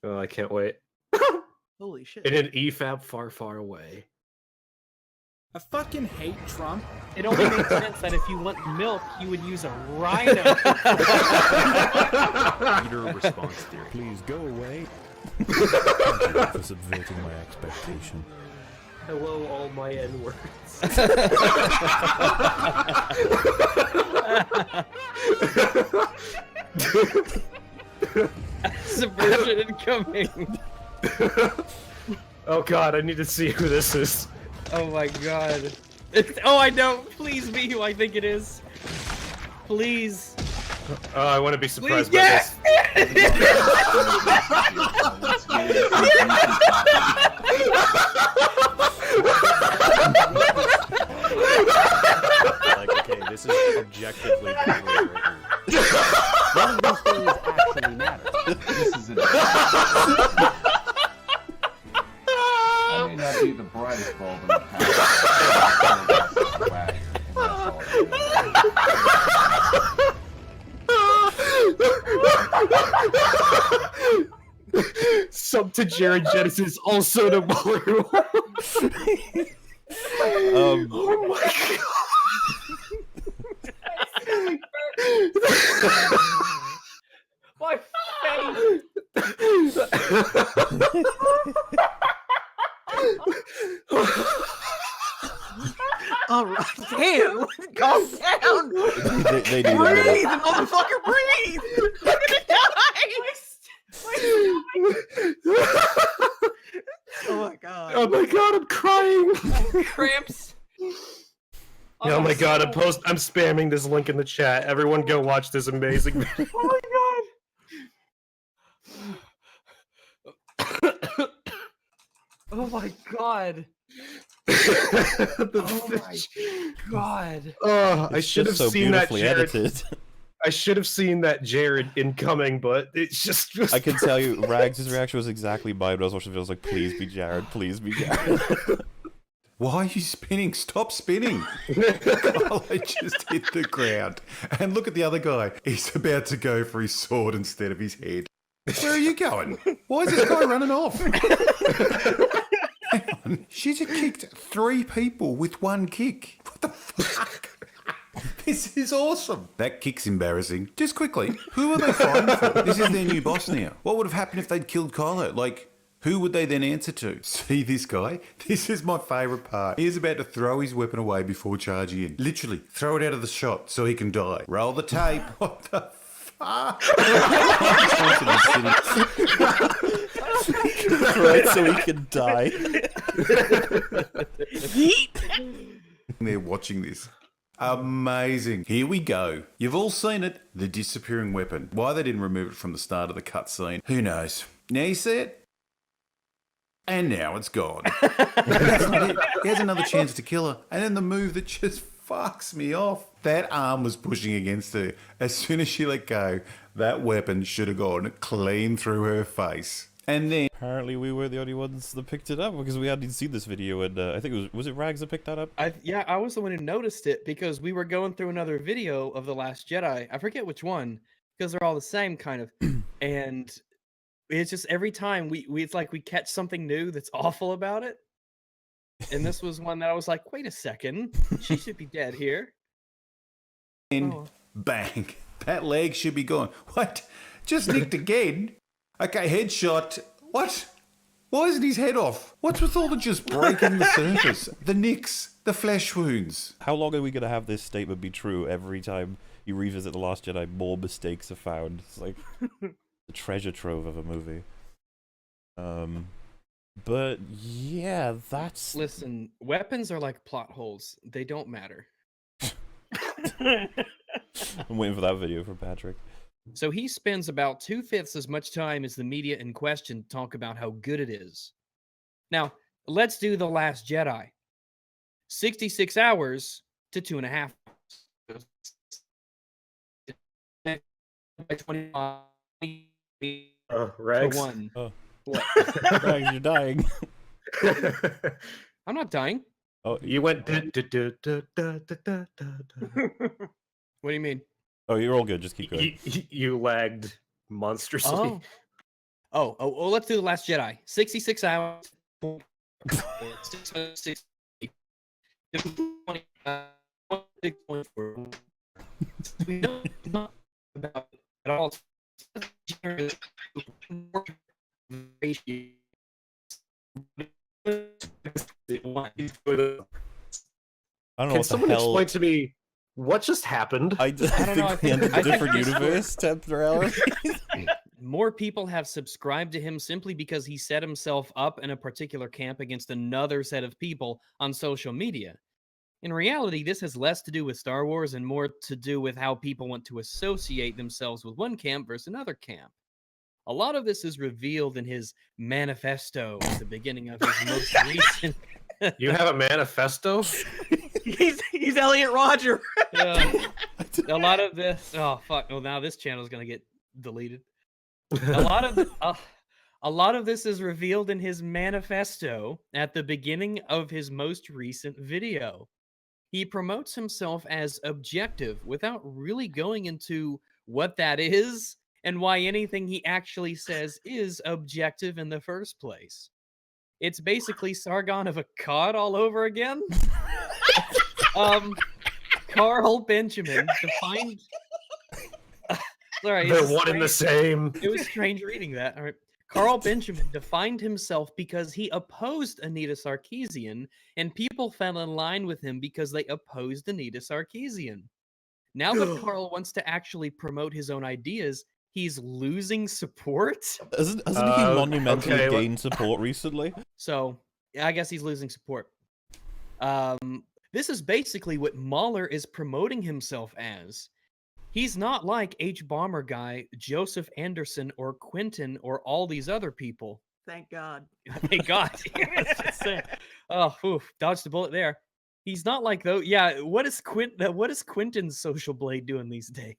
Oh, I can't wait. Holy shit. In an EFAP far, far away. I fucking hate Trump. It only makes sense that if you want milk, you would use a rhino. Reader response theory. Please go away. Thank you for subverting my expectation. Hello, all my N-words. Subversion incoming. Oh god, I need to see who this is. Oh my god. Oh, I know. Please be who I think it is. Please. Oh, I want to be surprised by Yes! Like, okay, this is objectively badly written. None of these things actually matter. This is it. I may not be the brightest bulb in the house. Sub to Jared Genesis, also to Mario. Oh my god. My All right, damn, calm down. They do Breathe, that. motherfucker, breathe. I'm gonna die. Oh my god. Oh my god, I'm crying. Cramps. Oh my god, I'm spamming this link in the chat. Everyone go watch this amazing video. Oh my god. Oh my god. Oh my god. Oh, I It's should have just so seen that beautifully Jared. edited. I should have seen that Jared incoming, but it's just. I can tell you, Rags' reaction was exactly mine when I was watching the video. I was like, please be Jared, please be Jared. Why are you spinning? Stop spinning! Oh, I just hit the ground. And look at the other guy. He's about to go for his sword instead of his head. Where are you going? Why is this guy running off? Hang on. She just kicked 3 people with 1 kick. What the fuck? This is awesome. That kick's embarrassing. Just quickly, who are they fighting for? This is their new boss now. What would have happened if they'd killed Kylo? Like, who would they then answer to? See this guy? This is my favourite part. He's about to throw his weapon away before charging in. Literally, throw it out of the shot so he can die. Roll the tape. What the fuck? Right, so he can die. They're watching this. Amazing. Here we go. You've all seen it. The disappearing weapon. Why they didn't remove it from the start of the cutscene, who knows? Now you see it? And now it's gone. That's not it. He has another chance to kill her. And then the move that just fucks me off. That arm was pushing against her. As soon as she let go, that weapon should have gone clean through her face. And then apparently we were the only ones that picked it up because we hadn't seen this video, and I think it was it Rags that picked that up? Yeah, I was the one who noticed it because we were going through another video of The Last Jedi. I forget which one because they're all the same kind of, and it's just every time we it's like we catch something new that's awful about it. And this was one that I was like, wait a second, she should be dead here. And bang, that leg should be gone. What? Just nicked again? Okay, headshot. What? Why isn't his head off? What's with all the just breaking the surface? The nicks, the flesh wounds. How long are we going to have this statement be true every time you revisit The Last Jedi? More mistakes are found. It's like the treasure trove of a movie. But yeah, that's... Listen, weapons are like plot holes. They don't matter. I'm waiting for that video from Patrick. So he spends about 2/5 as much time as the media in question to talk about how good it is. Now, let's do The Last Jedi. 66 hours to 2.5 hours. Rags. To 1. Oh. Rags, you're dying. I'm not dying. Oh, you went. What do you mean? Oh, you're all good. Just keep going. You lagged monstrously. Oh, let's do The We know not about it at all. I don't know Can what the someone hell. explain to me what just happened? I don't know. Think we entered a different universe temporarily. More people have subscribed to him simply because he set himself up in a particular camp against another set of people on social media. In reality, this has less to do with Star Wars and more to do with how people want to associate themselves with one camp versus another camp. A lot of this is revealed in his manifesto at the beginning of his most recent. You have a manifesto? He's Elliot Rodger. A lot of this. Oh fuck! Well, now this channel is gonna get deleted. A lot of this is revealed in his manifesto at the beginning of his most recent video. He promotes himself as objective without really going into what that is and why anything he actually says is objective in the first place. It's basically Sargon of Akkad all over again. Carl Benjamin defined. Sorry, they're one and the same. It was strange reading that. All right. Carl Benjamin defined himself because he opposed Anita Sarkeesian, and people fell in line with him because they opposed Anita Sarkeesian. Now that Carl wants to actually promote his own ideas, he's losing support. Hasn't he monumentally gained support recently? So, I guess he's losing support. This is basically what Mahler is promoting himself as. He's not like H-Bomber Guy, Joseph Anderson, or Quentin, or all these other people. Thank God. Thank God. Oh, oof, dodged the bullet there. He's not like though. Yeah, what is Quentin's social blade doing these days?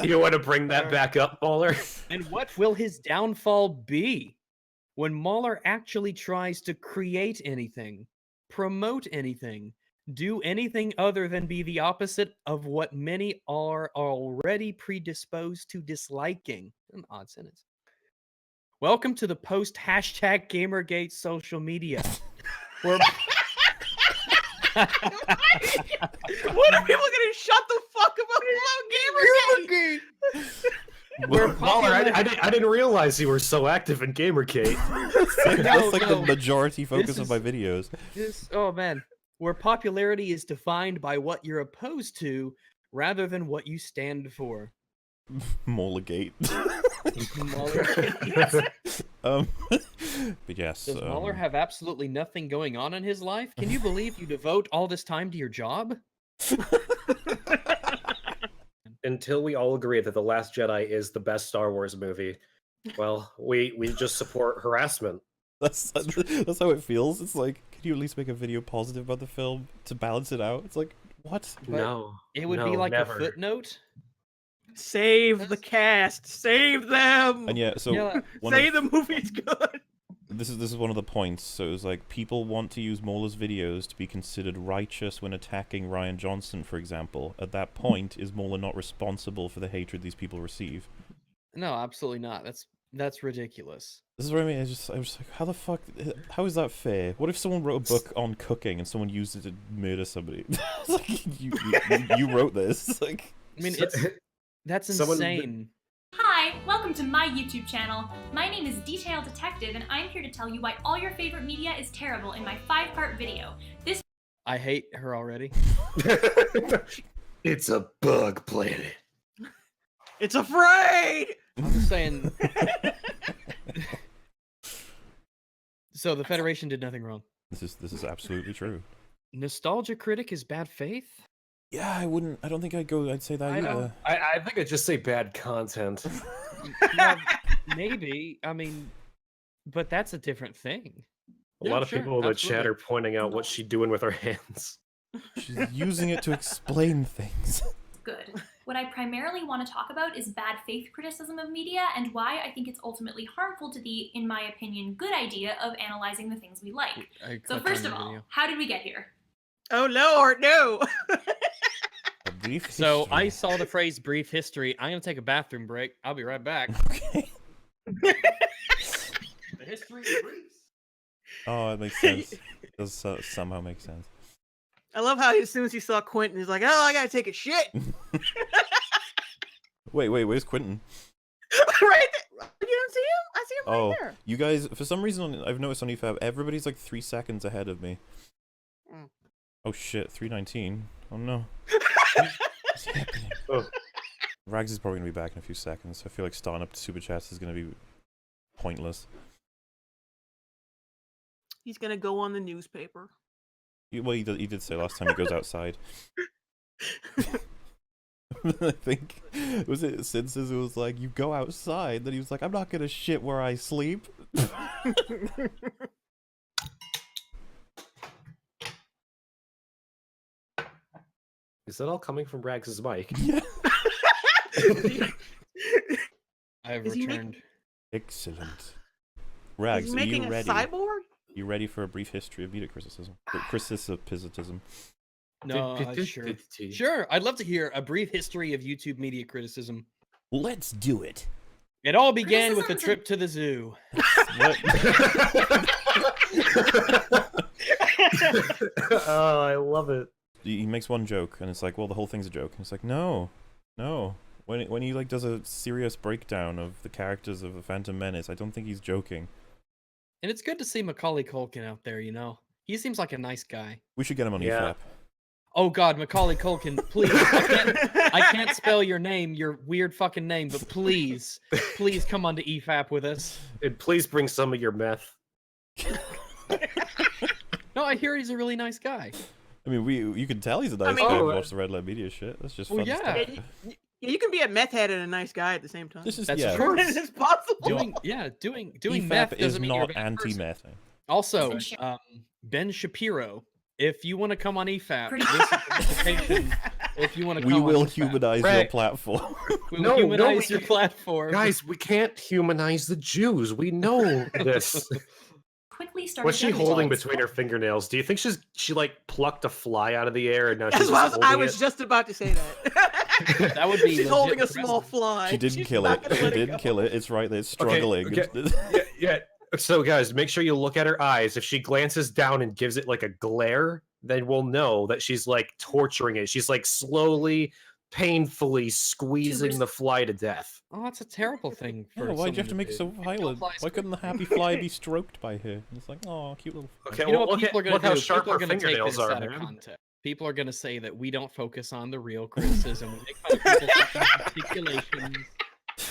You want to bring that back up, Mahler? And what will his downfall be when Mahler actually tries to create anything, promote anything, do anything other than be the opposite of what many are already predisposed to disliking? An odd sentence. Welcome to the post #Gamergate social media. Where... What are people gonna shut the fuck about Gamergate? Mahler, I didn't realize you were so active in Gamergate. That's like the majority focus of my videos. Oh man. Where popularity is defined by what you're opposed to rather than what you stand for. Maulergate. But yes. Does Mahler have absolutely nothing going on in his life? Can you believe you devote all this time to your job? Until we all agree that The Last Jedi is the best Star Wars movie, well, we just support harassment. That's how it feels. It's like, can you at least make a video positive about the film to balance it out? It's like, what? No. It would be like never. a footnote. Save the cast. Save them. And yeah, so say the movie's good. This is one of the points. So it was like, people want to use Mahler's videos to be considered righteous when attacking Rian Johnson, for example. At that point, is Mahler not responsible for the hatred these people receive? No, absolutely not. That's ridiculous. This is what I mean. I was like, how the fuck? How is that fair? What if someone wrote a book on cooking and someone used it to murder somebody? It's like, you wrote this. It's like, I mean, that's insane. Hi, welcome to my YouTube channel. My name is Detail Detective, and I'm here to tell you why all your favorite media is terrible in my 5-part video. I hate her already. It's a bug planet. It's afraid! I'm just saying. So the Federation did nothing wrong. This is absolutely true. Nostalgia critic is bad faith? Yeah, I don't think I'd say that either. I think I'd just say bad content. Yeah, maybe. I mean, but that's a different thing. A lot of people in the chat are pointing out what she's doing with her hands. She's using it to explain things. Good. What I primarily want to talk about is bad faith criticism of media and why I think it's ultimately harmful to the, in my opinion, good idea of analyzing the things we like. So first of all, how did we get here? Oh Lord, no! So I saw the phrase brief history. I'm going to take a bathroom break. I'll be right back. Okay. The history of Greece. Oh, it makes sense. It does somehow make sense. I love how as soon as he saw Quentin, he's like, "Oh, I gotta take a shit." Wait, where's Quentin? Right there. You don't see him? I see him Oh, right there. you guys, for some reason, I've noticed on EFAP, everybody's like 3 seconds ahead of me. Mm. Oh shit, 3:19. Oh no. What's happening? Rags is probably gonna be back in a few seconds. I feel like starting up super chats is gonna be pointless. He's gonna go on the newspaper. Well, he did say last time he goes outside. I think, was it Senses who was like, you go outside? Then he was like, I'm not gonna shit where I sleep. Is that all coming from Rags' mic? Yeah. I've Is he returned. Excellent. Rags, Is he are making you a ready? cyborg? You ready for a brief history of media criticism? Criticism. No, sure. Sure, I'd love to hear a brief history of YouTube media criticism. Let's do it. It all began with a trip to the zoo. Oh, I love it. He makes one joke, and it's like, well, the whole thing's a joke. And it's like, no. When he like does a serious breakdown of the characters of the Phantom Menace, I don't think he's joking. And it's good to see Macaulay Culkin out there, you know? He seems like a nice guy. We should get him on EFAP. Oh god, Macaulay Culkin, please. I can't spell your name, your weird fucking name, but please come on to EFAP with us. And please bring some of your meth. No, I hear he's a really nice guy. I mean, you can tell he's a nice guy. Watch the Red Light Media shit. That's just fun stuff. You can be a meth head and a nice guy at the same time. This is That's true. It's possible. Doing EFAP meth is doesn't mean you're a not bad person. anti-meth. Also, Ben Shapiro, if you want to come on EFAP, this is an invitation. If you want to come We will on humanize your platform. We will humanize your platform. Guys, we can't humanize the Jews. We know this. Quickly started. What's she holding between her fingernails? Do you think she like plucked a fly out of the air and now she's I holding was it? just about to say that. That would be. She's holding a small fly. She didn't kill it. She didn't kill it. It's right there, it's struggling. Okay. Yeah. So, guys, make sure you look at her eyes. If she glances down and gives it like a glare, then we'll know that she's like torturing it. She's like slowly, painfully squeezing the fly to death. Oh, that's a terrible thing. Yeah, why'd you have to make it so violent? Why couldn't the happy fly be stroked by her? It's like, oh, cute little. Okay, You know well, what people are going to do? how sharp People are her going to take fingernails this are, out of man. context. People are going to say that we don't focus on the real criticism. We make fun of people's articulations.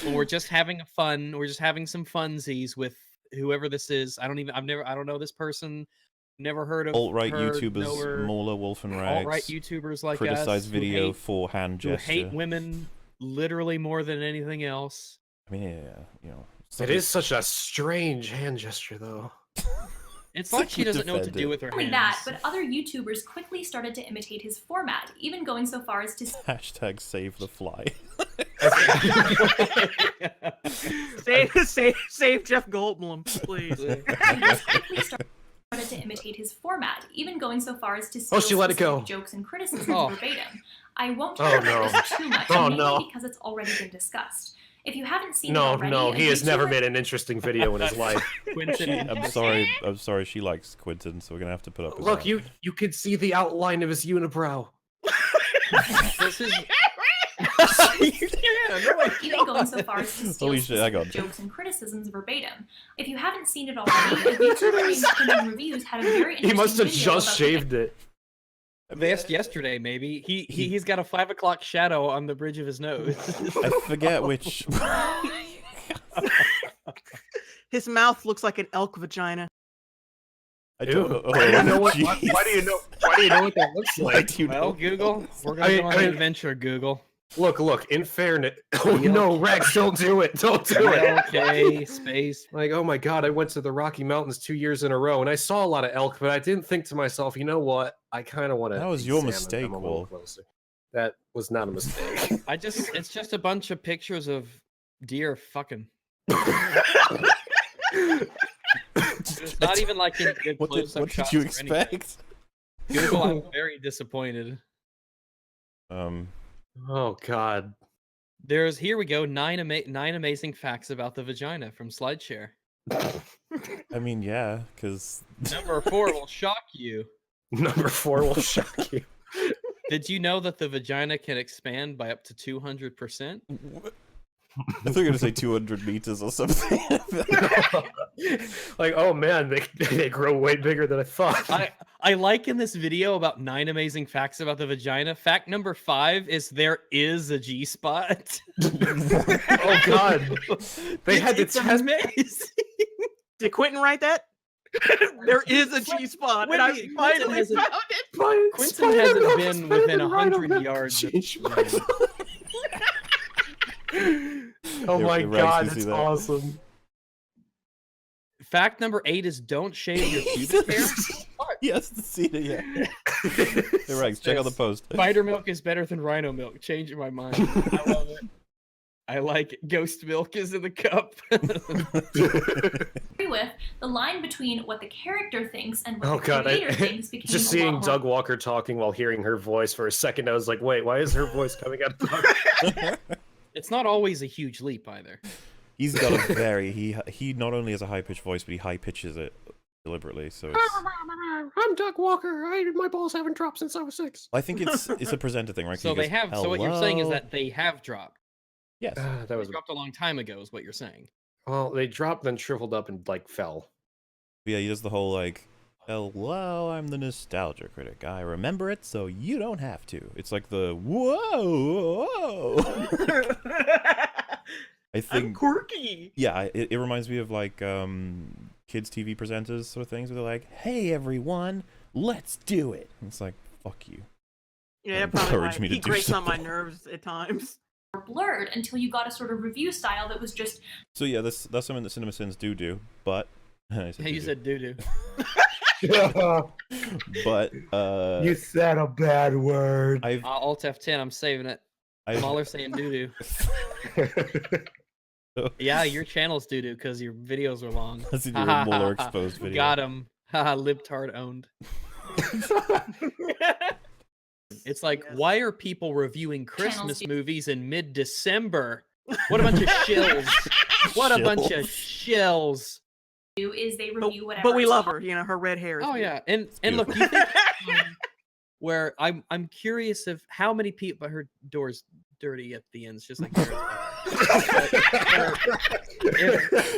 When we're just having fun. We're just having some funsies with whoever this is. I don't know this person. Never heard of Alt-right her, YouTubers, know her. Mola, Wolf and Rags. Alt-right YouTubers like criticize us video for hand who gesture. hate women literally more than anything else. I mean, yeah, you know. It is such a strange hand gesture, though. It's like she doesn't know what to do with her Not only hands. that, but other YouTubers quickly started to imitate his format, even going so far as to Hashtag save the fly. save Jeff Goldblum, please. quickly started to imitate his format, even going so far as to steal she let it go. specific jokes and criticisms Oh. verbatim. I won't Oh, talk no. about this too much, Oh, mainly no. because it's already been discussed. If you haven't seen it No, already, he has never YouTuber- made an interesting video in his life. I'm sorry, she likes Quentin, so we're gonna have to put up with Look, that. you could see the outline of his unibrow. This is even going so far as to steal Holy shit, I got specific jokes and criticisms verbatim. If you haven't seen it already, the YouTuber named Quentin Reviews had a very interesting He must have video just about shaved it. They asked yesterday, maybe. He's got a 5 o'clock shadow on the bridge of his nose. I forget which. His mouth looks like an elk vagina. I don't know. I don't know what, Oh, why do you know? Why do you know what that looks Why like? do you Well, know? Google. We're going to go on an adventure, Google. Look. In fairness, oh no, Rex, don't do it. Don't do it. Okay, space. Like, oh my god, I went to the Rocky Mountains 2 years in a row, and I saw a lot of elk, but I didn't think to myself, you know what? I kind of want to. That was your mistake, Will. That was not a mistake. It's just a bunch of pictures of deer fucking. It's not even like in What close-up did you shots or anything. expect? Google, I'm very disappointed. Oh god. Here we go. 9 amazing facts about the vagina from SlideShare. I mean, yeah, because Number 4 will shock you. Number 4 will shock you. Did you know that the vagina can expand by up to 200%? I thought you were gonna say 200 meters or something. Like, oh man, they grow way bigger than I thought. I like in this video about 9 amazing facts about the vagina. Fact number 5 is there is a G spot. Oh god, they had to it's test. amazing. Did Quentin write that? There is a G spot, and I finally found it. Quentin hasn't been within 100 yards. Oh my god, that's awesome. Fact number 8 is don't shave your pubic hair. Yes, see it, yeah. Hey, Rex, check out the post. Spider milk is better than rhino milk. Changing my mind. I love it. I like it. Ghost milk is in the cup. Agree with the line between what the character thinks and what the creator thinks became just a lot seeing more... Doug Walker talking while hearing her voice for a second, I was like, wait, why is her voice coming out of Doug? It's not always a huge leap either. He's got a very he not only has a high pitched voice, but he high pitches it deliberately. So it's... I'm Doug Walker. My balls haven't dropped since I was 6. I think it's a presenter thing, right? So they have. So what you're saying is that they have dropped. Yes, that was dropped a long time ago. Is what you're saying? Well, they dropped, then shriveled up, and like fell. Yeah, he does the whole like, "Hello, I'm the nostalgia critic. I remember it, so you don't have to." It's like the whoa. I think I'm quirky. Yeah, it reminds me of like kids TV presenters sort of things where they're like, "Hey everyone, let's do it." And it's like, "Fuck you." Yeah, probably encourage me to he do grates on my something. nerves at times. Blurred until you got a sort of review style that was just... So yeah, that's something that CinemaSins do, but I said Hey, you said doo-doo. But you said a bad word. Alt F10. I'm saving it. Mahler saying doo-doo. Yeah, your channel's doo-doo because your videos are long. That's your Mueller exposed video. Got him. Haha, libtard owned. It's like, why are people reviewing Christmas movies in mid-December? What a bunch of shills. What a bunch of shills. Is they review whatever. But we love her, you know, her red hair. Oh yeah, and look, you think where I'm curious of how many people, but her door's dirty at the ends, just like Garrett's.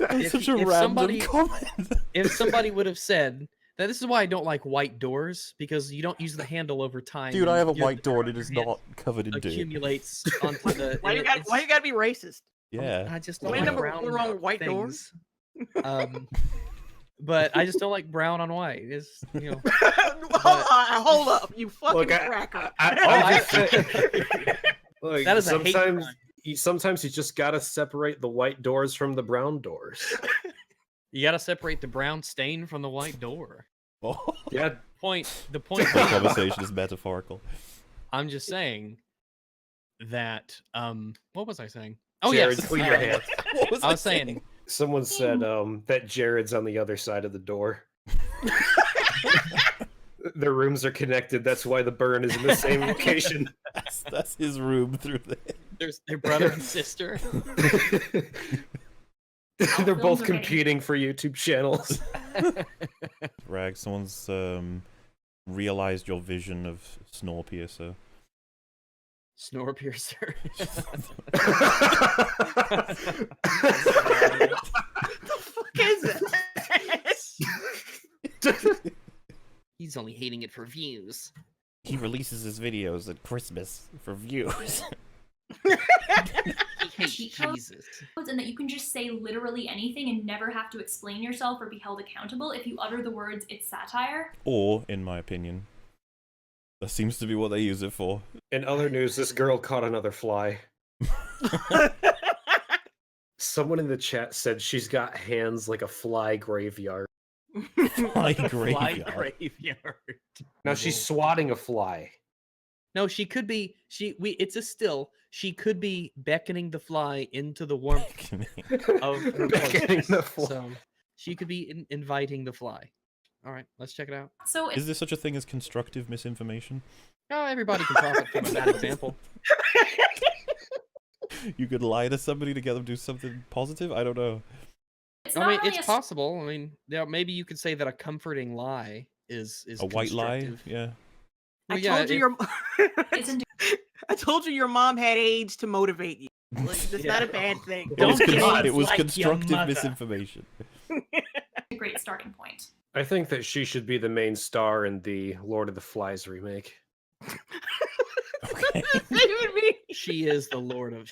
That's such a random comment. If somebody would have said that, this is why I don't like white doors, because you don't use the handle over time. Dude, I have a white door and it is not covered in dirt. Accumulates onto the. Why you gotta be racist? Yeah. I just don't like brown. What's wrong with white doors? But I just don't like brown on white. It's, you know. Hold up, you fucking cracker. Look, That is a hate crime. Sometimes you just gotta separate the white doors from the brown doors. You gotta separate the brown stain from the white door. Oh. Yeah. The point. The conversation is metaphorical. I'm just saying that. What was I saying? Oh Jared, yes. clean your hands. I was saying. Someone said that Jared's on the other side of the door. Their rooms are connected. That's why the burn is in the same location. That's his room through there. There's their brother and sister. They're both competing for YouTube channels. Rag, someone's realized your vision of Snowpiercer. Snowpiercer. What the fuck is it? He's only hating it for views. He releases his videos at Christmas for views. Cheat codes and that you can just say literally anything and never have to explain yourself or be held accountable if you utter the words "it's satire." Or, in my opinion, that seems to be what they use it for. In other news, this girl caught another fly. Someone in the chat said she's got hands like a fly graveyard. Fly graveyard. Fly graveyard. Now she's swatting a fly. No, she could be. It's a still. She could be beckoning the fly into the warmth of her Beckoning the fly. So she could be inviting the fly. All right, let's check it out. So is there such a thing as constructive misinformation? No, everybody can profit from that example. You could lie to somebody to get them to do something positive? I don't know. not I mean, really it's a possible. I mean, yeah, maybe you could say that a comforting lie is a white lie. constructive. Yeah. Well, I yeah, told you I told you your mom had AIDS to motivate you. Like, that's not a bad thing. It was constructive misinformation. a great starting point. I think that she should be the main star in the Lord of the Flies remake. She is the Lord of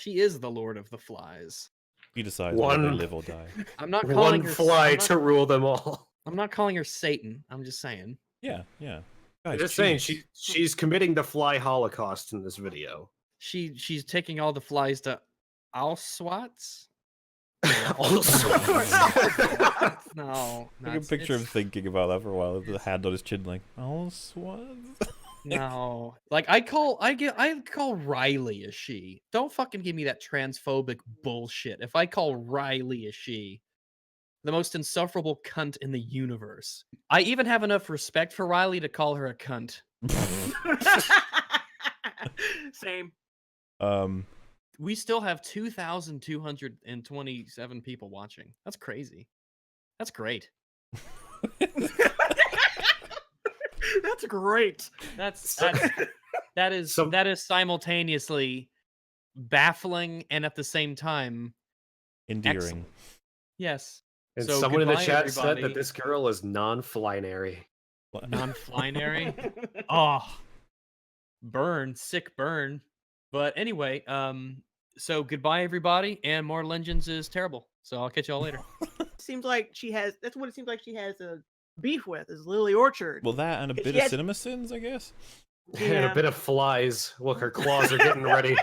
the Flies. He decides whether they live or die. I'm not calling One her fly to rule them all. I'm not calling her Satan. I'm just saying. Yeah. I'm just saying she's committing the fly holocaust in this video. She's taking all the flies to Auschwitz. No, I can picture him thinking about that for a while. The hand on his chin, like, oh, what? No, like I call Riley a she. Don't fucking give me that transphobic bullshit. If I call Riley a she, the most insufferable cunt in the universe. I even have enough respect for Riley to call her a cunt. Same. We still have 2,227 people watching. That's crazy. That's great. That's great. That is simultaneously baffling and at the same time endearing. Excellent. Yes. And so someone in the goodbye, chat said everybody. that this girl is non-flinary. Non-flinary. Oh, sick burn. But anyway, so goodbye everybody, and more Legends is terrible. So I'll catch y'all later. Seems like that's what it seems like she has a beef with is Lily Orchard. Well, that and a bit of Cinema Sins, I guess. And a bit of flies. Look, her claws are getting ready.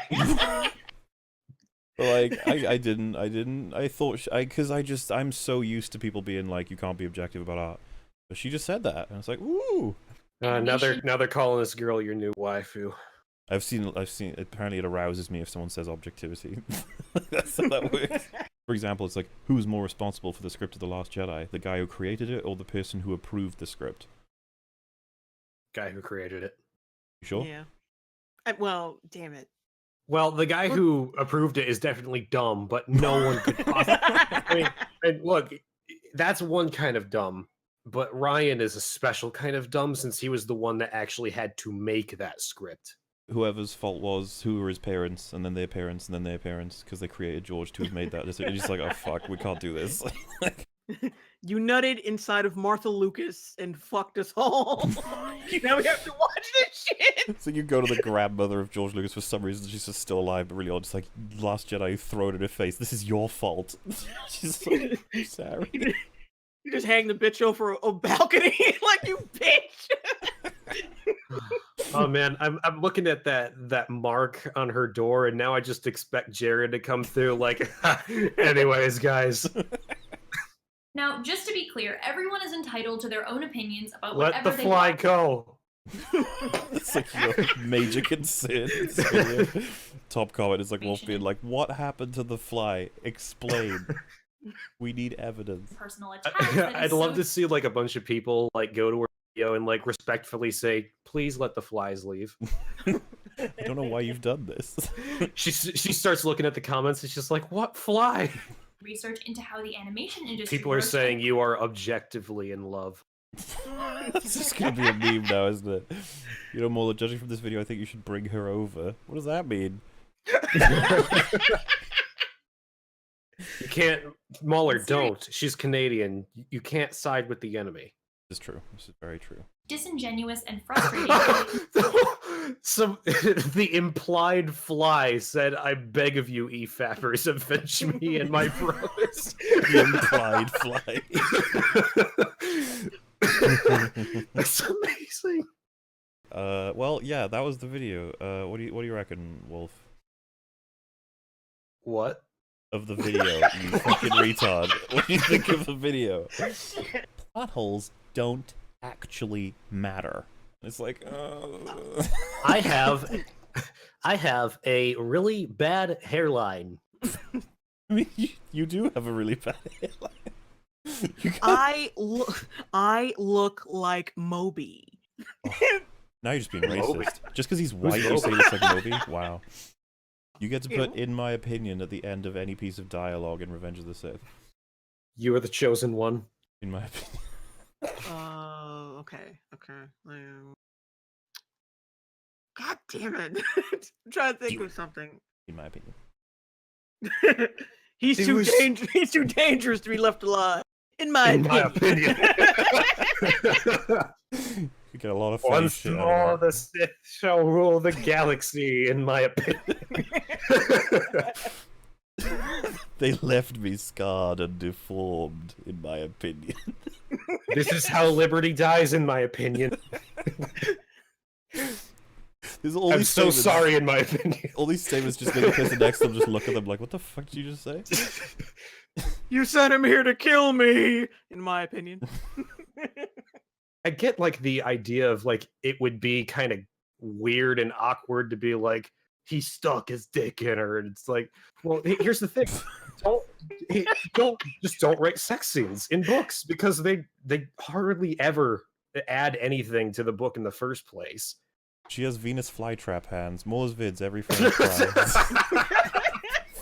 Like I thought because I'm so used to people being like, you can't be objective about art, but she just said that, and it's like, ooh. Now they're calling this girl your new waifu. I've seen. Apparently, it arouses me if someone says objectivity. That's how that works. For example, it's like, who's more responsible for the script of The Last Jedi? The guy who created it, or the person who approved the script? Guy who created it. You sure? Yeah. Well, damn it. Well, the guy who approved it is definitely dumb, but no one could possibly. I mean, and look, that's one kind of dumb, but Ryan is a special kind of dumb since he was the one that actually had to make that script. Whoever's fault was, who were his parents, and then their parents, and then their parents, because they created George to have made that decision. It's just like, oh fuck, we can't do this. You nutted inside of Martha Lucas and fucked us all. Now we have to watch this shit. So you go to the grandmother of George Lucas for some reason, she's just still alive, but really odd. Just like, Last Jedi, throw it in her face. This is your fault. She's like, I'm sorry. You just hang the bitch over a balcony like you bitch. Oh man, I'm looking at that mark on her door, and now I just expect Jared to come through like, anyways, guys. Now, just to be clear, everyone is entitled to their own opinions about Let whatever the they fly want. go. It's like your major concern. Top comment is like Wolf being like, what happened to the fly? Explain. We need evidence. Personal attacks. I'd love to see like a bunch of people like go to her video and like respectfully say, please let the flies leave. I don't know why you've done this. She starts looking at the comments. It's just like, what fly? Research into how the animation industry People are works. saying you are objectively in love. This is gonna be a meme now, isn't it? You know, Mola, judging from this video, I think you should bring her over. What does that mean? You can't, Mueller, don't. She's Canadian. You can't side with the enemy. This is true. This is very true. Disingenuous and frustrating. So the implied fly said, I beg of you, EFAPers, avenge me and my bros. The implied fly. That's amazing. Well, yeah, that was the video. What do you reckon, Wolf? What? Of the video, you fucking retard. What do you think of the video? Plot holes don't actually matter. It's like, I have a really bad hairline. I mean, you do have a really bad hairline. I look like Moby. Now you're just being racist. Just because he's white, you say he looks like Moby? Wow. You get to put, in my opinion, at the end of any piece of dialogue in Revenge of the Sith. You are the chosen one. In my opinion. Okay. God damn it! I'm trying to think of something. In my opinion. He's too dangerous to be left alive. In my opinion. You get a lot of Once shit more, the Sith shall rule the galaxy. In my opinion. They left me scarred and deformed, in my opinion. This is how liberty dies, in my opinion. I'm so sorry, in my opinion. All these statements just make the person next to them just look at them like, what the fuck did you just say? You sent him here to kill me, in my opinion. I get like the idea of like it would be kind of weird and awkward to be like he stuck his dick in her, and it's like, well, here's the thing: don't write sex scenes in books because they hardly ever add anything to the book in the first place. She has Venus flytrap hands. Moore's vids every frame of time.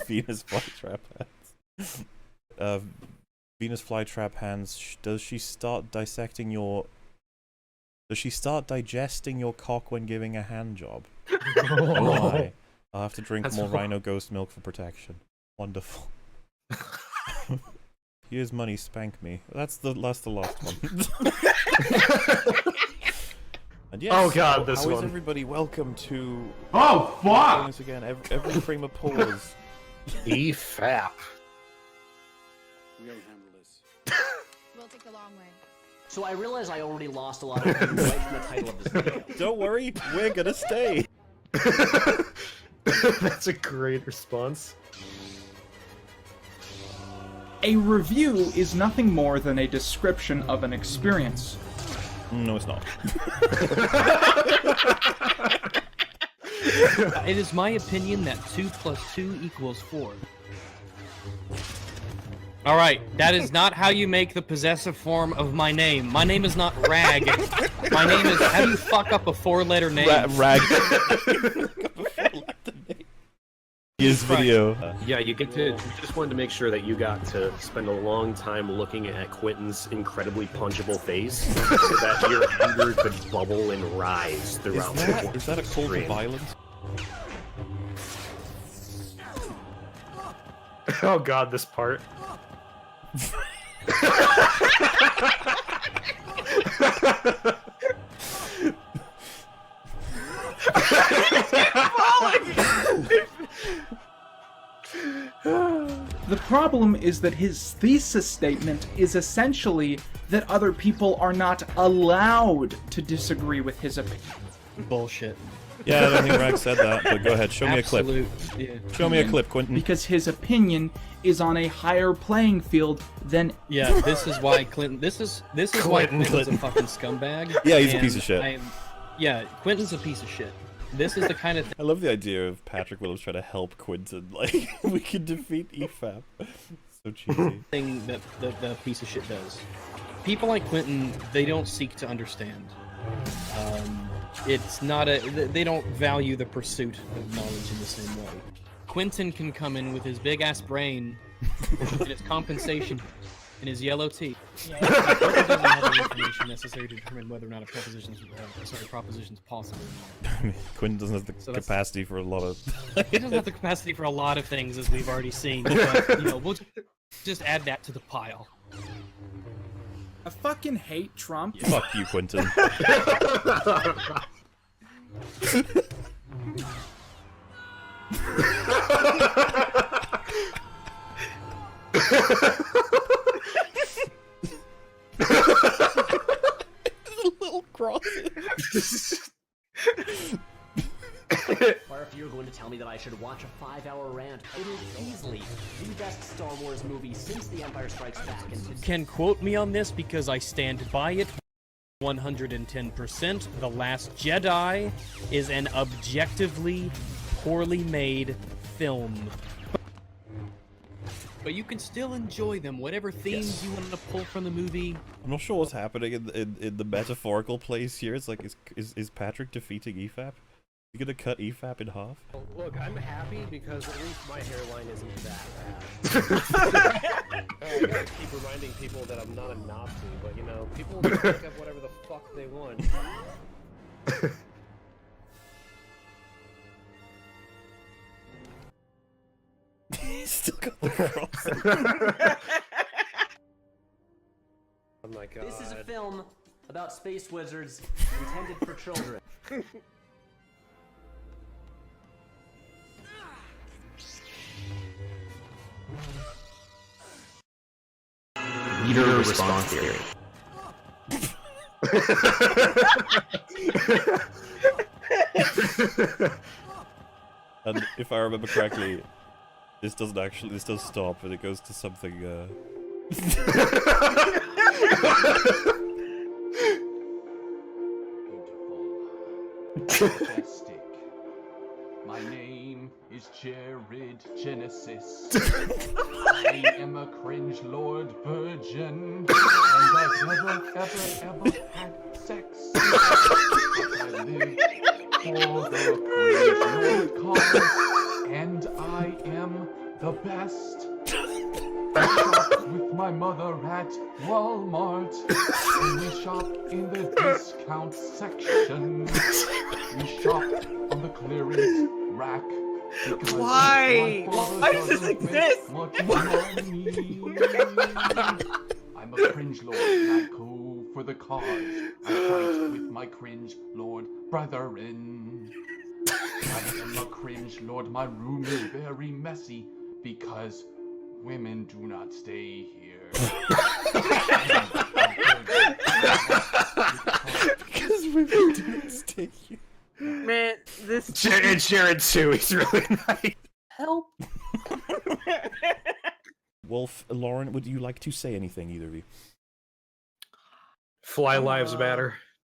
Venus flytrap hands. Venus flytrap hands. Does she start digesting your cock when giving a hand job? Why? I'll have to drink more Rhino Ghost milk for protection. Wonderful. Here's money, spank me. That's the last one. And yes, oh god, this how one. Is everybody welcome to... Oh, fuck! Once again, every frame of pause. EFAP. We'll handle this. We'll take the long way. So I realize I already lost a lot of views right from the title of this video. Don't worry, we're gonna stay. That's a great response. A review is nothing more than a description of an experience. No, it's not. It is my opinion that 2 + 2 = 4. Alright, that is not how you make the possessive form of my name. My name is not Rag. My name is... How do you fuck up a 4-letter name? Rag. His video. Yeah, you get to. Just wanted to make sure that you got to spend a long time looking at Quentin's incredibly punchable face, so that your anger could bubble and rise throughout. Is that a call to violence? Oh god, this part. The problem is that his thesis statement is essentially that other people are not allowed to disagree with his opinion. Bullshit. Yeah, I don't think Rag said that, but go ahead, show me a clip. Yeah. Show me a clip, Quentin. Because his opinion is on a higher playing field than... Yeah, this is why Clinton... This is why Quentin's a fucking scumbag. Yeah, he's a piece of shit. Yeah, Quentin's a piece of shit. This is the kind of... I love the idea of Patrick Williams trying to help Quentin. Like, we can defeat EFAP. So cheesy. Thing that the piece of shit does. People like Quentin, they don't seek to understand. It's not a... They don't value the pursuit of knowledge in the same way. Quentin can come in with his big-ass brain and his compensation and his yellow teeth. Yeah, he doesn't have the information necessary to determine whether or not a proposition is possible. I mean, Quentin doesn't have the capacity for a lot of... He doesn't have the capacity for a lot of things, as we've already seen. But, you know, we'll just add that to the pile. I fucking hate Trump. Yeah. Fuck you, Quentin. Little crosses. Or if you're going to tell me that I should watch a 5-hour rant, it is easily the best Star Wars movie since The Empire Strikes Back. And Can quote me on this because I stand by it 110%. The Last Jedi is an objectively poorly made film. But you can still enjoy them, whatever themes you want to pull from the movie. I'm not sure what's happening in the metaphorical place here. It's like, is Patrick defeating EFAP? You gonna cut EFAP in half? Look, I'm happy because at least my hairline isn't that bad. keep reminding people that I'm not a Nazi, but you know, people will just make up whatever the fuck they want. He's still got the cross. Oh my god. This is a film about space wizards intended for children. Reader response theory. And if I remember correctly, this does stop and it goes to something Majestic. My name is Jared Genesis. I am a cringe lord virgin, and I've never ever had sex. But I live for the cringe lord cause, and I am the best. I shop with my mother at Walmart, and we shop in the discount section. We shop on the clearance rack. Why? Why does this exist? I'm a cringe lord, and I go for the cause. I fight with my cringe lord brethren. I am a cringe lord, my room is very messy because women do not stay here. Because women do not stay here. Man, this. And Jared too, he's really nice. Help. Wolf, Lauren, would you like to say anything, either of you? Fly lives matter.